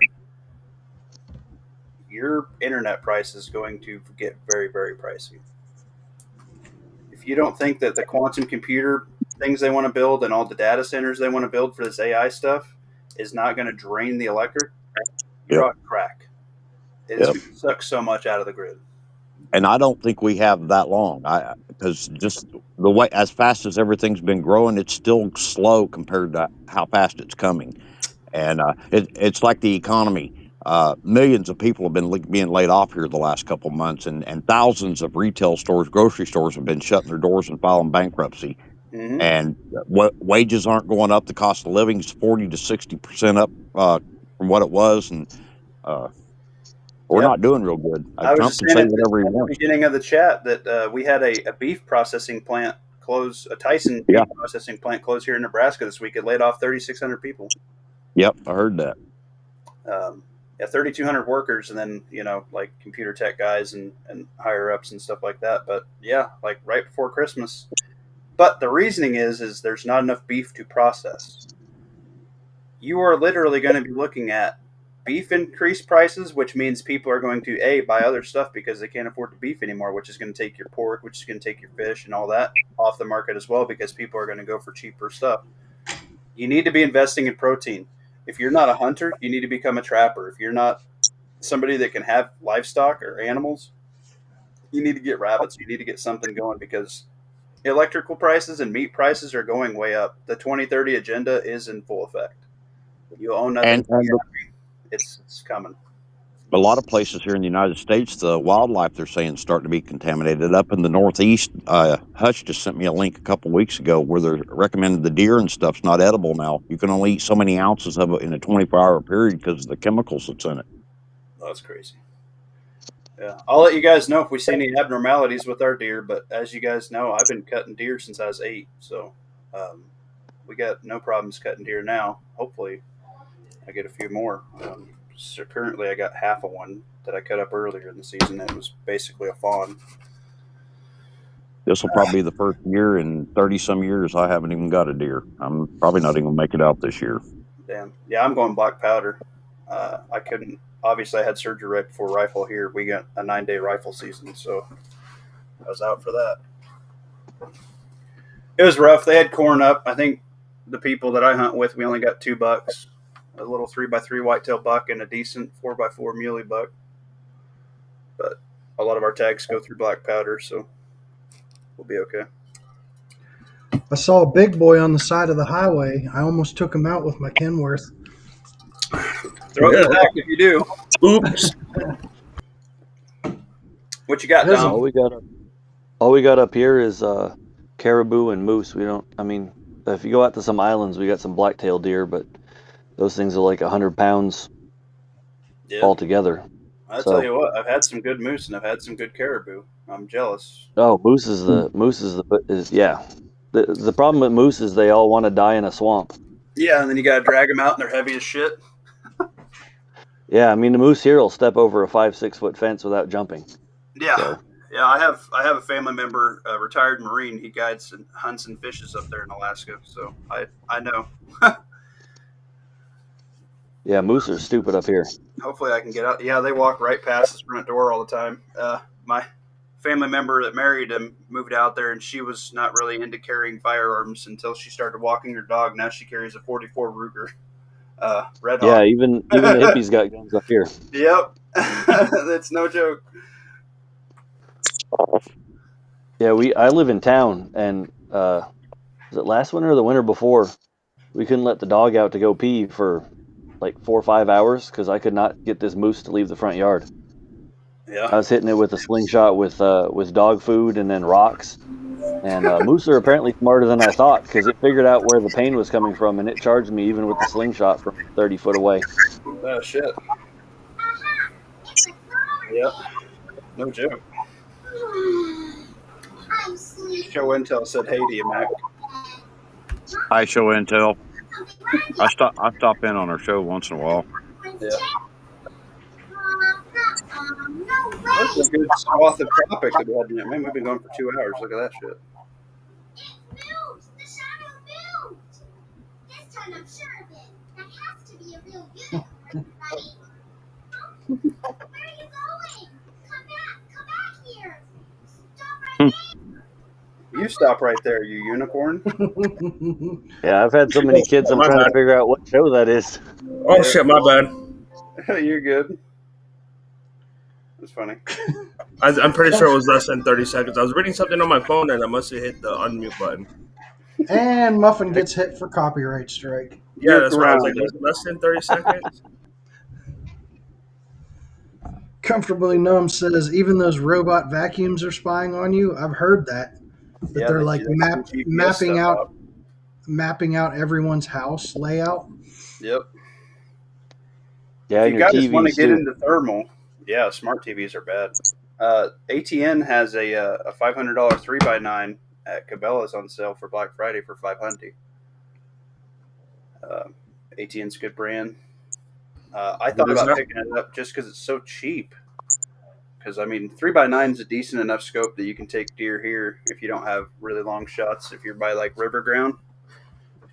your internet price is going to get very, very pricey. If you don't think that the quantum computer things they want to build and all the data centers they want to build for this AI stuff is not going to drain the electric, you're Yep. on crack. It's Yep. going to suck so much out of the grid. And I don't think we have that long. Because just the way as fast as everything's been growing, it's still slow compared to how fast it's coming. And it's like the economy. Millions of people have been being laid off here the last couple of months, and thousands of retail stores, grocery stores have been shutting their doors and filing bankruptcy. Mm-hmm. And wages aren't going up. The cost of living is 40 to 60% up from what it was, and we're Yep. not doing real good. I was Trump just can saying say at whatever he the wants. beginning of the chat that we had a beef processing plant close, a Tyson Yeah. beef processing plant close here in Nebraska this week. It laid off 3,600 people. Yep, I heard that. Yeah, 3,200 workers, and then like computer tech guys and higher ups and stuff like that. But yeah, like right before Christmas. But the reasoning is there's not enough beef to process. You are literally going to be looking at beef increased prices, which means people are going to buy other stuff because they can't afford the beef anymore, which is going to take your pork, which is going to take your fish and all that off the market as well, because people are going to go for cheaper stuff. You need to be investing in protein. If you're not a hunter, you need to become a trapper. If you're not somebody that can have livestock or animals, you need to get rabbits. You need to get something going, because electrical prices and meat prices are going way up. The 2030 agenda is in full effect. You own nothing. And It's coming. a lot of places here in the United States, the wildlife they're saying is starting to be contaminated. Up in the Northeast, Hutch just sent me a link a couple weeks ago where they're recommending the deer and stuff's not edible now. You can only eat so many ounces of it in a 24-hour period because of the chemicals that's in it. Oh, that's crazy. Yeah, I'll let you guys know if we see any abnormalities with our deer. But as you guys know, I've been cutting deer since I was 8, so we got no problems cutting deer now. Hopefully, I get a few more. So currently, I got half of one that I cut up earlier in the season. It was basically a fawn. This will probably be the first year in 30-some years I haven't even got a deer. I'm probably not even going to make it out this year. Damn. Yeah, I'm going black powder. I couldn't. Obviously, I had surgery right before rifle here. We got a 9-day rifle season, so I was out for that. It was rough. They had corn up. I think the people that I hunt with, we only got 2 bucks. A little 3x3 whitetail buck and a decent 4x4 muley buck. But a lot of our tags go through black powder, so we'll be okay. I saw a big boy on the side of the highway. I almost took him out with my Kenworth. Throw it back if you do. Oops. What you got, There's Dom? All we got up here is caribou and moose. We don't. I mean, if you go out to some islands, we got some black-tailed deer, but those things are like 100 pounds Yeah. altogether. I'll So- tell you what, I've had some good moose and I've had some good caribou. I'm jealous. Oh, yeah. The problem with moose is they all want to die in a swamp. Yeah, and then you got to drag them out and they're heavy as shit. Yeah, I mean the moose here will step over a 5-6 foot fence without jumping. Yeah. So, Yeah, I have a family member, a retired Marine. He guides and hunts and fishes up there in Alaska, so I know. yeah, moose are stupid up here. Hopefully I can get out. Yeah, they walk right past the front door all the time. My family member that married him moved out there, and she was not really into carrying firearms until she started walking her dog. Now she carries a 44 Ruger Red Hawk. Yeah, even the hippies got guns up here. Yep. That's no joke. Yeah, I live in town, and was it last winter or the winter before? We couldn't let the dog out to go pee for like 4 or 5 hours because I could not get this moose to leave the front yard. I Yeah. was hitting it with a slingshot with dog food and then rocks. And moose are apparently smarter than I thought because it figured out where the pain was coming from and it charged me even with the slingshot from 30 foot away. Oh, shit. Yep. No joke. Show Intel said hey to you, Mac. Hi, Show Intel. I stop in on our show once in a while. Yeah. That's a good swath of topic that we had in there. Man, we've been going for 2 hours. Look at that shit. The shadow moved. This time I'm sure of it. That has to be a real unicorn, right? Where are you You stop right there, you unicorn. Yeah, I've had so many kids. I'm My trying to bad. figure out what show that is. Oh shit, my bad. You're good. That's funny. I'm pretty sure it was less than 30 seconds. I was reading something on my phone and I must have hit the unmute button. And Muffin gets hit for copyright strike. Yeah, You're that's why I was like, grounded. was it less than 30 seconds? Comfortably Numb says even those robot vacuums are spying on you. I've heard that. That Yeah, they're they like do that GPS mapping stuff out everyone's house layout. Yep. Yeah, If and you your guys want to TVs get too. into thermal, yeah, smart TVs are bad. ATN has a $500 3x9 at Cabela's on sale for Black Friday for $500. ATN's a good brand. I thought What is about that? picking it up just because it's so cheap. Because I mean, 3x9 is a decent enough scope that you can take deer here if you don't have really long shots. If you're by like river ground,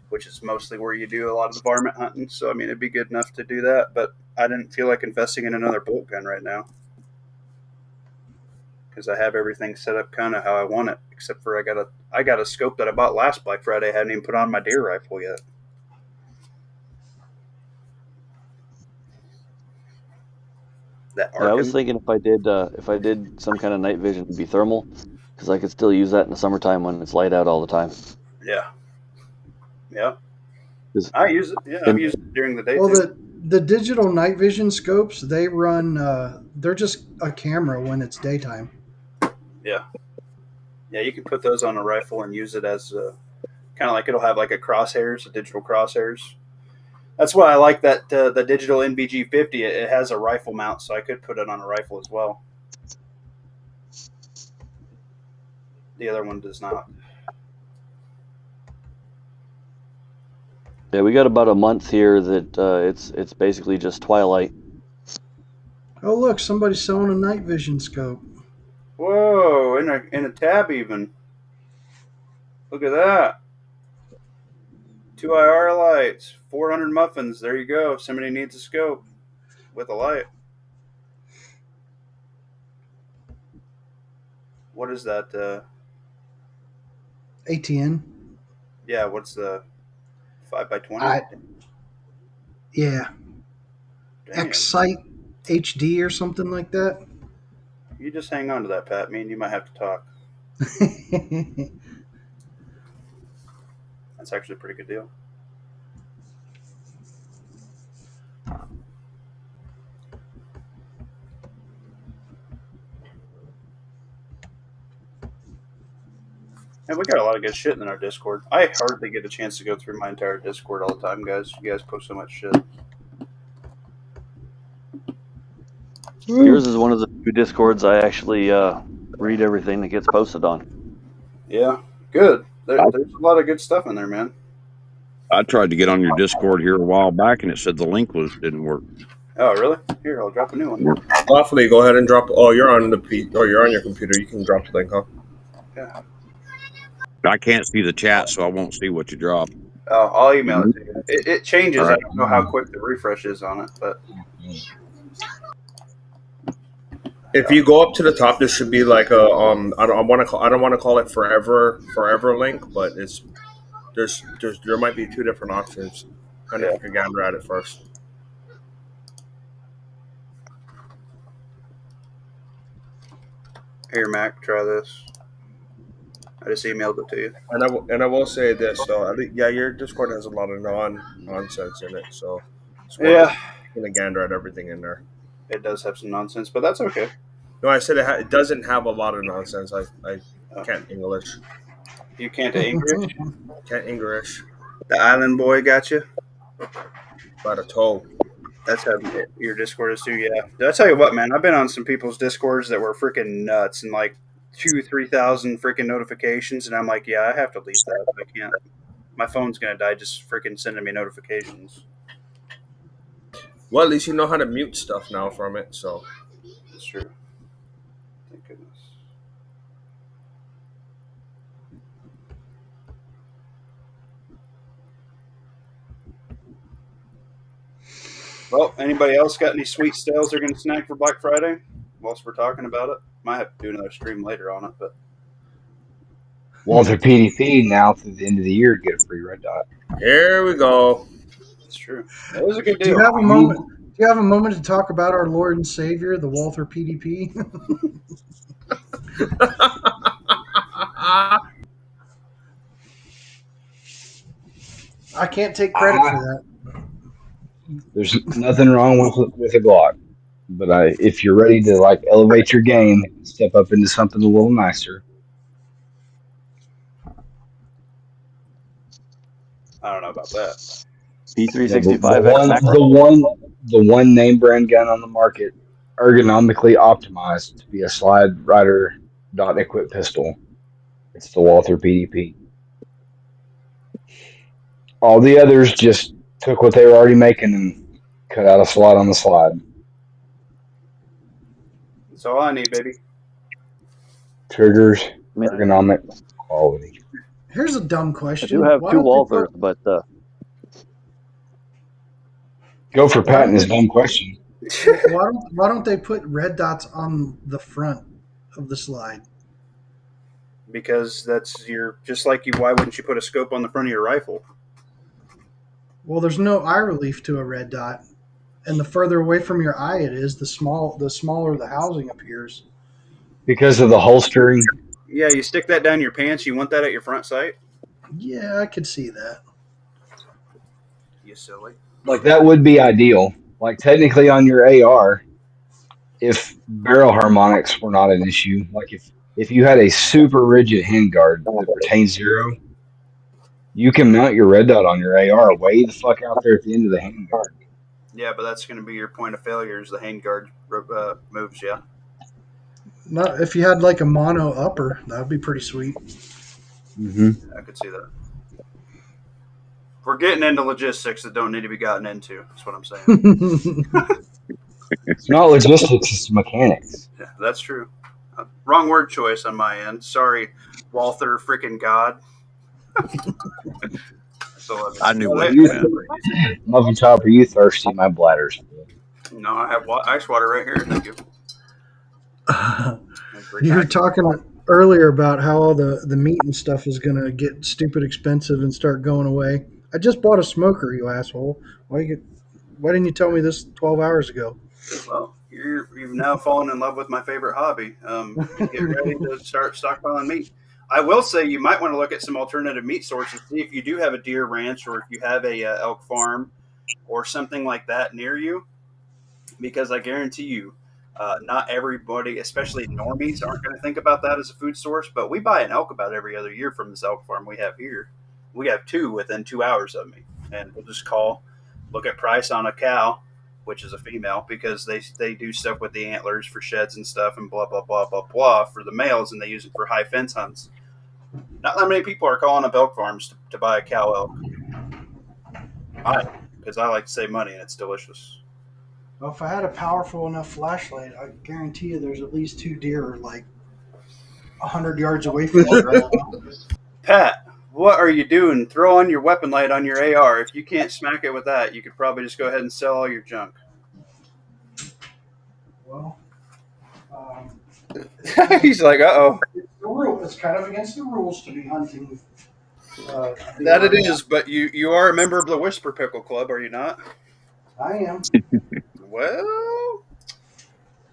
which is mostly where you do a lot of the varmint hunting. So I mean, it'd be good enough to do that. But I didn't feel like investing in another bolt gun right now because I have everything set up kind of how I want it. Except for I got a scope that I bought last Black Friday. I haven't even put on my deer rifle yet. That Yeah, I was Arkin. thinking if I did some kind of night vision, it'd be thermal, because I could still use that in the summertime when it's light out all the time. Yeah. Yeah. 'Cause- I use it. Yeah, I'm using it during the day Well, too. the digital night vision scopes, they run. They're just a camera when it's daytime. Yeah. Yeah, you can put those on a rifle and use it as kind of like it'll have like a crosshairs, a digital crosshairs. That's why I like that the digital NBG 50. It has a rifle mount, so I could put it on a rifle as well. The other one does not. Yeah, we got about a month here that it's basically just twilight. Oh, look, somebody's selling a night vision scope. Whoa! In a tab even. Look at that. 2 IR lights, 400 muffins. There you go. If somebody needs a scope with a light. What is that? ATN. Yeah, what's the 5x20? Yeah. Damn. Excite HD or something like that. You just hang on to that, Pat. Me and you might have to talk. That's actually a pretty good deal. And we got a lot of good shit in our Discord. I hardly get a chance to go through my entire Discord all the time, guys. You guys post so much shit. Yours is one of the few Discords I actually read everything that gets posted on. Yeah, good. There's a lot of good stuff in there, man. I tried to get on your Discord here a while back, and it said the link didn't work. Oh, really? Here, I'll drop a new one. Lawfully, go ahead and drop. Oh, you're on you're on your computer. You can drop the link, huh? Yeah. I can't see the chat, so I won't see what you drop. Oh, I'll email it to you. It changes. All right. I don't know how quick the refresh is on it, but If you go up to the top, there should be like a I don't want to call it forever link, but there might be two different options. Kind of you can gander at it first. here, Mac, try this. I just emailed it to you. And I will say this though, yeah, your Discord has a lot of nonsense in it, so Yeah, you can gander at everything in there. it does have some nonsense, but that's okay. No, I said it doesn't have a lot of nonsense. I can't English. You can't English? Can't English. The island boy got you? By the toe. That's how your Discord is too, yeah. Did I tell you what, man? I've been on some people's Discords that were freaking nuts and like 2,000-3,000 freaking notifications, and I'm like, yeah, I have to leave that. I can't. My phone's gonna die just freaking sending me notifications. Well, at least you know how to mute stuff now from it, so. That's true. Thank goodness. Well, anybody else got any sweet sales they're going to snag for Black Friday? Whilst we're talking about it, might have to do another stream later on it, but Walther PDP now through the end of the year get a free red dot. Here we go. It's true. That was a good Do you deal. have a moment? Do you have a moment to talk about our Lord and Savior, the Walther PDP? I can't take credit for that. There's nothing wrong with a Glock, but if you're ready to like elevate your game, step up into something a little nicer. I don't know about that. P365 The one name brand gun on the market, ergonomically optimized to be a slide rider dot equip pistol. It's the Walther PDP. All the others just took what they were already making and cut out a slot on the slide. That's all I need, baby. Triggers, ergonomic, quality. Here's a dumb I question. do have Why two don't they Walthers, put- but Go for Patton is a dumb question. why don't they put red dots on the front of the slide? Because that's your just like you. Why wouldn't you put a scope on the front of your rifle? Well, there's no eye relief to a red dot, and the further away from your eye it is, the smaller the housing appears. Because of the holstering. Yeah, you stick that down your pants. You want that at your front sight? Yeah, I could see that. You silly. Like that would be ideal. Like technically on your AR, if barrel harmonics were not an issue, like if you had a super rigid handguard that retains 0, you can mount your red dot on your AR way the fuck out there at the end of the handguard. Yeah, but that's going to be your point of failure is the handguard moves, yeah. Not if you had like a mono upper, that would be pretty sweet. Mm-hmm. I could see that. We're getting into logistics that don't need to be gotten into. That's what I'm saying. It's not logistics, it's mechanics. Yeah, that's true. Wrong word choice on my end. Sorry, Walther freaking God. I knew what You, you meant. Muffin Top, are you thirsty? My bladder's full. No, I have ice water right here. Thank you. You were talking earlier about how all the meat and stuff is going to get stupid expensive and start going away. I just bought a smoker, you asshole. Why didn't you tell me this 12 hours ago? Well, you've now fallen in love with my favorite hobby. Get ready to start stockpiling meat. I will say you might want to look at some alternative meat sources. See if you do have a deer ranch or if you have a elk farm or something like that near you, because I guarantee you, not everybody, especially normies, aren't going to think about that as a food source. But we buy an elk about every other year from this elk farm we have here. We have 2 within 2 hours of me, and we'll just look at price on a cow, which is a female, because they do stuff with the antlers for sheds and stuff and blah, blah, blah, blah, blah for the males, and they use it for high fence hunts. Not that many people are calling up elk farms to buy a cow elk. Because I like to save money, and it's delicious. Well, if I had a powerful enough flashlight, I guarantee you there's at least 2 deer like 100 yards away from me right now. Pat, what are you doing? Throw on your weapon light on your AR. If you can't smack it with that, you could probably just go ahead and sell all your junk. Well, He's like, uh-oh. it's kind of against the rules to be hunting. That it is, but you are a member of the Whisper Pickle Club, are you not? I am. Well,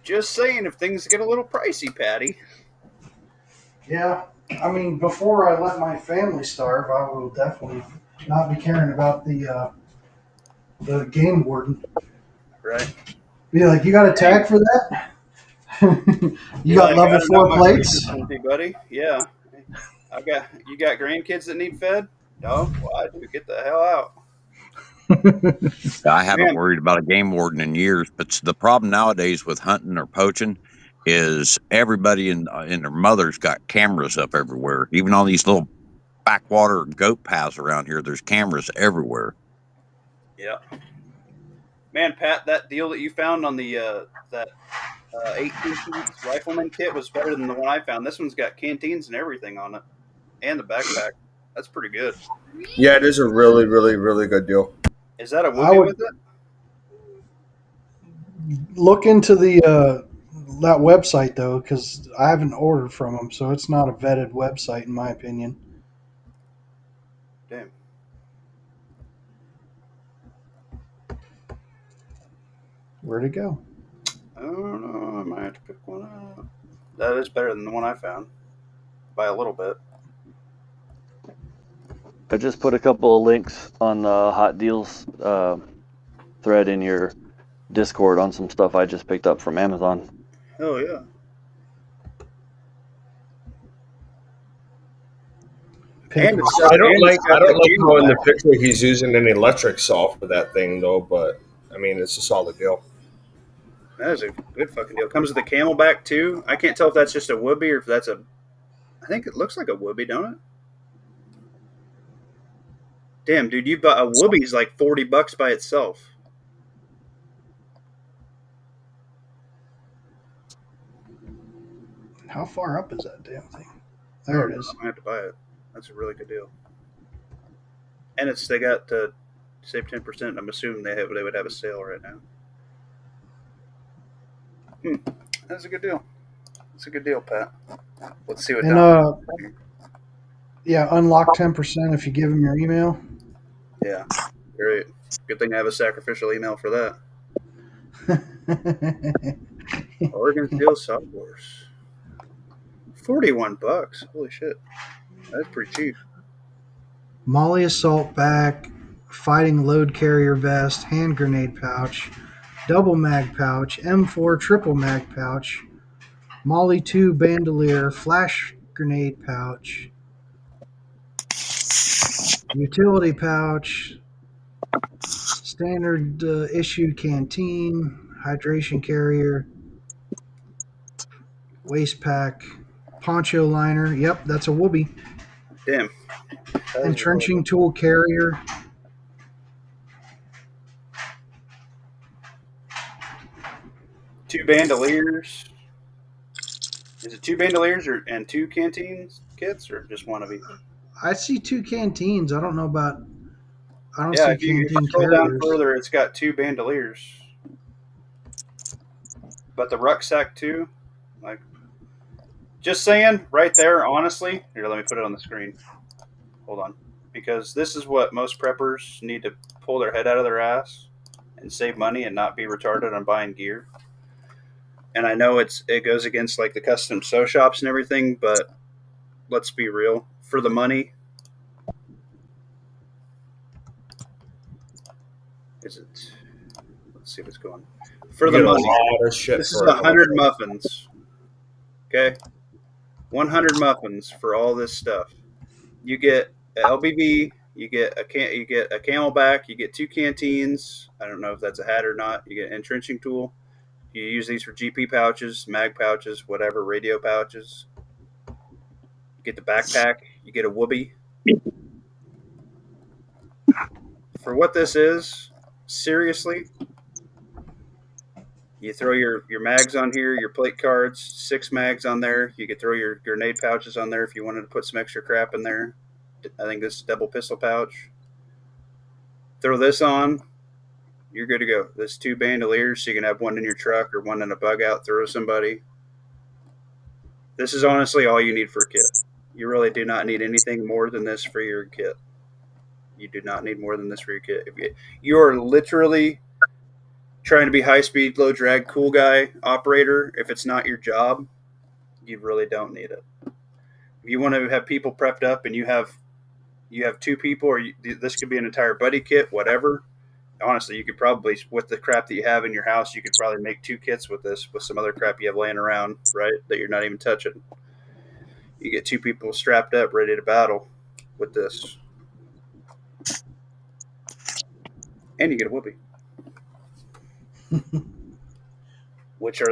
just saying, if things get a little pricey, Patty. Yeah, I mean, before I let my family starve, I will definitely not be caring about the game warden. Right. Be like, you got a tag for that? You got level 4 plates? Buddy. Yeah. You got grandkids that need fed? No, well, I do. Get the hell out. I haven't worried about a game warden in years, but the problem nowadays with hunting or poaching is everybody and their mother's got cameras up everywhere. Even on these little backwater goat paths around here, there's cameras everywhere. Yeah. Man, Pat, that deal that you found on the that 18-piece rifleman kit was better than the one I found. This one's got canteens and everything on it, and the backpack. That's pretty good. Yeah, it is a really, really, really good deal. Is that a Wookiee with it? Look into the that website though, because I haven't ordered from them, so it's not a vetted website in my opinion. Damn. Where'd it go? I don't know. I might have to pick one up. That is better than the one I found by a little bit. I just put a couple of links on the Hot Deals thread in your Discord on some stuff I just picked up from Amazon. Oh yeah. And it's I don't like got the how in the cable picture he's using an electric saw for that thing though, but I mean it's a solid deal. back. That is a good fucking deal. Comes with a Camelback too. I can't tell if that's just a Woobie or if that's a. I think it looks like a Woobie, don't it? Damn, dude, you bought a Woobie's like $40 by itself. How far up is that damn thing? There it is. I have to buy it. That's a really good deal. And they got save 10%. I'm assuming they would have a sale right now. That's a good deal. That's a good deal, Pat. Let's see what. And yeah, unlock 10% if you give them your email. Yeah, great. Good thing I have a sacrificial email for that. Oregon Steel Salt Wars. $41. Holy shit. That's pretty cheap. Molly assault back, fighting load carrier vest, hand grenade pouch, double mag pouch, M4 triple mag pouch, Molly 2 bandolier, flash grenade pouch, utility pouch, standard issue canteen, hydration carrier, waist pack, poncho liner. Yep, that's a Woobie. Damn. Entrenching tool carrier. Two bandoliers. Is it two bandoliers and two canteens kits, or just one of each? I see 2 canteens. I don't know about. I don't Yeah, see if you canteen scroll down carriers. further, it's got two bandoliers. But the rucksack too, like, just saying, right there. Honestly, here, let me put it on the screen. Hold on, because this is what most preppers need to pull their head out of their ass and save money and not be retarded on buying gear. And I know it goes against like the custom sew shops and everything, but let's be real. For the money, is it? Let's see what's going. For the Get a money, lot of shit this is for it. 100 muffins. Okay, 100 muffins for all this stuff. You get a LBV, you get a Camelback, you get 2 canteens. I don't know if that's a hat or not. You get an entrenching tool. You use these for GP pouches, mag pouches, whatever, radio pouches. You get the backpack. You get a Woobie. For what this is, seriously, you throw your mags on here, your plate cards, 6 mags on there. You could throw your grenade pouches on there if you wanted to put some extra crap in there. I think this is double pistol pouch. Throw this on. You're good to go. There's 2 bandoliers, so you can have one in your truck or one in a bug out, throw somebody. This is honestly all you need for a kit. You really do not need anything more than this for your kit. You do not need more than this for your kit. You are literally trying to be high speed, low drag, cool guy operator. If it's not your job, you really don't need it. If you want to have people prepped up and you have 2 people, or this could be an entire buddy kit, whatever. Honestly, you could probably, with the crap that you have in your house, you could probably make 2 kits with this, with some other crap you have laying around, right, that you're not even touching. You get 2 people strapped up, ready to battle with this. And you get a Woobie.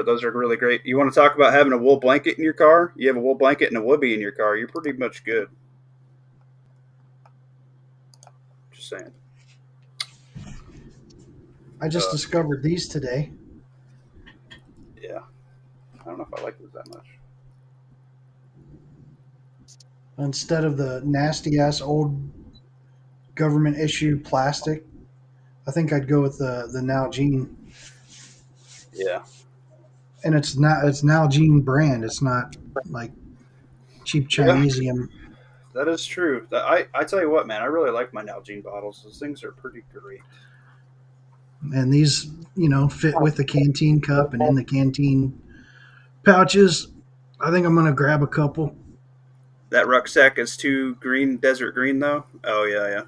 Those are really great. You want to talk about having a wool blanket in your car? You have a wool blanket and a Woobie in your car, you're pretty much good. Just saying. I just discovered these today. Yeah. I don't know if I like those that much. Instead of the nasty ass old government issue plastic, I think I'd go with the Nalgene. Yeah. and it's Nalgene brand. It's not like cheap Yeah. Chinesium. That is true. I tell you what, man, I really like my Nalgene bottles. Those things are pretty great. And these, fit with the canteen cup and in the canteen pouches. I think I'm gonna grab a couple. That rucksack is too green, desert green though. Oh yeah.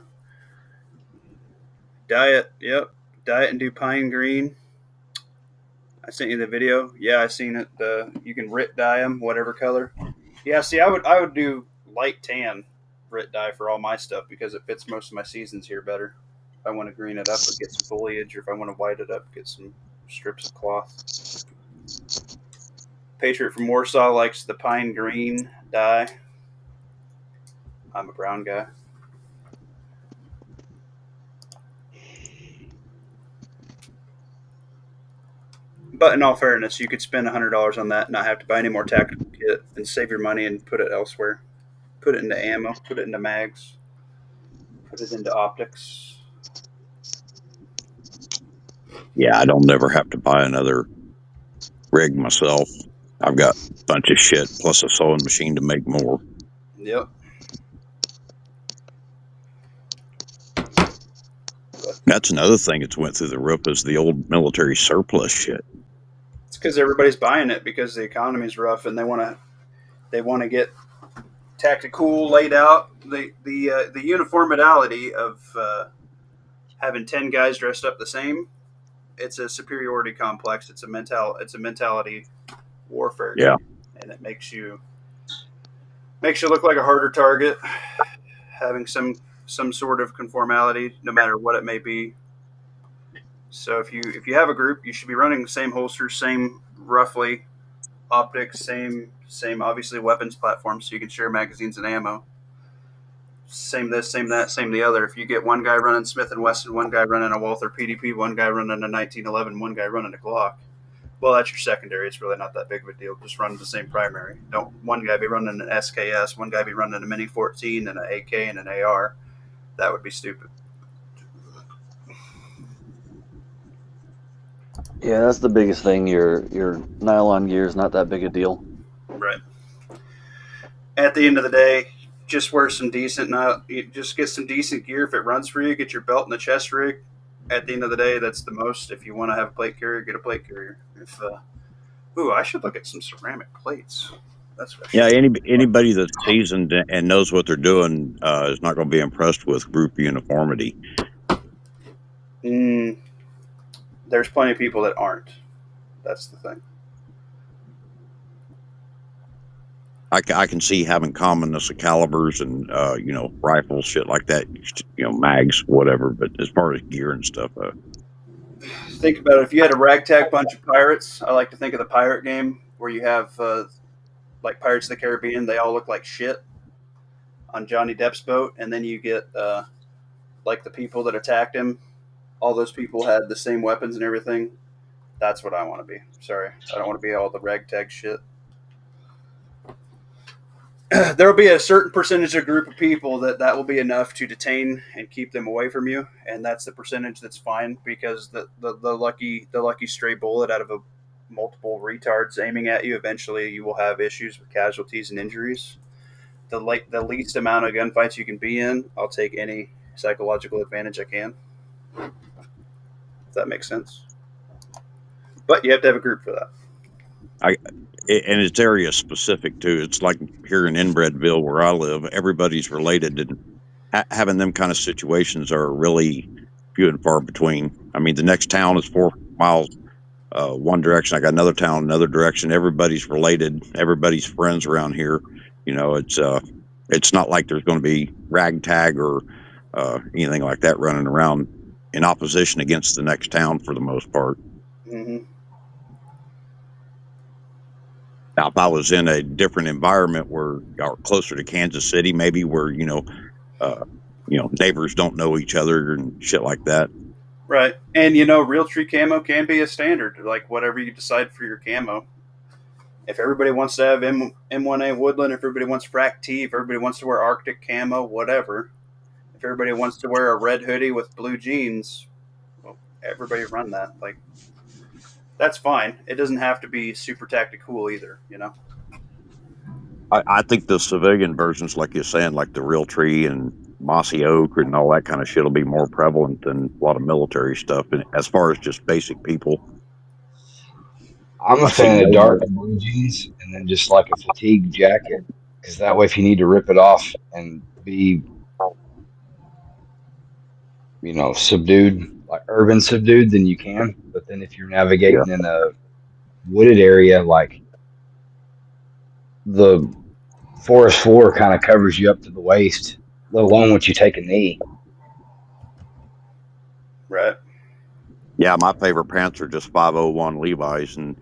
Diet, yep. Diet and do pine green. I sent you the video. Yeah, I seen it. You can RIT dye them, whatever color. Yeah, see, I would do light tan RIT dye for all my stuff because it fits most of my seasons here better. If I want to green it up, or get some foliage, or if I want to white it up, get some strips of cloth. Patriot from Warsaw likes the pine green dye. I'm a brown guy. But in all fairness, you could spend $100 on that and not have to buy any more tactical kit and save your money and put it elsewhere. Put it into ammo, put it into mags, put it into optics. Yeah, I don't never have to buy another rig myself. I've got a bunch of shit plus a sewing machine to make more. Yep. That's another thing that's went through the roof is the old military surplus shit. It's because everybody's buying it because the economy's rough and they want to get tactical laid out. The uniformity of having 10 guys dressed up the same. It's a superiority complex. It's a mentality warfare. Yeah. And it makes you look like a harder target, having some sort of conformality, no matter what it may be. So if you have a group, you should be running the same holsters, same roughly optics, same obviously weapons platforms, so you can share magazines and ammo. Same this, same that, same the other. If you get one guy running Smith and Wesson, one guy running a Walther PDP, one guy running a 1911, one guy running a Glock, well, that's your secondary. It's really not that big of a deal. Just run the same primary. Don't one guy be running an SKS, one guy be running a Mini 14 and an AK and an AR. That would be stupid. Yeah, that's the biggest thing. Your nylon gear is not that big a deal. Right. At the end of the day, just wear some decent. Just get some decent gear. If it runs for you, get your belt and the chest rig. At the end of the day, that's the most. If you want to have a plate carrier, get a plate carrier. I should look at some ceramic plates. That's what I should. Anybody that's seasoned and knows what they're doing is not going to be impressed with group uniformity. There's plenty of people that aren't. That's the thing. I can see having commonness of calibers and rifles, shit like that, mags, whatever. But as far as gear and stuff, think about it. If you had a ragtag bunch of pirates, I like to think of the pirate game where you have like Pirates of the Caribbean. They all look like shit on Johnny Depp's boat, and then you get like the people that attacked him. All those people had the same weapons and everything. That's what I want to be. Sorry, I don't want to be all the ragtag shit. There will be a certain percentage of group of people that will be enough to detain and keep them away from you, and that's the percentage that's fine because the lucky stray bullet out of a multiple retards aiming at you, eventually you will have issues with casualties and injuries. The least amount of gunfights you can be in, I'll take any psychological advantage I can. If that makes sense. But you have to have a group for that. And it's area specific too. It's like here in Inbredville where I live, everybody's related, and having them kind of situations are really few and far between. I mean, the next town is 4 miles one direction. I got another town another direction. Everybody's related. Everybody's friends around here. It's not like there's going to be ragtag or anything like that running around in opposition against the next town for the most part. Mm-hmm. Now, if I was in a different environment where or closer to Kansas City, maybe where neighbors don't know each other and shit like that. Right, and Realtree camo can be a standard, like whatever you decide for your camo. If everybody wants to have M1A Woodland, if everybody wants Frac T, if everybody wants to wear Arctic camo, whatever. If everybody wants to wear a red hoodie with blue jeans, well, everybody run that. Like, that's fine. It doesn't have to be super tactical either, you know. I think the civilian versions, like you're saying, like the real tree and mossy oak and all that kind of shit will be more prevalent than a lot of military stuff. And as far as just basic people, I'm a I see fan of no dark more. blue jeans and then just like a fatigue jacket, because that way, if you need to rip it off and be, subdued, like urban subdued, then you can. But then if you're Yeah, navigating in a wooded area, like the forest floor kind of covers you up to the waist, let alone once you take a knee. Right. yeah. My favorite pants are just 501 Levi's, and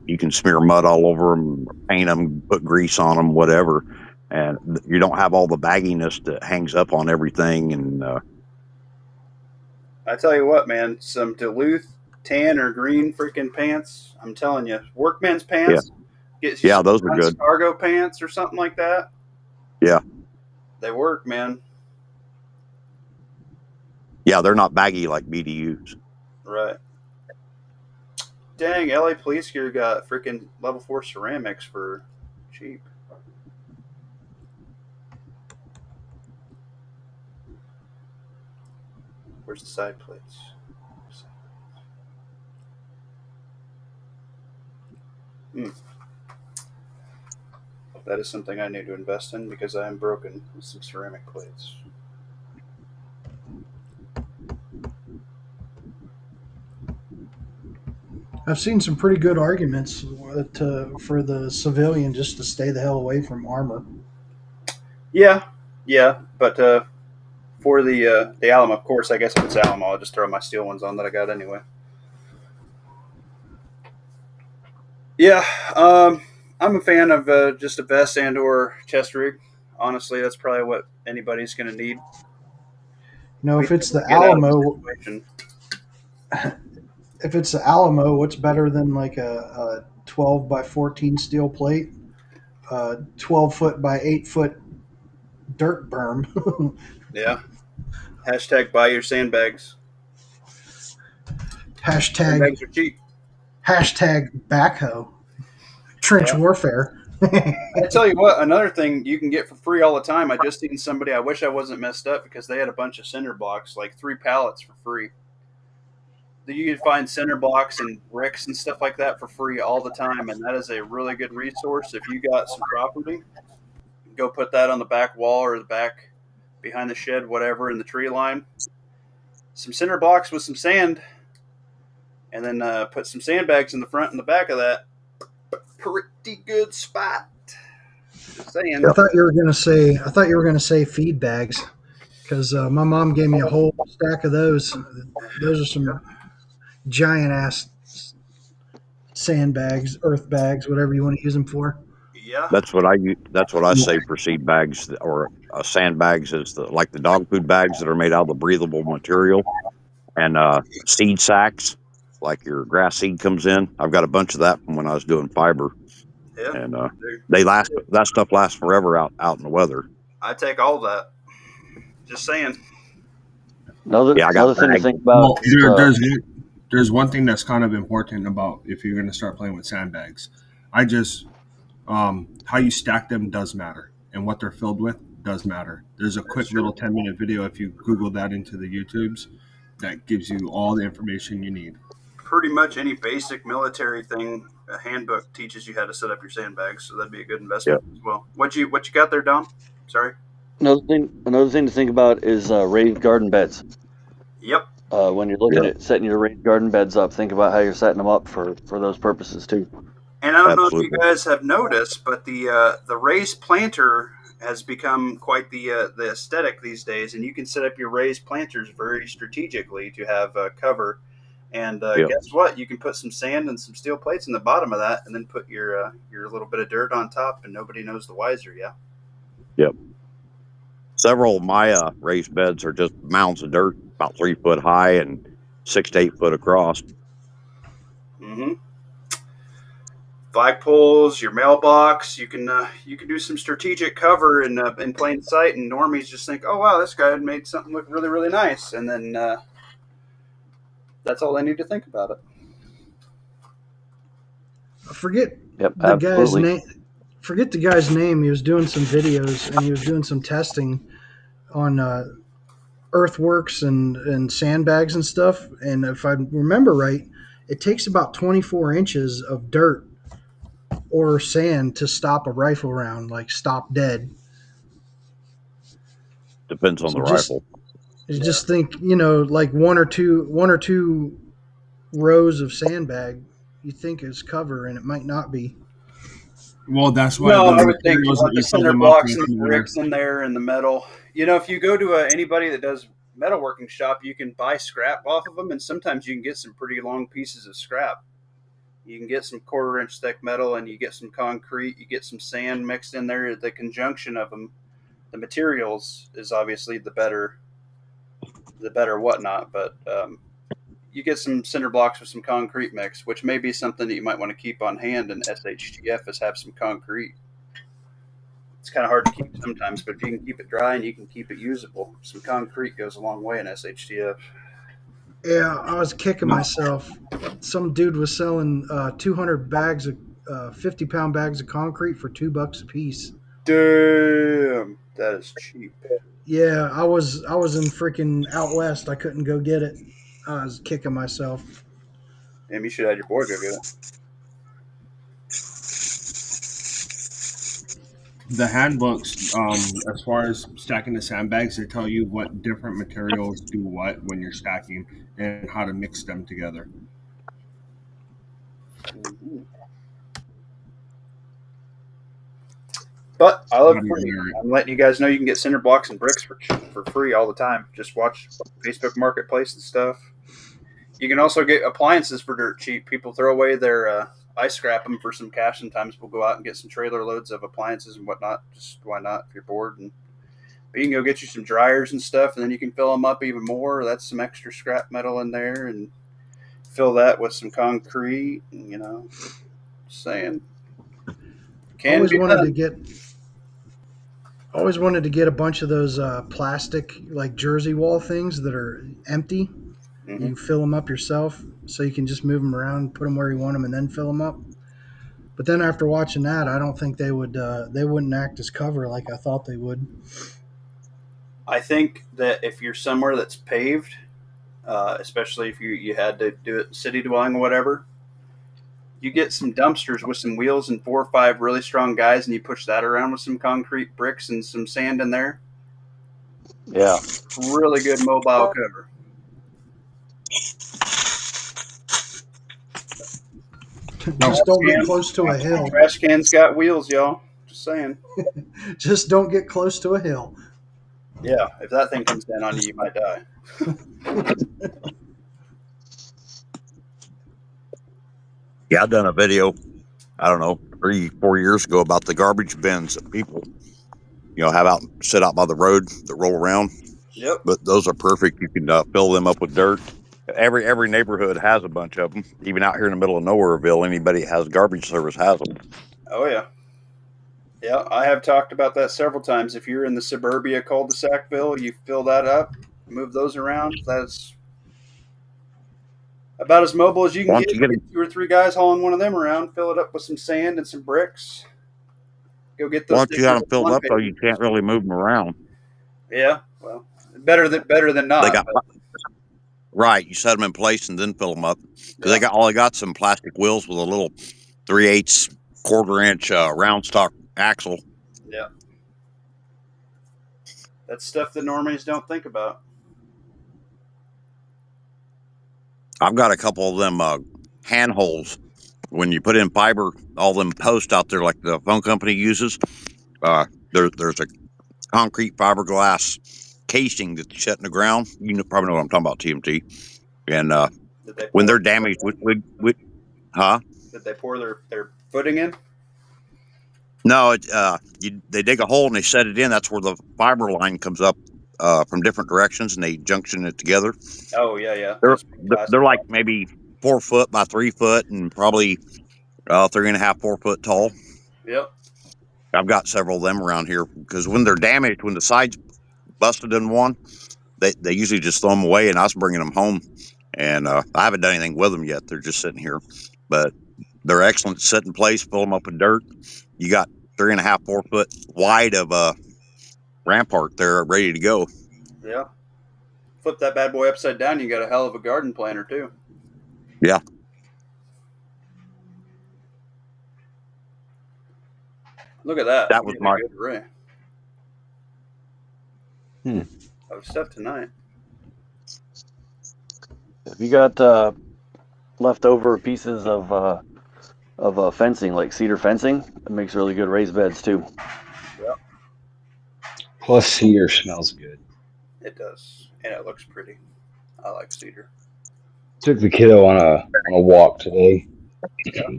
you can smear mud all over them, paint them, put grease on them, whatever, and you don't have all the bagginess that hangs up on everything. And I tell you what, man, some Duluth tan or green freaking pants. I'm telling you, workman's yeah, pants. Get you yeah, some those are nice good. cargo pants or something like that. Yeah, They work, man. yeah, they're not baggy like BDUs. Right. Dang, LA Police Gear got freaking level 4 ceramics for cheap. Where's the side plates? Hmm. That is something I need to invest in because I am broken with some ceramic plates. I've seen some pretty good arguments for the civilian just to stay the hell away from armor. Yeah, yeah, but for the Alamo, of course, I guess if it's Alamo, I'll just throw my steel ones on that I got anyway. Yeah, I'm a fan of just a vest and or chest rig. Honestly, that's probably what anybody's going to need. If it's the Get out of the Alamo, situation. if it's the Alamo, what's better than like a 12 by 14 steel plate, 12 foot by 8 foot dirt berm? Yeah. Hashtag buy your sandbags. hashtag Sandbags are cheap. hashtag backhoe trench Yeah. warfare. I tell you what, another thing you can get for free all the time. I just seen somebody. I wish I wasn't messed up because they had a bunch of cinder blocks, like 3 pallets for free. You can find cinder blocks and bricks and stuff like that for free all the time, and that is a really good resource. If you got some property, go put that on the back wall or the back behind the shed, whatever, in the tree line. Some cinder blocks with some sand, and then put some sandbags in the front and the back of that. Pretty good spot. Just saying. I thought you were gonna say feed bags, because my mom gave me a whole stack of those. Those are some giant ass sandbags, earth bags, whatever you want to use them for. Yeah. That's what I use. That's what I say for seed bags or sandbags is like the dog food bags that are made out of the breathable material, and seed sacks like your grass seed comes in. I've got a bunch of that from when I was doing fiber, Yeah. and they last. That stuff lasts forever out in the weather. I take all that. Just saying. Another Yeah, I got thing to bags. think about. Well, there's one thing that's kind of important about if you're going to start playing with sandbags. How you stack them does matter, and what they're filled with does matter. There's a quick little 10-minute video if you Google that into the YouTubes that gives you all the information you need. Pretty much any basic military thing, a handbook teaches you how to set up your sandbags, so that'd be a good investment as well. What you got there, Dom? Sorry. Another thing to think about is raised garden beds. Yep. When you're looking at setting your raised garden beds up, think about how you're setting them up for those purposes too. And I don't know if Absolutely. you guys have noticed, but the raised planter has become quite the aesthetic these days, and you can set up your raised planters very strategically to have cover. And Yep. guess what? You can put some sand and some steel plates in the bottom of that, and then put your little bit of dirt on top, and nobody knows the wiser. Yeah. Yep. Several of my raised beds are just mounds of dirt, about 3 foot high and 6 to 8 foot across. Mm-hmm. Flagpoles, your mailbox. You can do some strategic cover in plain sight, and normies just think, oh wow, this guy had made something look really really nice, and then that's all they need to think about it. forget Yep, the guy's absolutely. name. Forget the guy's name. He was doing some videos and he was doing some testing on earthworks and sandbags and stuff. And if I remember right, it takes about 24 inches of dirt or sand to stop a rifle round, like stop dead. Depends on So the rifle. just think, like one or two rows of sandbag, you think is cover, and it might not be. Well, that's why No, the I would think you materials want that the you fill cinder them up blocks with and the matter. bricks in there and the metal. If you go to anybody that does metalworking shop, you can buy scrap off of them, and sometimes you can get some pretty long pieces of scrap. You can get some 1/4 inch thick metal, and you get some concrete. You get some sand mixed in there. The conjunction of them, the materials is obviously the better whatnot. But you get some cinder blocks with some concrete mix, which may be something that you might want to keep on hand in SHTF is have some concrete. It's kind of hard to keep sometimes, but if you can keep it dry and you can keep it usable, some concrete goes a long way in SHTF. Yeah, I was kicking myself. Some dude was selling 200 bags of 50-pound bags of concrete for $2 a piece. Damn, that is cheap. Yeah, I was in freaking out west. I couldn't go get it. I was kicking myself. Damn, you should have your boy go get it. The handbooks, as far as stacking the sandbags, they tell you what different materials do what when you're stacking and how to mix them together. Mm-hmm. But I love free. I'm letting you guys know you can get cinder blocks and bricks for free all the time. Just watch Facebook Marketplace and stuff. You can also get appliances for dirt cheap. People throw away their I scrap them for some cash. Sometimes we'll go out and get some trailer loads of appliances and whatnot. Just why not if you're bored? But you can go get you some dryers and stuff, and then you can fill them up even more. That's some extra scrap metal in there, and fill that with some concrete. And, just saying. Always wanted to get a bunch of those plastic like Jersey wall things that are empty. Mm-hmm. You fill them up yourself, so you can just move them around, put them where you want them, and then fill them up. But then after watching that, I don't think they wouldn't act as cover like I thought they would. I think that if you're somewhere that's paved, especially if you had to do it city dwelling or whatever, you get some dumpsters with some wheels and 4 or 5 really strong guys, and you push that around with some concrete bricks and some sand in there. Yeah. Really good mobile cover. Just don't get close to a hill. Trash can's got wheels, y'all. Just saying. Just don't get close to a hill. Yeah, if that thing comes down on you, you might die. Yeah, I've done a video, I don't know, 3-4 years ago about the garbage bins that people, have out sit out by the road that roll around. Yep. But those are perfect. You can fill them up with dirt. Every neighborhood has a bunch of them. Even out here in the middle of Nowhereville, anybody that has garbage service has them. Oh, yeah. Yeah, I have talked about that several times. If you're in the suburbia cul-de-sacville, you fill that up, move those around. That's about as mobile as you can get. 2 or 3 guys hauling one of them around, fill it up with some sand and some bricks. Go get those. Once you have them filled up, though, you can't really move them around. Yeah, well, better than not. They got right. You set them in place and then fill them up because they got some plastic wheels with a little 3/8 1/4 inch round stock axle. Yeah, that's stuff that normies don't think about. I've got a couple of them hand holes. When you put in fiber, all them posts out there like the phone company uses, there's a concrete fiberglass casing that's set in the ground. You probably know what I'm talking about, TMT. And when they're damaged, Did they pour their footing in? No, they dig a hole and they set it in. That's where the fiber line comes up from different directions, and they junction it together. Oh yeah. They're like maybe 4 foot by 3 foot, and probably 3.5, 4 foot tall. Yep. I've got several of them around here because when they're damaged, when the side's busted in one, they usually just throw them away, and I was bringing them home, and I haven't done anything with them yet. They're just sitting here, but They're excellent set in place. Fill them up with dirt. You got 3.5, 4 foot wide of a rampart there ready to go. Yeah. Flip that bad boy upside down, you got a hell of a garden planter too. Yeah. Look at that. That was Getting a my- good array of stuff tonight. If you got leftover pieces of fencing, like cedar fencing, it makes really good raised beds too. Plus, cedar smells good. It does, and it looks pretty. I like cedar. Took the kiddo on a walk today.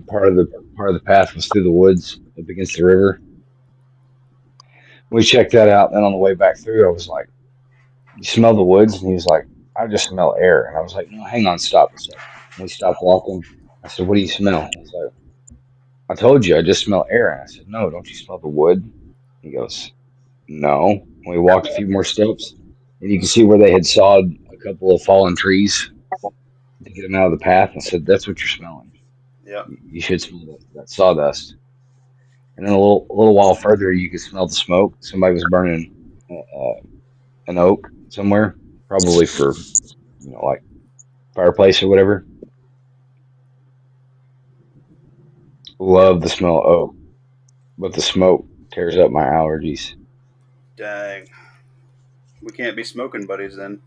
Part of the path was through the woods up against the river. We checked that out. Then on the way back through, I was like, "You smell the woods?" And he was like, "I just smell air." And I was like, "No, hang on, stop a second." And we stopped walking. I said, "What do you smell?" He's like, "I told you, I just smell air." And I said, "No, don't you smell the wood?" He goes, "No." And we walked a few more steps, and you can see where they had sawed a couple of fallen trees to get them out of the path. I said, "That's what you're smelling. Yeah. You should smell that sawdust." And then a little while further, you could smell the smoke. Somebody was burning an oak somewhere, probably for like fireplace or whatever. Love the smell of oak, but the smoke tears up my allergies. Dang. We can't be smoking buddies then.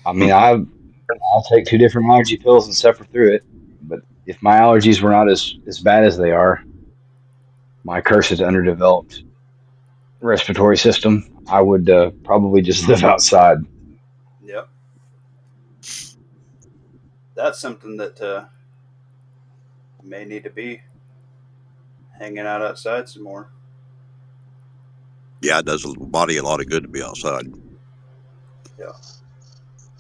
I mean, I'll take 2 different allergy pills and suffer through it. But if my allergies were not as bad as they are, my cursed underdeveloped respiratory system, I would probably just live outside. Yep. That's something that may need to be hanging out outside some more. Yeah, it does the body a lot of good to be outside. Yeah.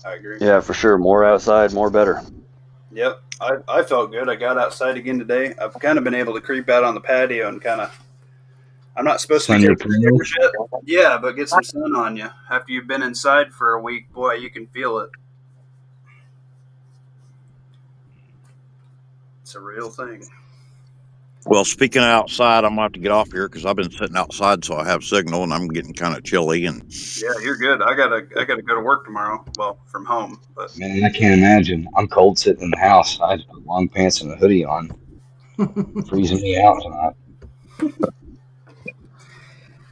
I agree. Yeah, for sure. More outside, more better. Yep. I felt good. I got outside again today. I've kind of been able to creep out on the patio and kind of, I'm not supposed to be Sun careful your with shit. Yeah, but get some sun on you. After you've been inside for a week, boy, you can feel it. It's a real thing. Well, speaking of outside, I'm going to have to get off here because I've been sitting outside, so I have signal, and I'm getting kind of chilly. And Yeah, you're good. I gotta go to work tomorrow. Well, from home, but Man, I can't imagine. I'm cold sitting in the house. I had put long pants and a hoodie on, freezing me out tonight.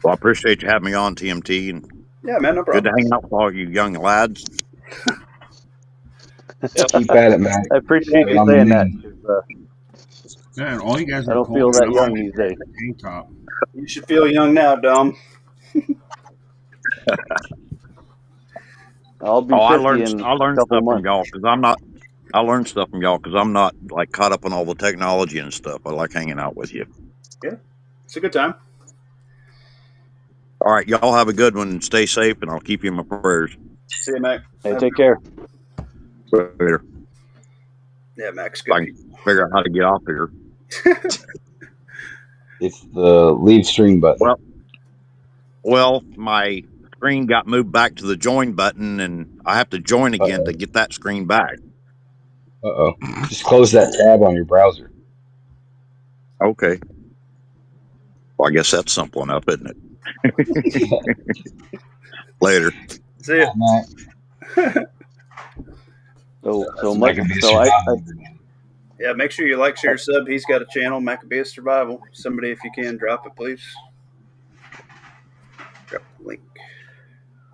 well, I appreciate you having me on, TMT, and yeah, man, no good problem. to hang out with all you young lads. Keep at it, man. I appreciate you On the saying that. mend. 'Cause, Man, all you guys I are don't feel cold that and young all these days. tank top. You should feel young now, Dom. I'll be 50 I learned in stuff a couple from months. y'all because I'm not. I learned stuff from y'all because I'm not like caught up on all the technology and stuff. I like hanging out with you. It's a good time. All right, y'all have a good one. Stay safe, and I'll keep you in my prayers. See you, Mac. Hey, take care. Later. Yeah, Mac's If I good. can figure out how to get off here. It's the leave stream button. Well, my screen got moved back to the join button, and I have to join again to get that screen back. Uh-oh. Just close that tab on your browser. Okay. Well, I guess that's simple enough, isn't it? Later. See ya. Matt, So Mac can be a so I survivor. Yeah, make sure you like, share, sub. He's got a channel, Maccabeus Survival. Somebody, if you can, drop it, please. Drop the link.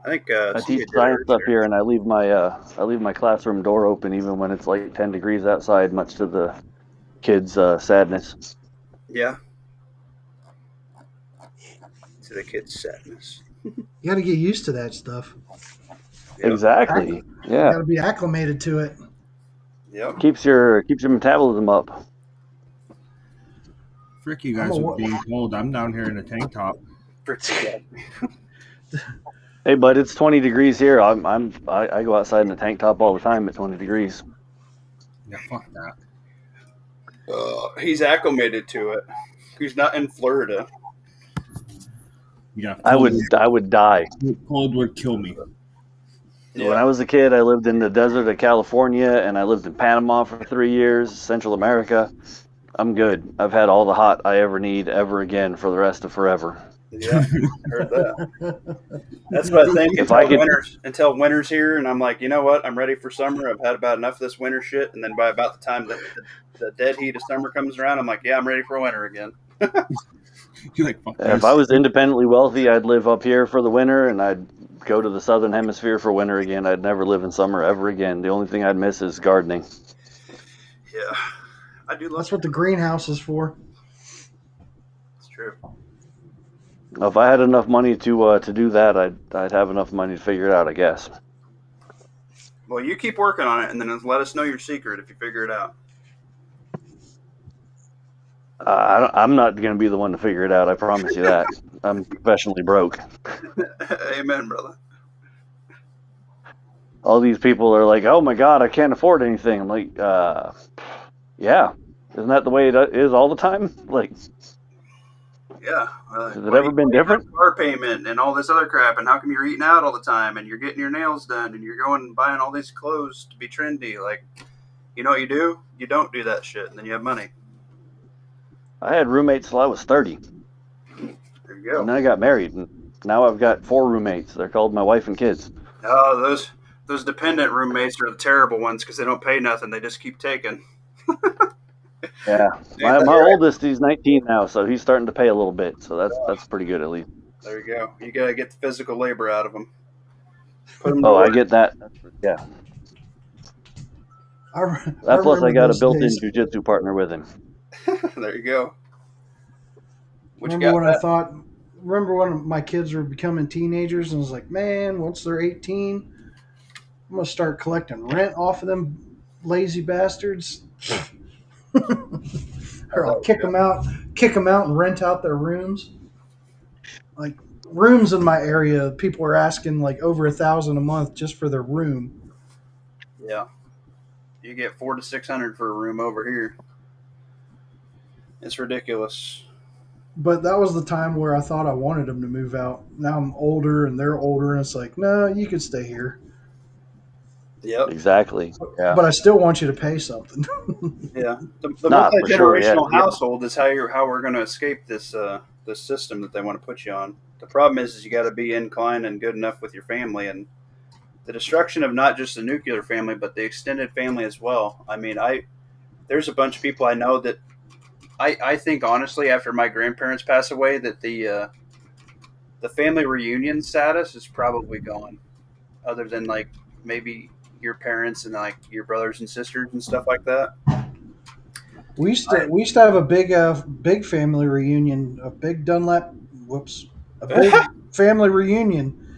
I think I see teach you, science Jared. up here, and I leave my classroom door open even when it's like 10 degrees outside, much to the kids' sadness. Yeah. To the kids' sadness. You got to get used to that stuff. Yep. Exactly. You Yeah. got to be acclimated to it. Yep. Keeps your metabolism up. Frick you guys with being cold. I'm down here in a tank top. Hey, bud, it's 20 degrees here. I go outside in a tank top all the time at 20 degrees. Yeah, fuck that. He's acclimated to it. He's not in Florida. Yeah, I would die. cold would kill me. When I was a kid, I lived in the desert of California, and I lived in Panama for 3 years, Central America. I'm good. I've had all the hot I ever need ever again for the rest of forever. Yeah, I heard that. That's what I think If until I could- winter's here, and I'm like, you know what? I'm ready for summer. I've had about enough of this winter shit, and then by about the time that the dead heat of summer comes around, I'm like, yeah, I'm ready for winter again. You're like, fuck If this. I was independently wealthy, I'd live up here for the winter, and I'd go to the southern hemisphere for winter again. I'd never live in summer ever again. The only thing I'd miss is gardening. Yeah, I do love. That's what the greenhouse is for. It's true. If I had enough money to do that, I'd have enough money to figure it out, I guess. Well, you keep working on it, and then let us know your secret if you figure it out. I'm not going to be the one to figure it out. I promise you that. I'm professionally broke. Amen, brother. All these people are like, "Oh my God, I can't afford anything." I'm like, yeah, isn't that the way it is all the time? Like, Yeah. has it ever been different? Car payment and all this other crap, and how come you're eating out all the time, and you're getting your nails done, and you're going and buying all these clothes to be trendy? Like, you know what you do? You don't do that shit, and then you have money. I had roommates till I was 30, There you go. and then I got married, and now I've got 4 roommates. They're called my wife and kids. Oh, those dependent roommates are the terrible ones because they don't pay nothing; they just keep taking. Yeah, Ain't that my right? oldest, he's 19 now, so he's starting to pay a little bit. So that's pretty good at least. There you go. You gotta get the physical labor out of them. Put 'em to Oh, I work. get that. Yeah. That plus I remember got a those built-in days. jujitsu partner with him. There you go. What you Remember got? when I Pat? thought? Remember when my kids were becoming teenagers, and I was like, man, once they're 18, I'm gonna start collecting rent off of them lazy bastards. Or I'll kick them out, and rent out their rooms. Like rooms in my area, people are asking like over $1,000 a month just for their room. Yeah. You get $400 to $600 for a room over here. It's ridiculous. But that was the time where I thought I wanted them to move out. Now I'm older and they're older, and it's like, no, you can stay here. Yep. Exactly. Yeah. But I still want you to pay something. Yeah. The Nah, for sure, yeah, multi-generational yeah. household is how we're going to escape this this system that they want to put you on. The problem is you got to be inclined and good enough with your family, and the destruction of not just the nuclear family but the extended family as well. I mean, there's a bunch of people I know that I think honestly after my grandparents pass away that the family reunion status is probably gone, other than like maybe your parents and like your brothers and sisters and stuff like that. We used to have a big family reunion, a big big family reunion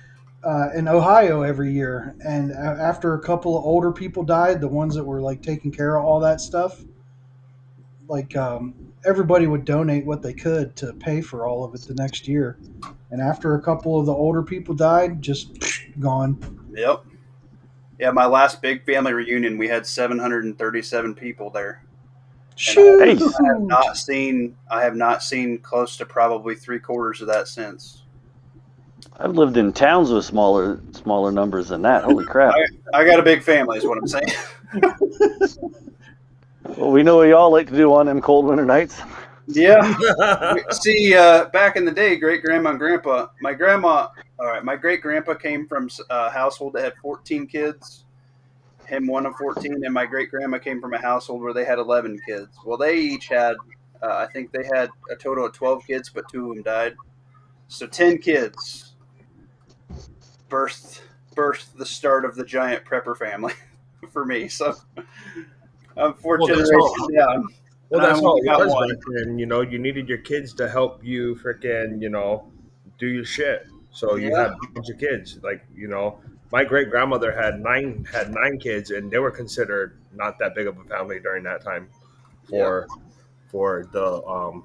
in Ohio every year. And after a couple of older people died, the ones that were like taking care of all that stuff, like everybody would donate what they could to pay for all of it the next year. And after a couple of the older people died, just gone. Yep. Yeah, my last big family reunion, we had 737 people there. Shoot. I have not seen close to probably 3/4 of that since. I've lived in towns with smaller numbers than that. Holy crap! I got a big family, is what I'm saying. Well, we know what y'all like to do on them cold winter nights. Yeah. See, back in the day, great grandma and grandpa. My great grandpa came from a household that had 14 kids. Him one of 14, and my great grandma came from a household where they had 11 kids. Well, they each had, I think they had a total of 12 kids, but 2 of them died. So 10 kids birthed the start of the giant prepper family for me. So I'm 4 generations down. Well, that's I how only it got was one. back then. You know, you needed your kids to help you freaking, do your shit. So you Yeah. had a bunch of kids. Like, my great grandmother had nine kids, and they were considered not that big of a family during that time. For the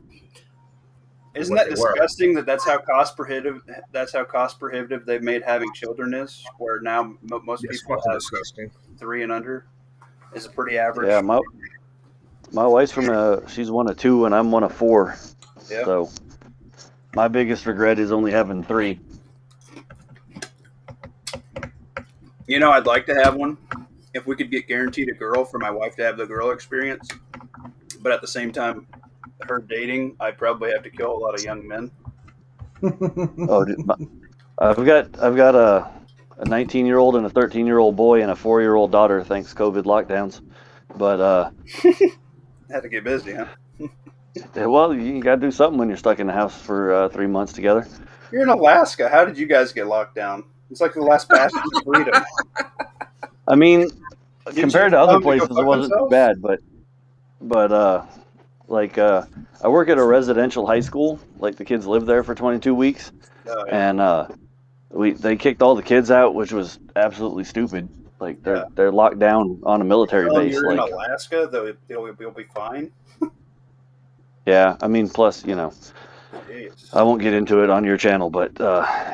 Isn't what that they were. disgusting that's how cost prohibitive they've made having children is, where now most It's people fucking have disgusting. 3 and under is a pretty average. Yeah, my wife's she's one of 2 and I'm one of 4. Yeah. So my biggest regret is only having 3. You know, I'd like to have one if we could get guaranteed a girl for my wife to have the girl experience. But at the same time, her dating, I'd probably have to kill a lot of young men. Oh, dude, I've got a 19-year-old and a 13-year-old boy and a 4-year-old daughter. Thanks COVID lockdowns, but Had to get busy, huh? well, you got to do something when you're stuck in the house for 3 months together. You're in Alaska. How did you guys get locked down? It's like the last bastion of freedom. I mean, Did compared you to other tell them to go places, it fuck wasn't too themselves? bad, but like I work at a residential high school. Like the kids live there for 22 weeks, Oh, yeah. and they kicked all the kids out, which was absolutely stupid. Like they're locked down on a military Tell them base. you're in Like, Alaska, though you'll be fine. yeah, I mean, plus Jeez. I won't get into it on your channel, but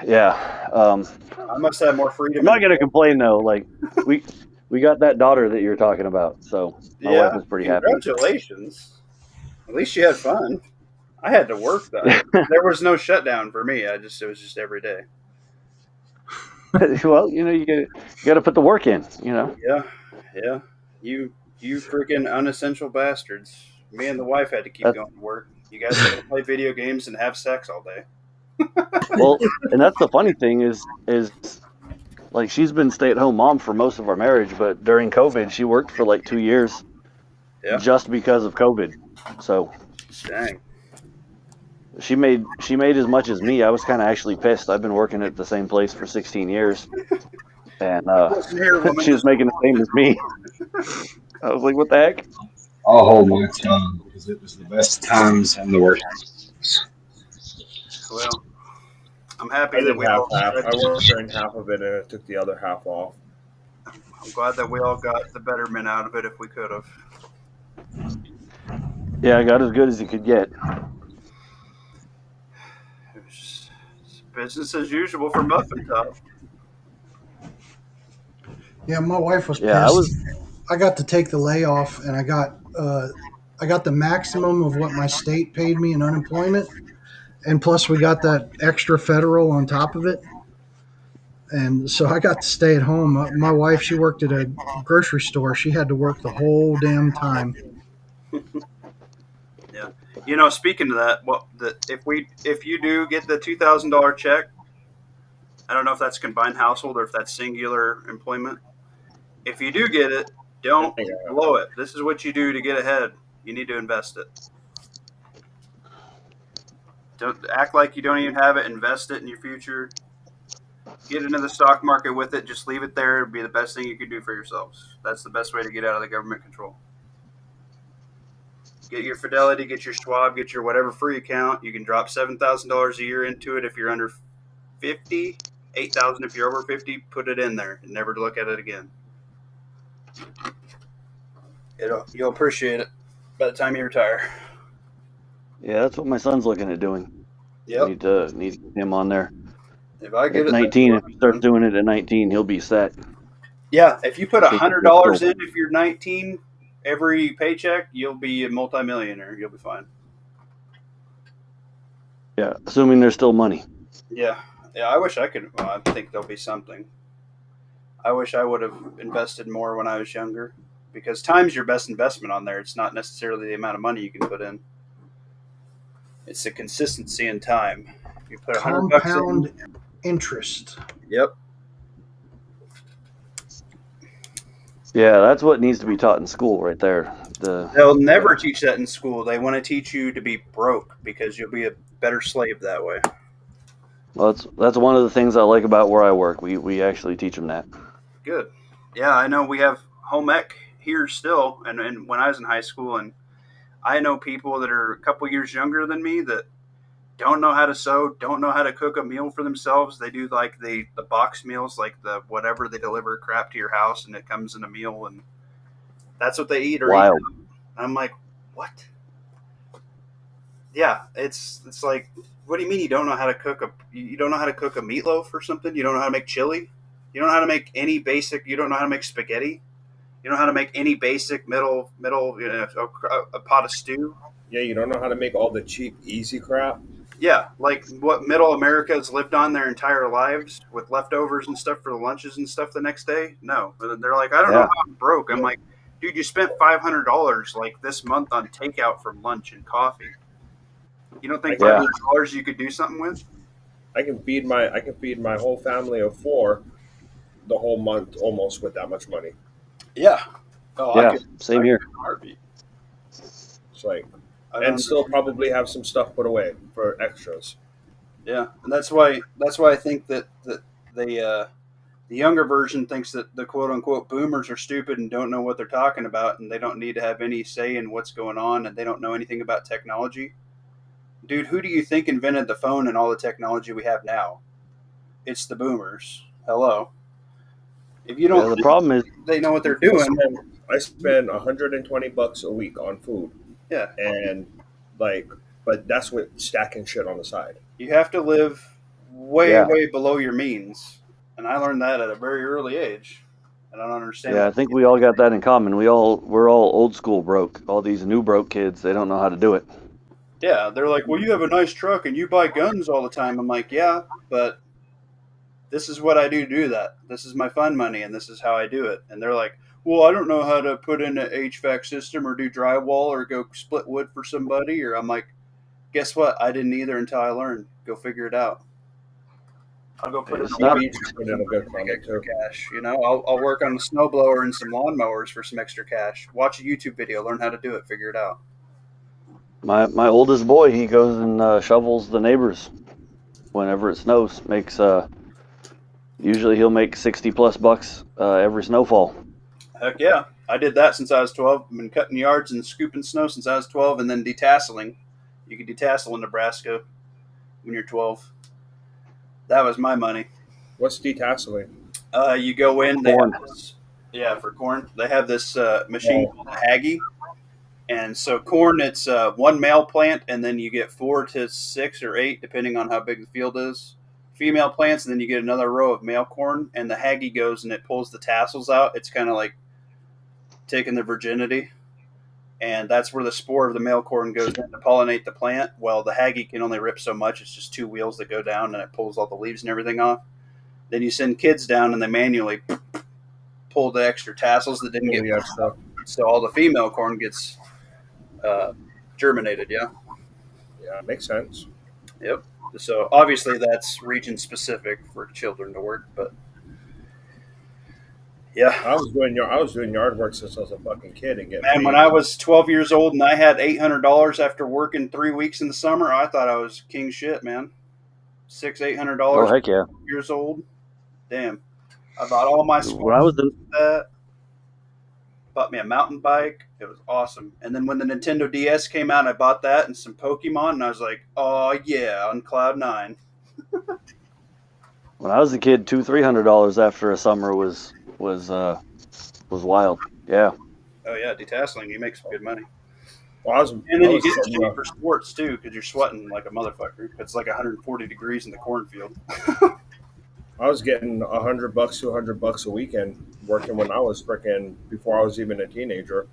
yeah. I must have more freedom. I'm not gonna complain though. Like we got that daughter that you're talking about, so my wife was pretty happy. Congratulations. At least you had fun. I had to work though. There was no shutdown for me. It was just every day. Well, you got to put the work in. Yeah. You freaking unessential bastards. Me and the wife had to keep going to work. You guys had to play video games and have sex all day. Well, and that's the funny thing is like she's been stay-at-home mom for most of our marriage, but during COVID she worked for like 2 years, just because of COVID. So dang, she made as much as me. I was kind of actually pissed. I've been working at the same place for 16 years, and she was making the same as me. I was like, what the heck? I'll hold my tongue because it was the best times and the worst times. Well, I'm happy I that did we half. all. I worked during half of it and I took the other half off. I'm glad that we all got the betterment out of it if we could have. Yeah, I got as good as you could get. It was just business as usual for Muffin Top. Yeah, my wife was pissed. Yeah, I got to take the layoff, and I got the maximum of what my state paid me in unemployment, and plus we got that extra federal on top of it. And so I got to stay at home. My wife, she worked at a grocery store. She had to work the whole damn time. Yeah. Speaking of that, if you do get the $2,000 check, I don't know if that's combined household or if that's singular employment. If you do get it, don't blow it. This is what you do to get ahead. You need to invest it. Don't act like you don't even have it. Invest it in your future. Get into the stock market with it. Just leave it there. It'll be the best thing you can do for yourselves. That's the best way to get out of the government control. Get your Fidelity, get your Schwab, get your whatever free account. You can drop $7,000 a year into it if you're under 50, $8,000 if you're over 50. Put it in there and never look at it again. You'll appreciate it by the time you retire. Yeah, that's what my son's looking at doing. Yep. Need to get him on there. If I get At 19, if he starts doing it at 19, he'll be set. Yeah, if you put $100 in, if you're 19, every paycheck, you'll be a multimillionaire. You'll be fine. Yeah, assuming there's still money. Yeah. I wish I could. Well, I think there'll be something. I wish I would have invested more when I was younger, because time's your best investment on there. It's not necessarily the amount of money you can put in. It's the consistency in time. If you put $100 Compound in. interest. Yep. Yeah, that's what needs to be taught in school right there. They'll never teach that in school. They want to teach you to be broke because you'll be a better slave that way. Well, that's one of the things I like about where I work. We actually teach them that. Good. Yeah, I know we have home ec here still, and when I was in high school, and I know people that are a couple years younger than me that don't know how to sew, don't know how to cook a meal for themselves. They do like the box meals, like the whatever they deliver crap to your house, and it comes in a meal, and that's what they eat. Wild. I'm like, what? Yeah, it's like, what do you mean you don't know how to cook you don't know how to cook a meatloaf or something? You don't know how to make chili? You don't know how to make any basic. You don't know how to make spaghetti. You don't know how to make any basic middle a pot of stew. Yeah, you don't know how to make all the cheap, easy crap. Yeah, like what middle America's lived on their entire lives with leftovers and stuff for the lunches and stuff the next day. No, they're like, I don't know Yeah. how I'm broke. I'm like, dude, you spent $500 like this month on takeout for lunch and coffee. You don't think Yeah. $500 you could do something with? I can feed my whole family of 4 the whole month almost with that much money. Yeah. Oh, Yeah, same here. Heartbeat. It's like, I don't and still understand. probably have some stuff put away for extras. Yeah, and that's why I think that the younger version thinks that the quote unquote boomers are stupid and don't know what they're talking about, and they don't need to have any say in what's going on, and they don't know anything about technology. Dude, who do you think invented the phone and all the technology we have now? It's the boomers. Hello. If you Yeah, don't the think problem is, they know what they're doing, I spend $120 a week on food, yeah, and like, but that's with stacking shit on the side. you have to live way, Yeah. way below your means. And I learned that at a very early age. And I don't understand. yeah, I think we all got that in common. We're all old school broke. All these new broke kids, they don't know how to do it. Yeah, they're like, well, you have a nice truck and you buy guns all the time. I'm like, yeah, but this is what I do that. This is my fun money and this is how I do it. And they're like, well, I don't know how to put in an HVAC system or do drywall or go split wood for somebody. Or I'm like, guess what? I didn't either until I learned. Go figure it out. I'll go put It's in not- a Maybe you just put in a good comment extra too. cash. You know, I'll work on a snowblower and some lawnmowers for some extra cash. Watch a YouTube video, learn how to do it, figure it out. My oldest boy, he goes and shovels the neighbors whenever it snows. Makes usually he'll make 60+ bucks every snowfall. Heck yeah. I did that since I was 12. I've been cutting yards and scooping snow since I was 12, and then detasseling. You can detassel in Nebraska when you're 12. That was my money. What's detasseling? You go in, they Corn. have this, yeah, for corn. They have this machine called a Haggie. And so corn, it's one male plant, and then you get 4 to 6 or 8, depending on how big the field is. Female plants, and then you get another row of male corn, and the Haggie goes and it pulls the tassels out. It's kind of like taking their virginity, and that's where the spore of the male corn goes in to pollinate the plant. Well, the Haggie can only rip so much. It's just 2 wheels that go down, and it pulls all the leaves and everything off. Then you send kids down, and they manually pull the extra tassels that didn't get Yeah, stuff. so all the female corn gets germinated. Yeah. Yeah, makes sense. Yep. So obviously that's region specific for children to work, but yeah. I was doing yard work since I was a fucking kid and getting Man, paid. when I was 12 years old and I had $800 after working 3 weeks in the summer, I thought I was king shit, man. $800 Oh heck yeah! years old. Damn. I bought all my When I was in, that. Bought me a mountain bike. It was awesome. And then when the Nintendo DS came out, I bought that and some Pokemon, and I was like, oh yeah, on cloud 9. when I was a kid, $200-300 after a summer was wild. Yeah. Oh yeah, detasseling, you make some good money. Well, And then I you was get setting cheap up- for sports too, because you're sweating like a motherfucker. It's like 140 degrees in the cornfield. I was getting $100, $200 a weekend working when I was freaking before I was even a teenager.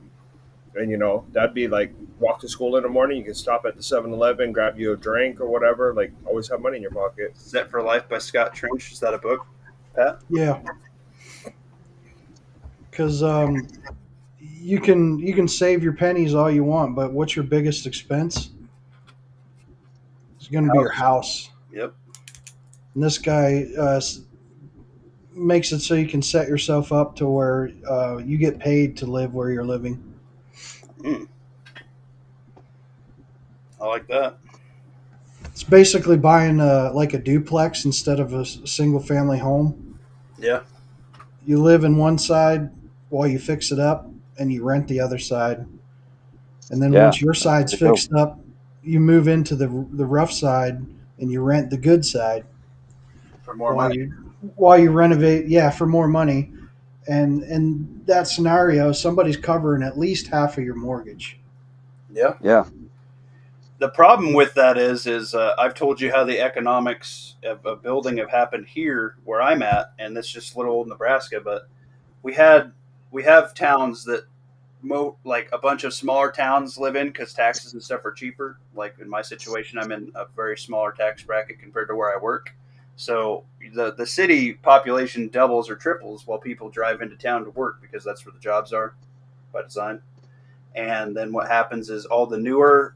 And that'd be like walk to school in the morning. You can stop at the 7-Eleven, grab you a drink or whatever. Like always have money in your pocket. Set for Life by Scott Trench. Is that a book, Pat? Yeah. Because you can save your pennies all you want, but what's your biggest expense? It's going to be your house. Yep. And this guy makes it so you can set yourself up to where you get paid to live where you're living. I like that. It's basically buying like a duplex instead of a single family home. Yeah. You live in one side while you fix it up, and you rent the other side. And then Yeah. once your side's There you go. fixed up, you move into the rough side, and you rent the good side For more while money. you renovate. Yeah, for more money. And in that scenario, somebody's covering at least half of your mortgage. Yeah. Yeah. The problem with that is I've told you how the economics of building have happened here where I'm at, and it's just little old Nebraska. But we have towns that like a bunch of smaller towns live in because taxes and stuff are cheaper. Like in my situation, I'm in a very smaller tax bracket compared to where I work. So the city population doubles or triples while people drive into town to work because that's where the jobs are by design. And then what happens is all the newer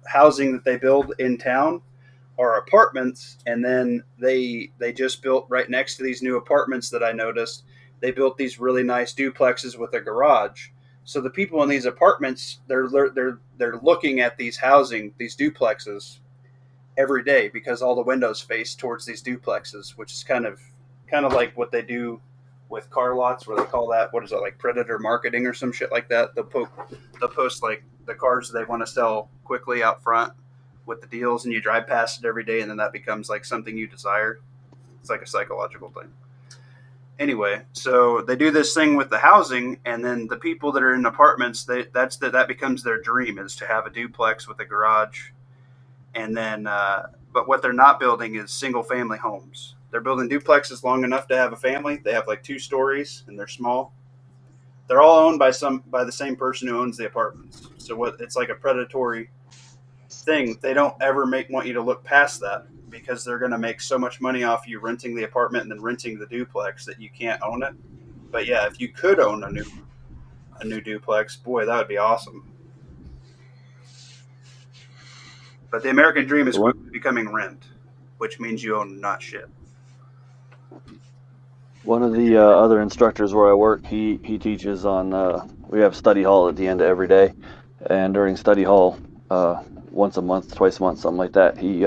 housing that they build in town are apartments, and then they just built right next to these new apartments that I noticed. They built these really nice duplexes with a garage. So the people in these apartments, they're looking at these these duplexes every day because all the windows face towards these duplexes, which is kind of like what they do with car lots, where they call that, what is it, like predator marketing or some shit like that. They'll post like the cars they want to sell quickly out front with the deals, and you drive past it every day, and then that becomes like something you desire. It's like a psychological thing. Anyway, so they do this thing with the housing, and then the people that are in apartments, that becomes their dream, is to have a duplex with a garage. And then, but what they're not building is single family homes. They're building duplexes long enough to have a family. They have like 2 stories, and they're small. They're all owned by the same person who owns the apartments. So it's like a predatory thing. They don't ever want you to look past that because they're going to make so much money off you renting the apartment and then renting the duplex that you can't own it. But yeah, if you could own a new duplex, boy, that would be awesome. But the American dream is becoming rent, which means you own not shit. One of the other instructors where I work, he teaches on, we have study hall at the end of every day. And during study hall, once a month, twice a month, something like that, he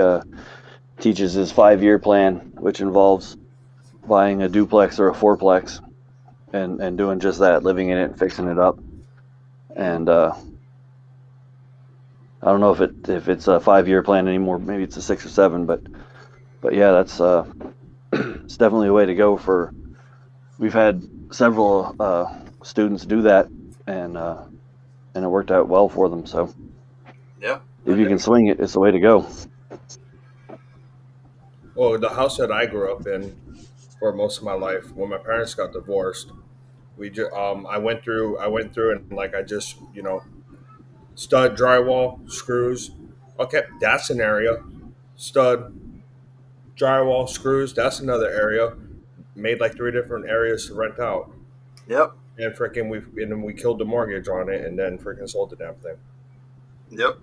teaches his 5-year plan, which involves buying a duplex or a fourplex and doing just that, living in it and fixing it up. And I don't know if it's a 5-year plan anymore. Maybe it's a 6 or 7, but yeah, that's it's definitely a way to go. We've had several students do that, and it worked out well for them. So yeah, if you can swing it, it's the way to go. Well, the house that I grew up in for most of my life, when my parents got divorced, I went through and like I just stud, drywall, screws. Okay, that's an area. Stud, drywall, screws. That's another area. Made like 3 different areas to rent out. Yep. And then we killed the mortgage on it, and then freaking sold the damn thing. Yep.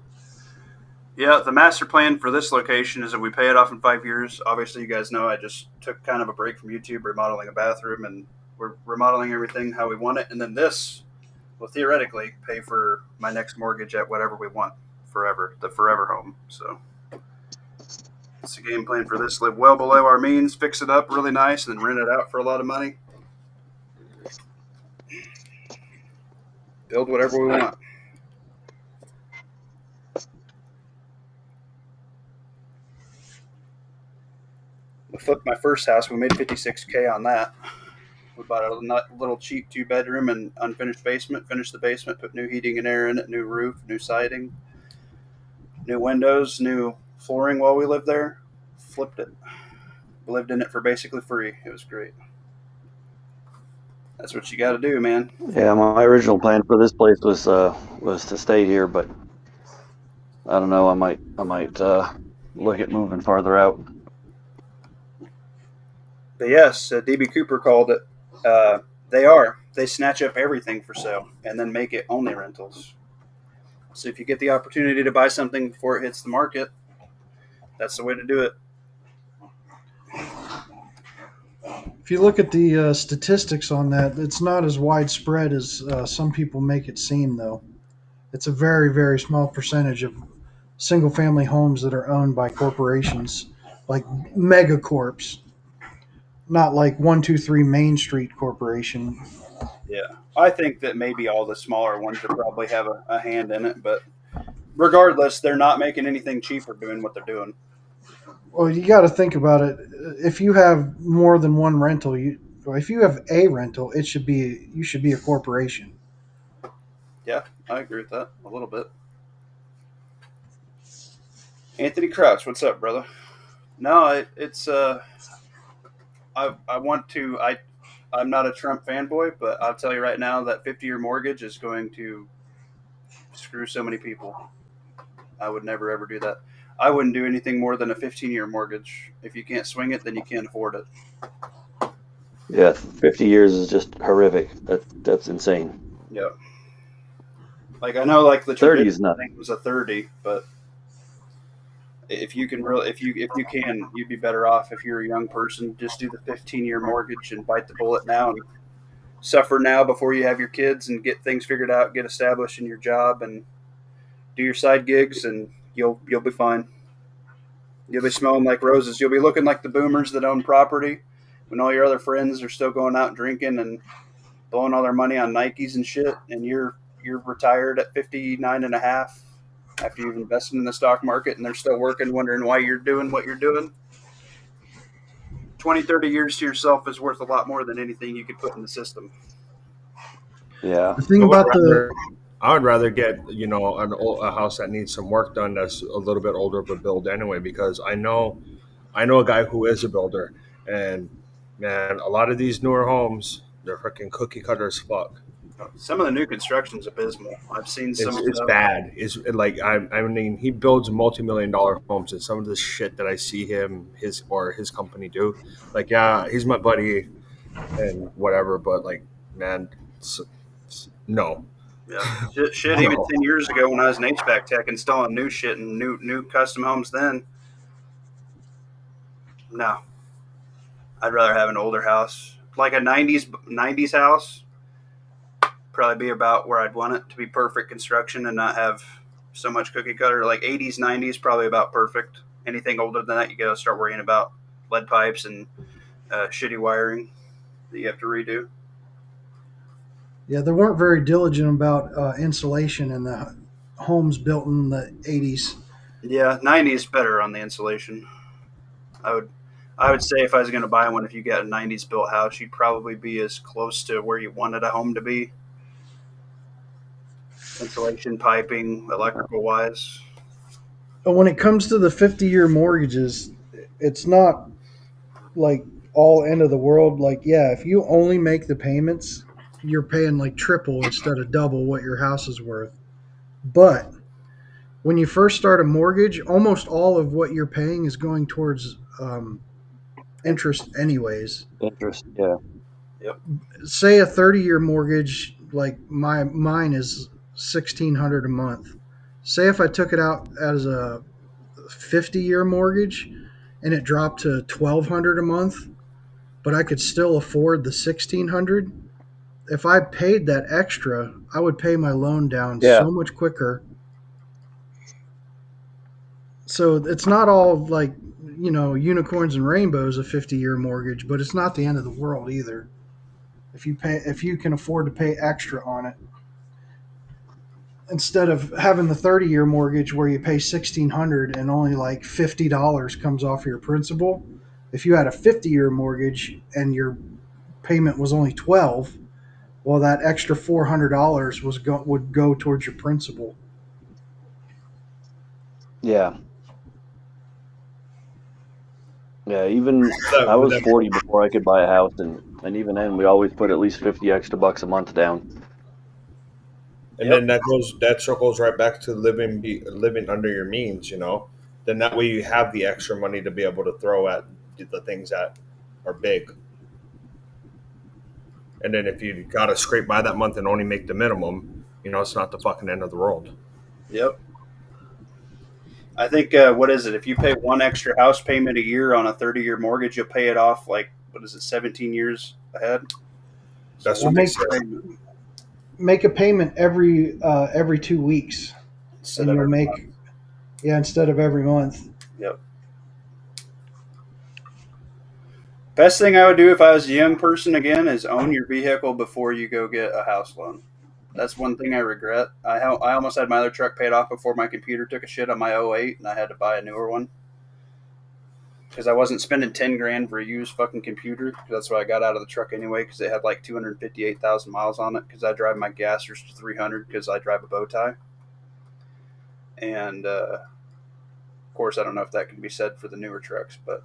Yeah, the master plan for this location is that we pay it off in 5 years. Obviously, you guys know I just took kind of a break from YouTube, remodeling a bathroom, and we're remodeling everything how we want it. And then this will theoretically pay for my next mortgage at whatever we want forever, the forever home. So it's a game plan for this. Live well below our means, fix it up really nice, and then rent it out for a lot of money. Build whatever we want. We flipped my first house. We made $56K on that. We bought a little cheap 2-bedroom and unfinished basement. Finished the basement, put new heating and air in it, new roof, new siding, new windows, new flooring while we lived there. Flipped it. Lived in it for basically free. It was great. That's what you got to do, man. Yeah, my original plan for this place was to stay here, but I don't know. I might look at moving farther out. But yes, DB Cooper called it. They snatch up everything for sale and then make it only rentals. So if you get the opportunity to buy something before it hits the market, that's the way to do it. If you look at the statistics on that, it's not as widespread as some people make it seem, though. It's a very, very small percentage of single-family homes that are owned by corporations, like megacorps, not like 123 Main Street Corporation. Yeah, I think that maybe all the smaller ones would probably have a hand in it, but regardless, they're not making anything cheaper doing what they're doing. Well, you got to think about it. If you have more than one rental, if you have a rental, you should be a corporation. Yeah, I agree with that a little bit. Anthony Crouch, what's up, brother? No, it's I I'm not a Trump fanboy, but I'll tell you right now that 50-year mortgage is going to screw so many people. I would never ever do that. I wouldn't do anything more than a 15-year mortgage. If you can't swing it, then you can't afford it. Yeah, 50 years is just horrific. That's insane. Yeah. Like I know, like the 30 is traditional nothing. thing was a 30, but if you can really, if you can, you'd be better off if you're a young person. Just do the 15-year mortgage and bite the bullet now and suffer now before you have your kids and get things figured out, get established in your job, and do your side gigs, and you'll be fine. You'll be smelling like roses. You'll be looking like the boomers that own property when all your other friends are still going out drinking and blowing all their money on Nikes and shit, and you're retired at 59 and a half after you've invested in the stock market, and they're still working, wondering why you're doing what you're doing. 20, 30 years to yourself is worth a lot more than anything you could put in the system. Yeah. The thing about the I would rather get a house that needs some work done that's a little bit older of a build anyway, because I know a guy who is a builder, and man, a lot of these newer homes, they're freaking cookie cutter as fuck. Some of the new construction's abysmal. I've seen some. It's bad. It's like I mean, he builds multi-million-dollar homes, and some of the shit that I see his company do, like, yeah, he's my buddy and whatever, but like, man, no. Yeah, shit. Even 10 years ago, when I was an HVAC tech installing new shit and new custom homes, then no, I'd rather have an older house, like a 90s house. Probably be about where I'd want it to be, perfect construction and not have so much cookie cutter. Like 80s, 90s, probably about perfect. Anything older than that, you got to start worrying about lead pipes and shitty wiring that you have to redo. Yeah, they weren't very diligent about insulation in the homes built in the 80s. Yeah, 90s better on the insulation. I would say if I was going to buy one, if you got a 90s built house, you'd probably be as close to where you wanted a home to be. Insulation, piping, electrical wise. But when it comes to the 50-year mortgages, it's not like all end of the world. Like, yeah, if you only make the payments, you're paying like triple instead of double what your house is worth. But when you first start a mortgage, almost all of what you're paying is going towards interest anyways. Interest, yeah. Yep. Say a 30-year mortgage, like mine is $1,600 a month. Say if I took it out as a 50-year mortgage and it dropped to $1,200 a month, but I could still afford the $1,600. If I paid that extra, I would pay my loan down so much quicker. So it's not all like, unicorns and rainbows, a 50-year mortgage, but it's not the end of the world either. If you can afford to pay extra on it, instead of having the 30-year mortgage where you pay $1,600 and only like $50 comes off your principal. If you had a 50-year mortgage and your payment was only $12, well, that extra $400 would go towards your principal. Yeah. Yeah, even I was 40 before I could buy a house, and even then, we always put at least 50 extra bucks a month down. And then that circles right back to living under your means, Then that way you have the extra money to be able to throw at the things that are big. And then if you got to scrape by that month and only make the minimum, it's not the fucking end of the world. Yep. I think, what is it? If you pay one extra house payment a year on a 30-year mortgage, you'll pay it off 17 years ahead? That's So what they say. Make a payment every 2 weeks, and you'll make month. Instead of every month. Yep. Best thing I would do if I was a young person again is own your vehicle before you go get a house loan. That's one thing I regret. I almost had my other truck paid off before my computer took a shit on my 08, and I had to buy a newer one because I wasn't spending $10,000 for a used fucking computer. That's why I got out of the truck anyway, because it had like 258,000 miles on it. Because I drive my gassers to 300 because I drive a bow tie, and of course I don't know if that can be said for the newer trucks, but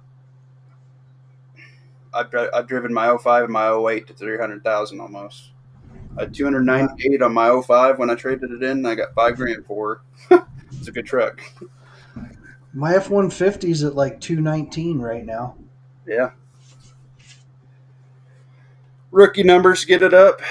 I've driven my 05 and my 08 to 300,000 almost. I had 298 on my 05 when I traded it in. And I got $5,000 for her. It's a good truck. My F-150 is at like 219 right now. Yeah. Rookie numbers, get it up.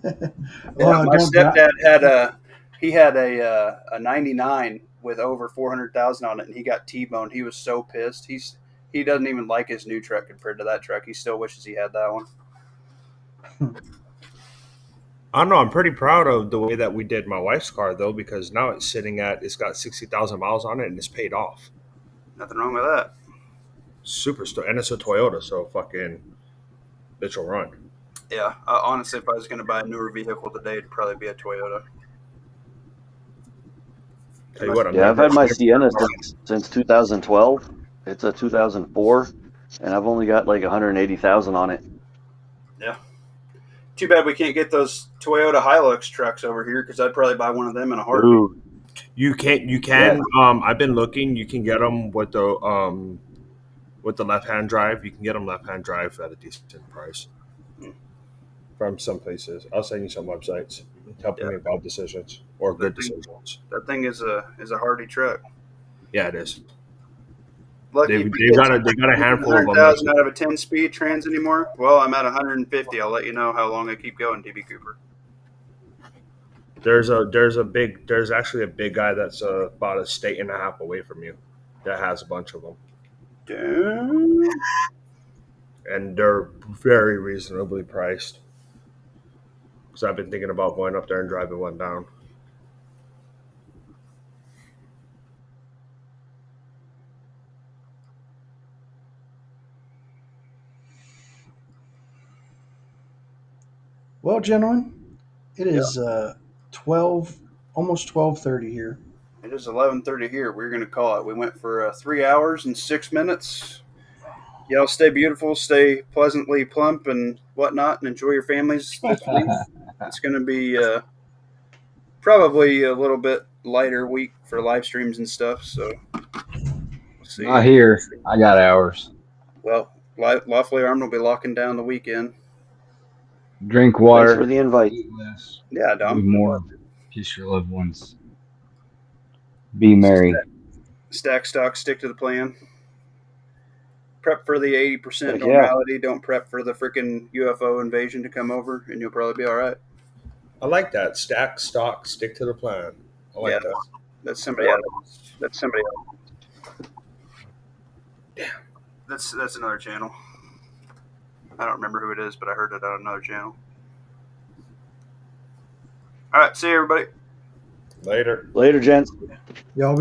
Oh, My don't stepdad had a 99 with over 400,000 on it, and he got T-boned. He was so pissed. He doesn't even like his new truck compared to that truck. He still wishes he had that one. I don't know. I'm pretty proud of the way that we did my wife's car though, because now it's got 60,000 miles on it and it's paid off. Nothing wrong with that. Super store, and it's a Toyota, so fucking bitch will run. Yeah, honestly, if I was going to buy a newer vehicle today, it'd probably be a Toyota. Tell you what, I've had my Sienna since 2012. It's a 2004, and I've only got like 180,000 on it. Yeah. Too bad we can't get those Toyota Hilux trucks over here, because I'd probably buy one of them in a heartbeat. Ooh. You can. Yeah. I've been looking. You can get them with the left-hand drive. You can get them left-hand drive at a decent price from some places. I'll send you some websites. Helping me about decisions or good decisions. That thing is a hardy truck. Yeah, it is. Lucky They got a handful of them. 100,000 out of a 10-speed trans anymore. Well, I'm at 150. I'll let you know how long I keep going, DB Cooper. There's actually a big guy that's about a state and a half away from you that has a bunch of them. Damn. And they're very reasonably priced. So I've been thinking about going up there and driving one down. Well, gentlemen, it is 12, almost 12:30 here. It is 11:30 here. We're going to call it. We went for 3 hours and 6 minutes. Y'all stay beautiful, stay pleasantly plump and whatnot, and enjoy your families this week. It's going to be probably a little bit lighter week for live streams and stuff. So we'll see. Not here. I got hours. Well, Lawfully Armed will be locking down the weekend. Drink water. Thanks for the invite. Eat less. Yeah, Do Dom. more. Kiss your loved ones. Be merry. Stack stock, stick to the plan. Prep for the 80% Heck yeah. normality. Don't prep for the freaking UFO invasion to come over, and you'll probably be all right. I like that. Stack, stock, stick to the plan. I like that. That's somebody else. That's somebody else. Damn. That's another channel. I don't remember who it is, but I heard it on another channel. All right, see you, everybody. Later. Later, gents. Y'all